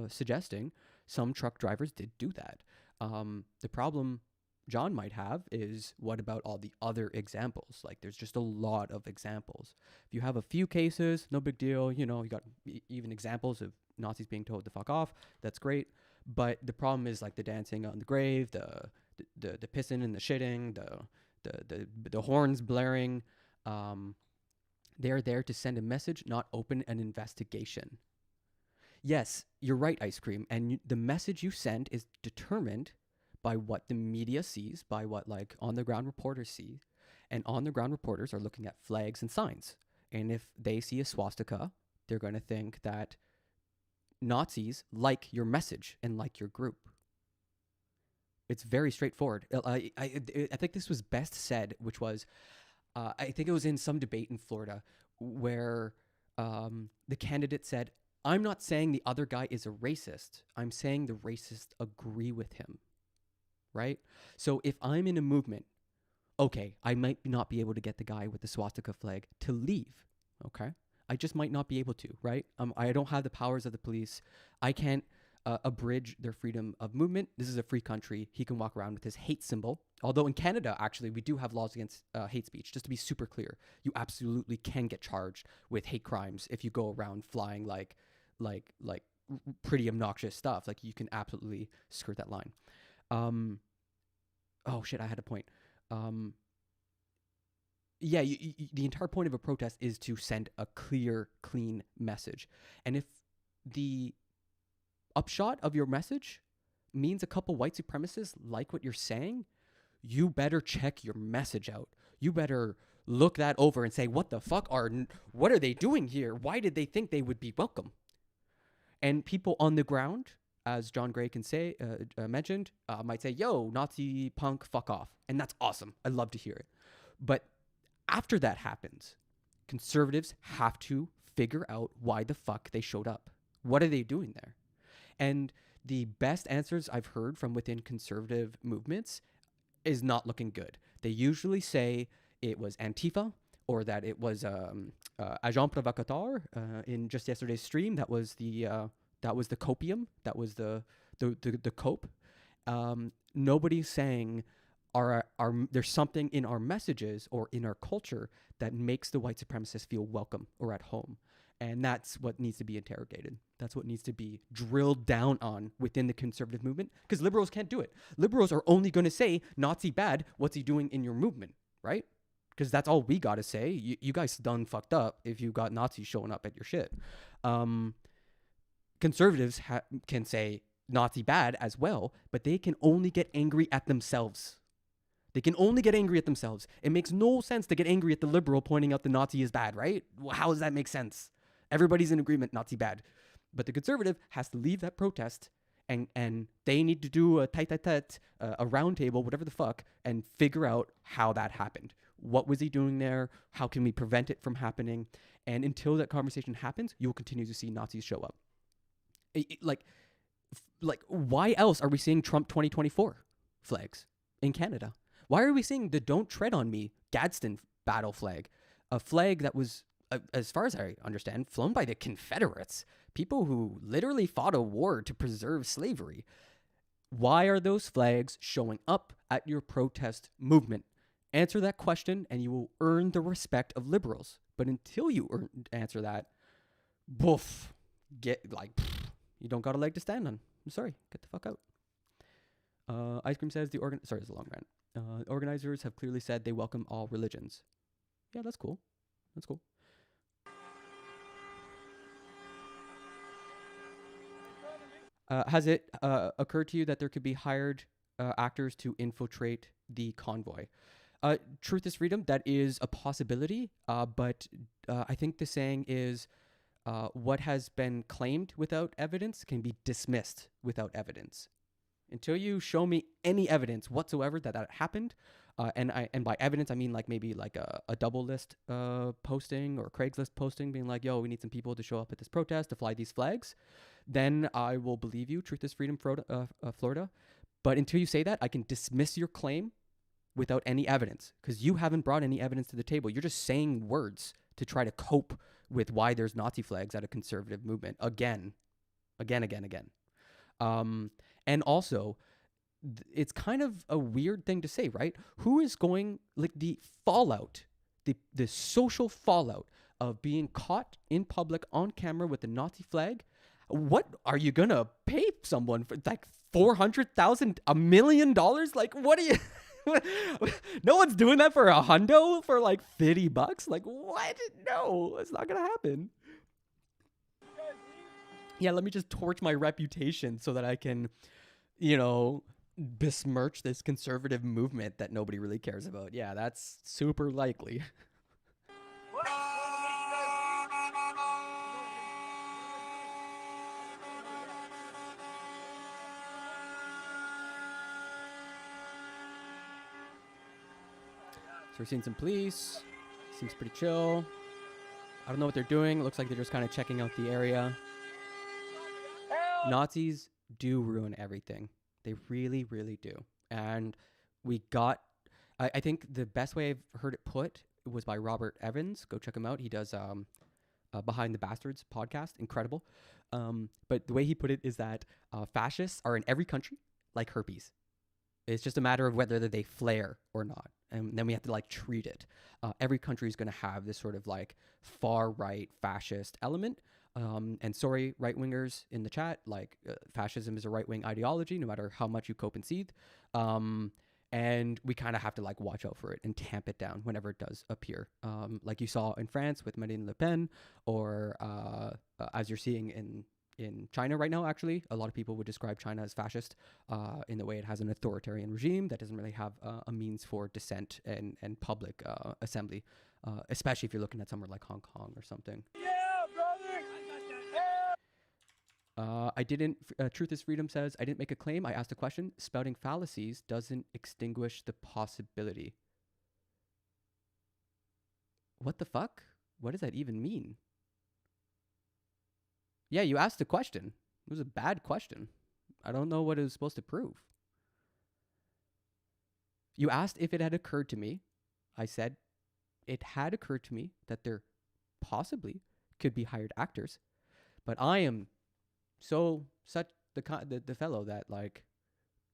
suggesting, some truck drivers did do that. The problem John might have is, what about all the other examples? Like, there's just a lot of examples. If you have a few cases, no big deal. You got even examples of Nazis being told to fuck off. That's great. But the problem is, like, the dancing on the grave, the pissing and the shitting, the horns blaring. They're there to send a message, not open an investigation. Yes, you're right, Ice Cream. And the message you send is determined by what the media sees, by what, like, on-the-ground reporters see. And on-the-ground reporters are looking at flags and signs. And if they see a swastika, they're going to think that Nazis like your message and like your group. It's very straightforward. I think this was best said, which was, I think it was in some debate in Florida, where the candidate said, I'm not saying the other guy is a racist. I'm saying the racists agree with him, right? So if I'm in a movement, okay, I might not be able to get the guy with the swastika flag to leave, okay? I just might not be able to, right? I don't have the powers of the police. I can't abridge their freedom of movement. This is a free country. He can walk around with his hate symbol. Although in Canada, actually, we do have laws against hate speech. Just to be super clear, you absolutely can get charged with hate crimes if you go around flying like pretty obnoxious stuff. Like, you can absolutely skirt that line. Oh shit, I had a point. Yeah, the entire point of a protest is to send a clear, clean message. And if the upshot of your message means a couple white supremacists like what you're saying, you better check your message out. You better look that over and say, what the fuck what are they doing here? Why did they think they would be welcome? And people on the ground, as John Gray mentioned, might say, yo, Nazi punk, fuck off. And that's awesome. I love to hear it. But after that happens, conservatives have to figure out why the fuck they showed up. What are they doing there? And the best answers I've heard from within conservative movements is not looking good. They usually say it was Antifa, or that it was agent provocateur in just yesterday's stream. That was the copium. That was the cope. Nobody's saying there's something in our messages or in our culture that makes the white supremacists feel welcome or at home. And that's what needs to be interrogated. That's what needs to be drilled down on within the conservative movement, because liberals can't do it. Liberals are only going to say, Nazi bad, what's he doing in your movement, right? Because that's all we got to say. You guys done fucked up if you got Nazis showing up at your shit. Conservatives can say Nazi bad as well, but they can only get angry at themselves. They can only get angry at themselves. It makes no sense to get angry at the liberal pointing out the Nazi is bad, right? How does that make sense? Everybody's in agreement, Nazi bad. But the conservative has to leave that protest, and they need to do a tete-a-tete, a round table, whatever the fuck, and figure out how that happened. What was he doing there? How can we prevent it from happening? And until that conversation happens, you'll continue to see Nazis show up. Like, why else are we seeing Trump 2024 flags in Canada? Why are we seeing the Don't Tread on Me Gadsden battle flag? A flag that was, as far as I understand, flown by the Confederates, people who literally fought a war to preserve slavery. Why are those flags showing up at your protest movement? Answer that question and you will earn the respect of liberals. But until you answer that, boof, you don't got a leg to stand on. I'm sorry, get the fuck out. Ice Cream says sorry, it's a long rant. Organizers have clearly said they welcome all religions. Yeah, that's cool. That's cool. Has it occurred to you that there could be hired actors to infiltrate the convoy? Truth is freedom. That is a possibility. But I think the saying is what has been claimed without evidence can be dismissed without evidence. Until you show me any evidence whatsoever that happened, and by evidence I mean maybe a double list posting or Craigslist posting being like, yo, we need some people to show up at this protest to fly these flags, then I will believe you. Truth is freedom, Florida. But until you say that, I can dismiss your claim without any evidence, because you haven't brought any evidence to the table. You're just saying words to try to cope with why there's Nazi flags at a conservative movement again. And also, it's kind of a weird thing to say, right? Who is going, the fallout, the social fallout of being caught in public on camera with the Nazi flag? What are you going to pay someone for, $400,000, $1 million? What are you... No one's doing that for a hundo for $50. What? No, it's not going to happen. Yeah, let me just torch my reputation so that I can, besmirch this conservative movement that nobody really cares about. Yeah, that's super likely. So we're seeing some police. Seems pretty chill. I don't know what they're doing. It looks like they're just kind of checking out the area. Nazis do ruin everything. They really, really do. And I think the best way I've heard it put was by Robert Evans. Go check him out. He does Behind the Bastards podcast, incredible. But the way he put it is that fascists are in every country like herpes. It's just a matter of whether they flare or not, and then we have to like treat it. Every country is going to have this sort of like far right fascist element. And sorry, right wingers in the chat, like fascism is a right wing ideology, no matter how much you cope and seethe. And we kind of have to like watch out for it and tamp it down whenever it does appear. Like you saw in France with Marine Le Pen, or as you're seeing in China right now, actually, a lot of people would describe China as fascist in the way it has an authoritarian regime that doesn't really have a means for dissent and public assembly, especially if you're looking at somewhere like Hong Kong or something. I didn't, Truth is Freedom says, I didn't make a claim, I asked a question. Spouting fallacies doesn't extinguish the possibility. What the fuck? What does that even mean? Yeah, you asked a question. It was a bad question. I don't know what it was supposed to prove. You asked if it had occurred to me. I said it had occurred to me that there possibly could be hired actors, but I am such the fellow that like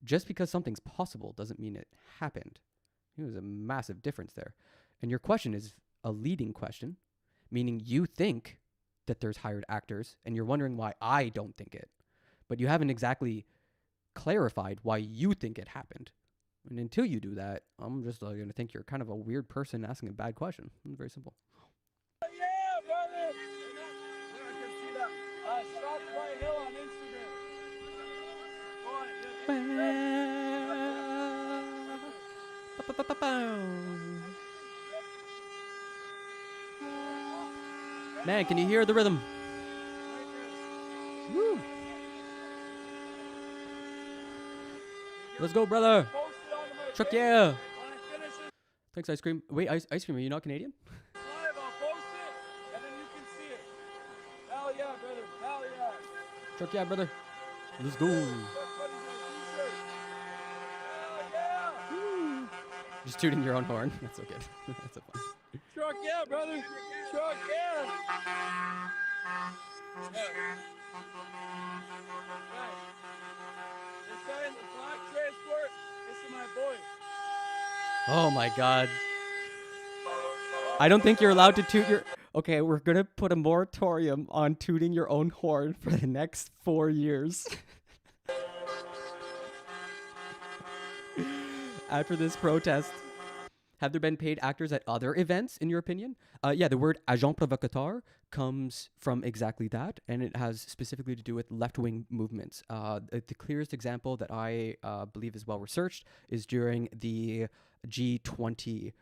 just because something's possible doesn't mean it happened. There was a massive difference there. And your question is a leading question, meaning you think that there's hired actors and you're wondering why I don't think it. But you haven't exactly clarified why you think it happened. And until you do that, I'm just going to think you're kind of a weird person asking a bad question. It's very simple. Yeah, brother! Shop Bright Hill on Instagram. Man, can you hear the rhythm? Woo! Let's go, brother! Truck, yeah! Thanks, ice cream. Wait, ice cream, are you not Canadian? Live, I'll post it, and then you can see it. Hell yeah, brother. Hell yeah. Truck, yeah, brother. Let's go. Just tooting your own horn. That's so good. That's so fun. Truck, yeah, brother. Truck, yeah. This guy in the black transport, this is my boy. Oh my god. I don't think you're allowed to toot your... Okay, we're going to put a moratorium on tooting your own horn for the next 4 years. After this protest, have there been paid actors at other events, in your opinion? Yeah, the word agent provocateur comes from exactly that, and it has specifically to do with left-wing movements. The clearest example that I believe is well-researched is during the G20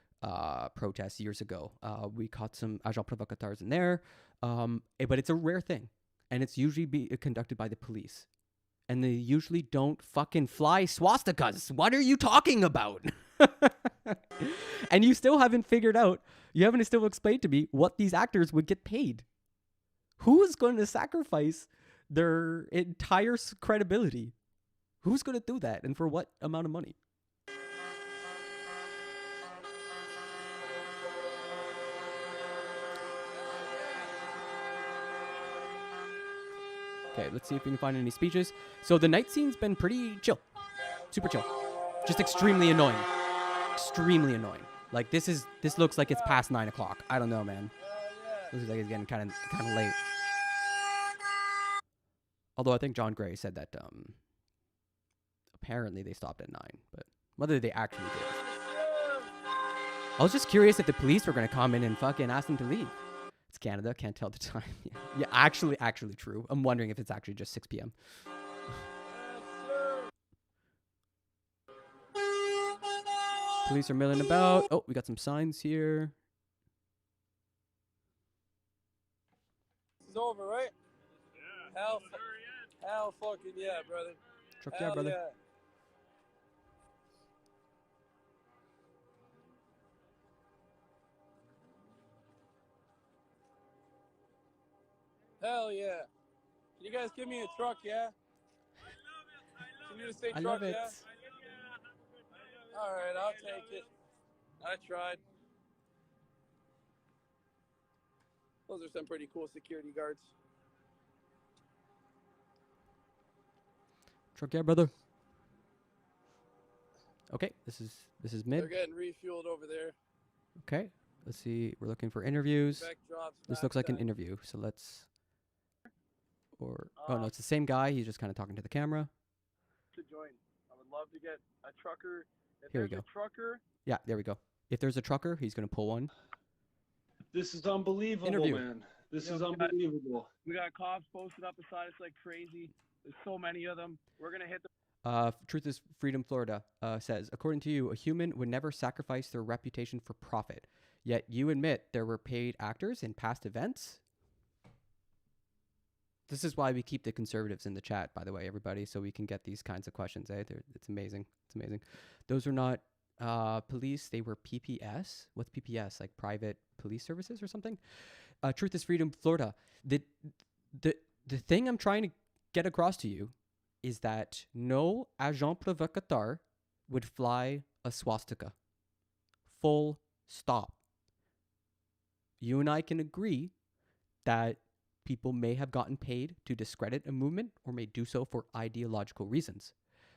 protests years ago. We caught some agent provocateurs in there, but it's a rare thing, and it's usually conducted by the police. And they usually don't fucking fly swastikas. What are you talking about? And you still haven't figured out, you haven't still explained to me what these actors would get paid. Who is going to sacrifice their entire credibility? Who's going to do that, and for what amount of money? Okay, let's see if we can find any speeches. So the night scene's been pretty chill. Super chill. Just extremely annoying. Extremely annoying. Like, this looks like it's past 9 o'clock. I don't know, man. Looks like it's getting kind of late. Although I think John Gray said that apparently they stopped at 9, but whether they actually did. I was just curious if the police were going to come in and fucking ask them to leave. It's Canada, can't tell the time. Yeah, actually true. I'm wondering if it's actually just 6 p.m. Police are milling about. Oh, we got some signs here. It's over, right? Yeah. Hell fucking yeah, brother. Truck, yeah, brother. Yeah. Hell yeah. Can you guys give me a truck, yeah? Can you just say I truck, love it. yeah? Alright, I'll take it. I tried. Those are some pretty cool security guards. Truck, yeah, brother. Okay, this is mid. They're getting refueled over there. Okay, let's see. We're looking for interviews. Drops This looks like an interview, so let's. Oh no, it's the same guy. He's just kind of talking to the camera. To join, I would love to get a trucker. If Here we there's go. a trucker. Yeah, there we go. If there's a trucker, he's gonna pull one. This is unbelievable, Interview. man. This is unbelievable. We got cops posted up beside us like crazy. There's so many of them. We're gonna hit the. Truth is Freedom Florida says, according to you, a human would never sacrifice their reputation for profit. Yet you admit there were paid actors in past events. This is why we keep the conservatives in the chat, by the way, everybody, so we can get these kinds of questions. It's amazing. It's amazing. Those are not police. They were PPS. What's PPS? Like private police services or something? Truth is Freedom Florida. The thing I'm trying to get across to you is that no agent provocateur would fly a swastika. Full stop. You and I can agree that people may have gotten paid to discredit a movement or may do so for ideological reasons.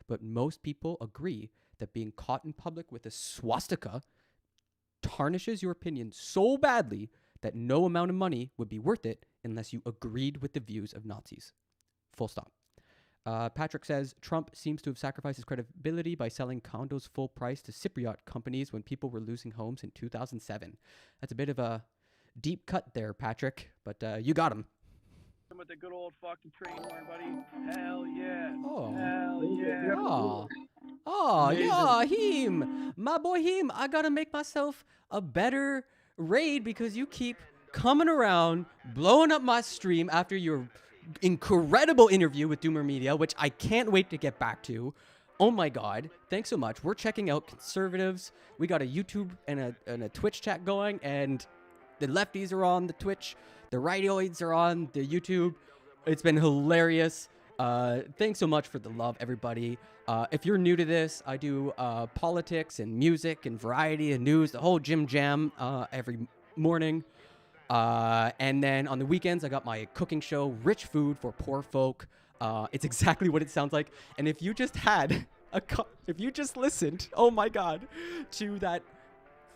But most people agree that being caught in public with a swastika tarnishes your opinion so badly that no amount of money would be worth it unless you agreed with the views of Nazis. Full stop. Patrick says, Trump seems to have sacrificed his credibility by selling condos full price to Cypriot companies when people were losing homes in 2007. That's a bit of a deep cut there, Patrick, but you got him. With the good old fucking train horn, buddy. Hell yeah. Oh. Hell yeah. Oh, yeah, Heem. My boy Heem, I gotta make myself a better raid because you keep coming around, blowing up my stream after your incredible interview with Doomer Media, which I can't wait to get back to. Oh my God. Thanks so much. We're checking out conservatives. We got a YouTube and a Twitch chat going, and the lefties are on the Twitch. The rightoids are on the YouTube. It's been hilarious. Thanks so much for the love, everybody. If you're new to this, I do politics and music and variety and news, the whole Jim Jam every morning. And then on the weekends, I got my cooking show, Rich Food for Poor Folk. It's exactly what it sounds like. And if you just had if you just listened, oh my God, to that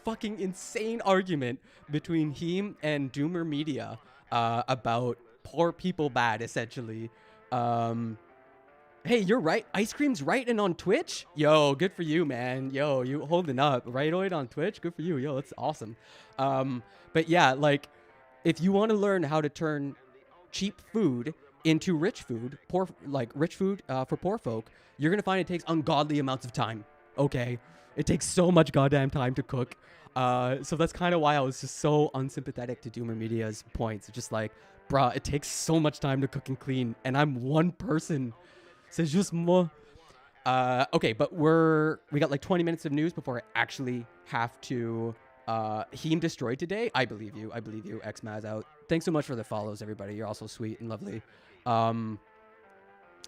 fucking insane argument between him and Doomer Media about poor people bad, essentially. Hey, you're right. Ice Cream's right and on Twitch? Yo, good for you, man. Yo, you holding up. Rightoid on Twitch? Good for you. Yo, that's awesome. But yeah, like, if you want to learn how to turn cheap food into rich food, rich food for poor folk, you're going to find it takes ungodly amounts of time. Okay? It takes so much goddamn time to cook. So that's kind of why I was just so unsympathetic to Doomer Media's points. It's just like, bruh, it takes so much time to cook and clean, and I'm one person. C'est juste moi. Okay, but we got like 20 minutes of news before I actually have to Heem destroyed today. I believe you. Xmaz out. Thanks so much for the follows, everybody. You're also sweet and lovely.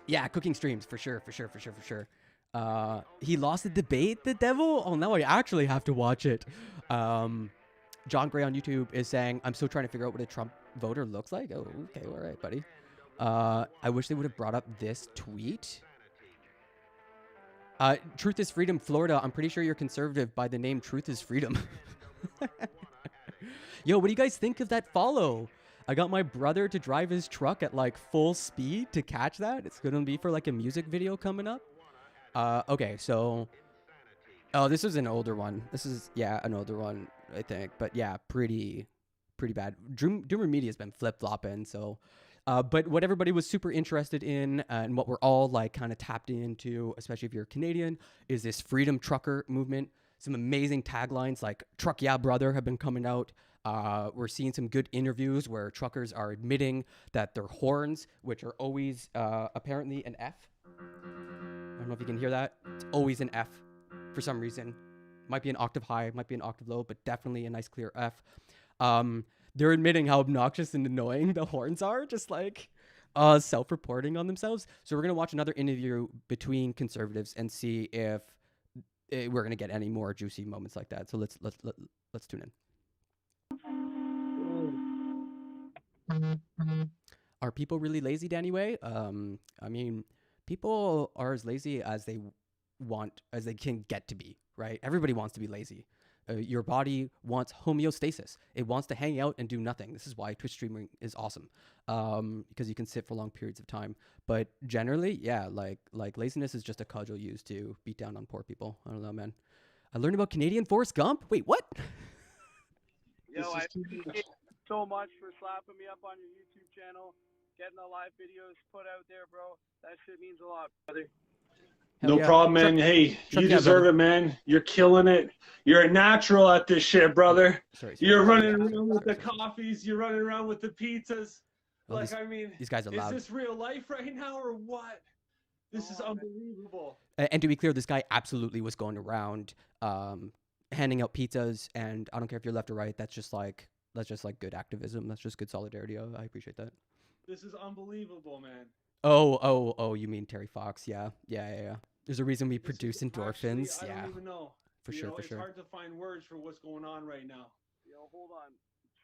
Yeah, cooking streams for sure. He lost the debate, the devil? Oh, now I actually have to watch it. John Gray on YouTube is saying, I'm still trying to figure out what a Trump voter looks like. Oh, okay, all right, buddy. I wish they would have brought up this tweet. Truth is Freedom Florida. I'm pretty sure you're conservative by the name Truth is Freedom. Yo, what do you guys think of that follow? I got my brother to drive his truck at like full speed to catch that. It's going to be for like a music video coming up. Okay, so... Oh, this is an older one. This is, yeah, an older one, I think. But yeah, pretty bad. Doomer Media's been flip-flopping, so... but what everybody was super interested in and what we're all like kind of tapped into, especially if you're Canadian, is this freedom trucker movement. Some amazing taglines like "Truck Yeah Brother" have been coming out. We're seeing some good interviews where truckers are admitting that their horns, which are always apparently an F. I don't know if you can hear that. It's always an F for some reason. Might be an octave high, might be an octave low, but definitely a nice clear F. They're admitting how obnoxious and annoying the horns are, just like self-reporting on themselves. So we're going to watch another interview between conservatives and see if we're going to get any more juicy moments like that. So let's tune in. Are people really lazy, Danny Way? I mean, people are as lazy as they can get to be, right? Everybody wants to be lazy. Your body wants homeostasis. It wants to hang out and do nothing. This is why Twitch streaming is awesome, because you can sit for long periods of time. But generally, yeah, like laziness is just a cudgel used to beat down on poor people. I don't know, man. I learned about Canadian Forrest Gump. Wait, what? Yo, I appreciate you so much for slapping me up on your YouTube channel, getting the live videos put out there, bro. That shit means a lot, brother. No problem, man. Hey, you deserve it, man. You're killing it. You're a natural at this shit, brother. You're running around with the coffees. You're running around with the pizzas. Oh, Like, I mean, these guys are loud. Is this real life right now or what? This is unbelievable. And to be clear, this guy absolutely was going around handing out pizzas, and I don't care if you're left or right. That's just like good activism. That's just good solidarity. I appreciate that. This is unbelievable, man. Oh, you mean Terry Fox? Yeah. There's a reason we produce endorphins. Actually, I yeah. don't even know. For sure. It's hard to find words for what's going on right now. Yo, hold on.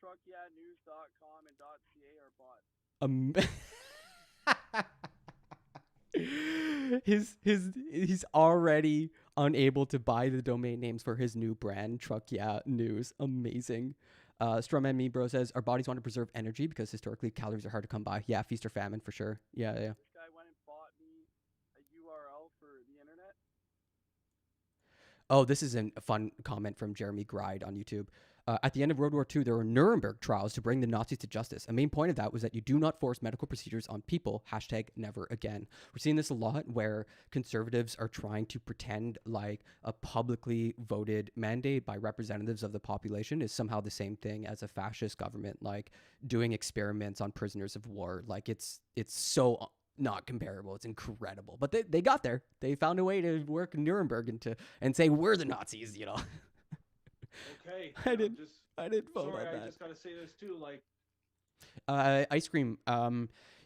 Truckyeahnews.com and .ca are bought. He's already unable to buy the domain names for his new brand, Truck Yeah News. Amazing. Strumman Me Bro says, our bodies want to preserve energy because historically calories are hard to come by. Yeah, feast or famine for sure. Yeah. This guy went and bought me a URL for the internet. Oh, this is a fun comment from Jeremy Gride on YouTube. At the end of World War II, there were Nuremberg trials to bring the Nazis to justice. A main point of that was that you do not force medical procedures on people. #never again. We're seeing this a lot where conservatives are trying to pretend like a publicly voted mandate by representatives of the population is somehow the same thing as a fascist government, like doing experiments on prisoners of war. Like it's so not comparable. It's incredible. But they got there. They found a way to work Nuremberg and say we're the Nazis, Okay. I didn't vote on that. I just gotta say this too. Like, Ice Cream.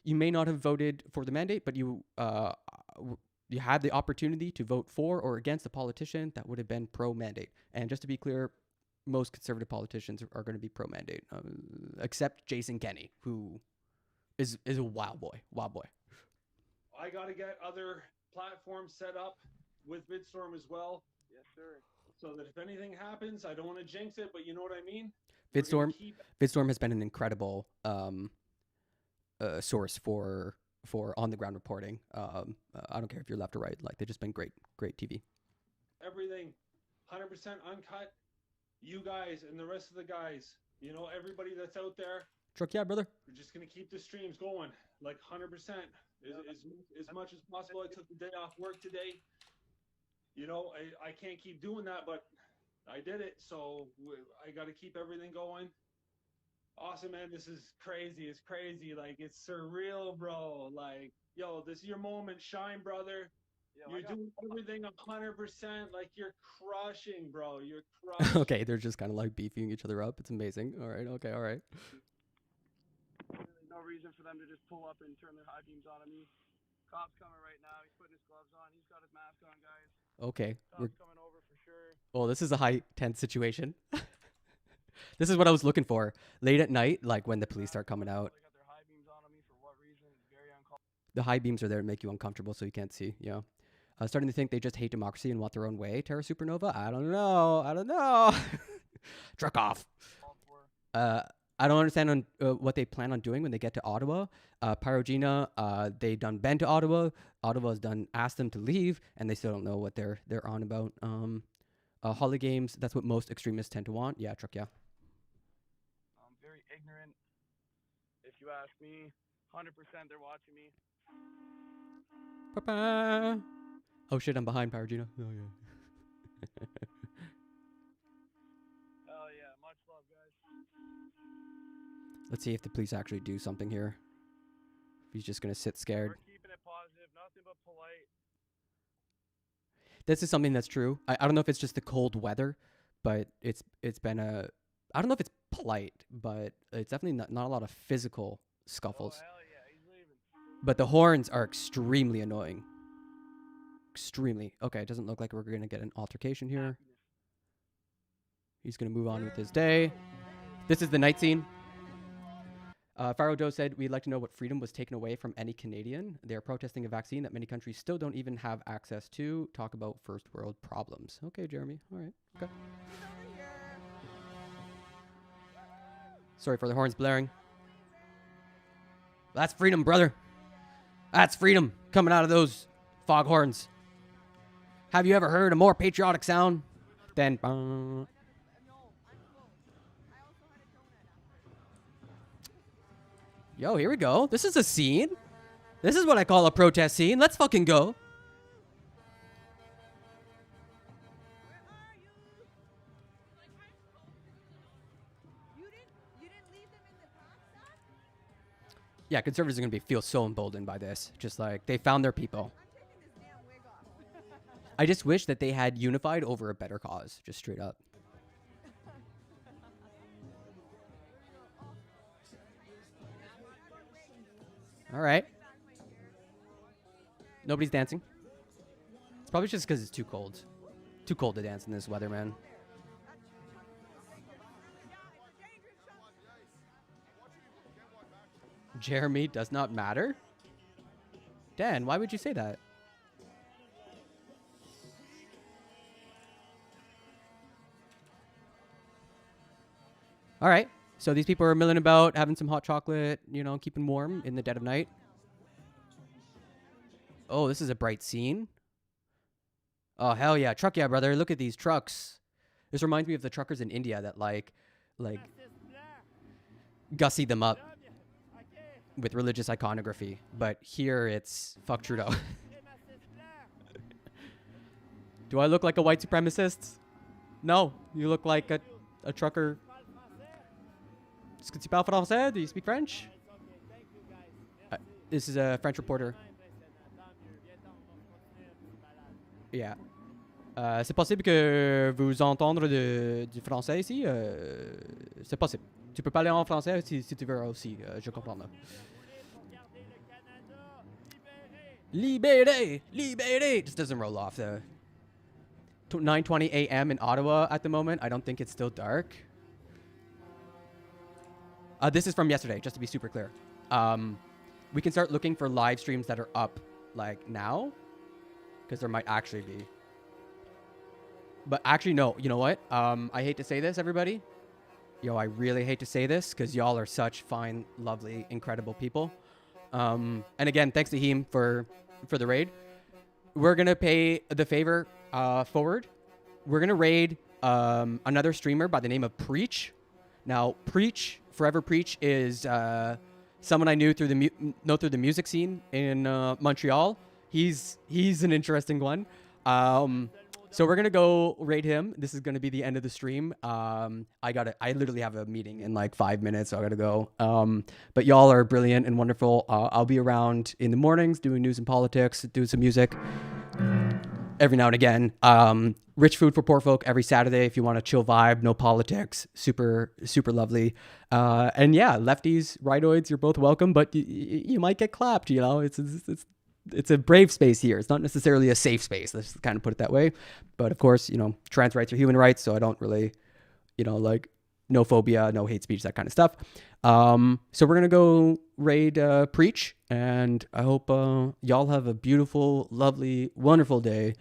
You may not have voted for the mandate, but you had the opportunity to vote for or against a politician that would have been pro-mandate. And just to be clear, most conservative politicians are going to be pro-mandate, except Jason Kenney, who is a wild boy. I gotta get other platforms set up with Vidstorm as well. Yes, sir. So that if anything happens, I don't want to jinx it, but you know what I mean? Vidstorm has been an incredible source for on-the-ground reporting. I don't care if you're left or right. Like, they've just been great TV. Everything 100% uncut. You guys and the rest of the guys, everybody that's out there. Truck Yeah, brother. We're just going to keep the streams going, like 100%. As much as possible. I took the day off work today. I can't keep doing that, but I did it, so I got to keep everything going. Awesome, man. This is crazy. It's crazy. Like, it's surreal, bro. Like, yo, this is your moment. Shine, brother. You're doing everything 100%. Like, you're crushing, bro. You're crushing. Okay, they're just kind of like beefing each other up. It's amazing. All right. No reason for them to just pull up and turn their high beams on me. Cop's coming right now. He's putting his gloves on. He's got his mask on, guys. Okay. Cop's coming over for sure. Well, this is a high tense situation. This is what I was looking for. Late at night, like when the police start coming out. They got their high beams on me for what reason? It's very uncomfortable. The high beams are there to make you uncomfortable so you can't see. Yeah. Starting to think they just hate democracy and want their own way. Terra Supernova? I don't know. Truck off. I don't understand on what they plan on doing when they get to Ottawa. Pyrogena, they done been to Ottawa. Ottawa's done asked them to leave, and they still don't know what they're on about. Holly Games, that's what most extremists tend to want. Yeah, Truck, yeah. I'm very ignorant, if you ask me. 100% they're watching me. Ba-ba. Oh shit, I'm behind Pyrogena. Oh yeah. Hell yeah, much love, guys. Let's see if the police actually do something here. If he's just gonna sit scared. We're keeping it positive, nothing but polite. This is something that's true. I don't know if it's just the cold weather, but it's been a. I don't know if it's polite, but it's definitely not a lot of physical scuffles. Oh, hell yeah, he's leaving. But the horns are extremely annoying. Extremely. Okay, it doesn't look like we're gonna get an altercation here. He's gonna move on with his day. This is the night scene. Pharaoh Joe said, we'd like to know what freedom was taken away from any Canadian. They are protesting a vaccine that many countries still don't even have access to. Talk about first world problems. Okay, Jeremy. All right. Okay. Sorry for the horns blaring. That's freedom, brother. That's freedom coming out of those foghorns. Have you ever heard a more patriotic sound than... Yo, here we go. This is a scene. This is what I call a protest scene. Let's fucking go. Yeah, conservatives are going to feel so emboldened by this. Just like, they found their people. I just wish that they had unified over a better cause. Just straight up. All right. Nobody's dancing. It's probably just because it's too cold. Too cold to dance in this weather, man. Jeremy does not matter? Dan, why would you say that? All right. So these people are milling about, having some hot chocolate, you know, keeping warm in the dead of night. Oh, this is a bright scene. Oh, hell yeah. Truck yeah, brother. Look at these trucks. This reminds me of the truckers in India that like gussy them up with religious iconography. But here it's fuck Trudeau. Do I look like a white supremacist? No. You look like a trucker. Est-ce que tu parles français? Do you speak French? This is a French reporter. Yeah. C'est possible que vous entendre du français ici? C'est possible. Tu peux parler en français si tu veux aussi. Je comprends. Libéré! Libéré! Just doesn't roll off. 9:20 a.m. in Ottawa at the moment. I don't think it's still dark. This is from yesterday, just to be super clear. We can start looking for live streams that are up, like, now. Because there might actually be. But actually, no. You know what? I hate to say this, everybody. Yo, I really hate to say this, because y'all are such fine, lovely, incredible people. And again, thanks to him for the raid. We're going to pay the favor forward. We're going to raid another streamer by the name of Preach. Now, Preach... Forever Preach is someone I knew through the music scene in Montreal. He's an interesting one. So we're gonna go raid him. This is gonna be the end of the stream. I literally have a meeting in like 5 minutes, so I gotta go. But y'all are brilliant and wonderful. I'll be around in the mornings doing news and politics, doing some music every now and again. Rich food for poor folk every Saturday if you want a chill vibe, no politics, super, super lovely. And yeah, lefties, rightoids, you're both welcome, but you might get clapped, you know. It's a brave space here. It's not necessarily a safe space. Let's kind of put it that way. But of course, you know, trans rights are human rights, so I don't really, you know, like no phobia, no hate speech, that kind of stuff. So we're going to go raid Preach, and I hope y'all have a beautiful, lovely, wonderful day.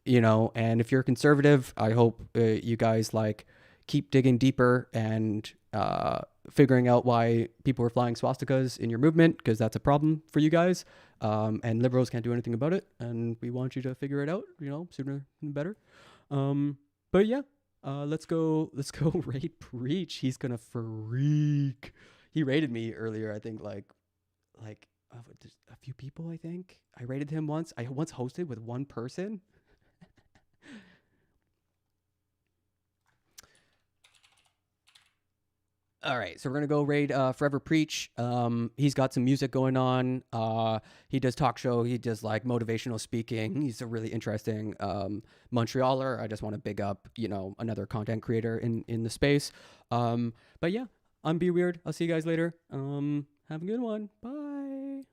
You know, and if you're conservative, I hope you guys like keep digging deeper and figuring out why people are flying swastikas in your movement, because that's a problem for you guys. And liberals can't do anything about it, and we want you to figure it out, you know, sooner than better. But yeah, let's go raid Preach. He's gonna freak. He raided me earlier, I think, like a few people, I think. I raided him once. I once hosted with one person. All right, so we're going to go raid Forever Preach. He's got some music going on. He does talk show. He does like motivational speaking. He's a really interesting Montrealer. I just want to big up, you know, another content creator in the space. But yeah, I'm Be Weird. I'll see you guys later. Have a good one. Bye.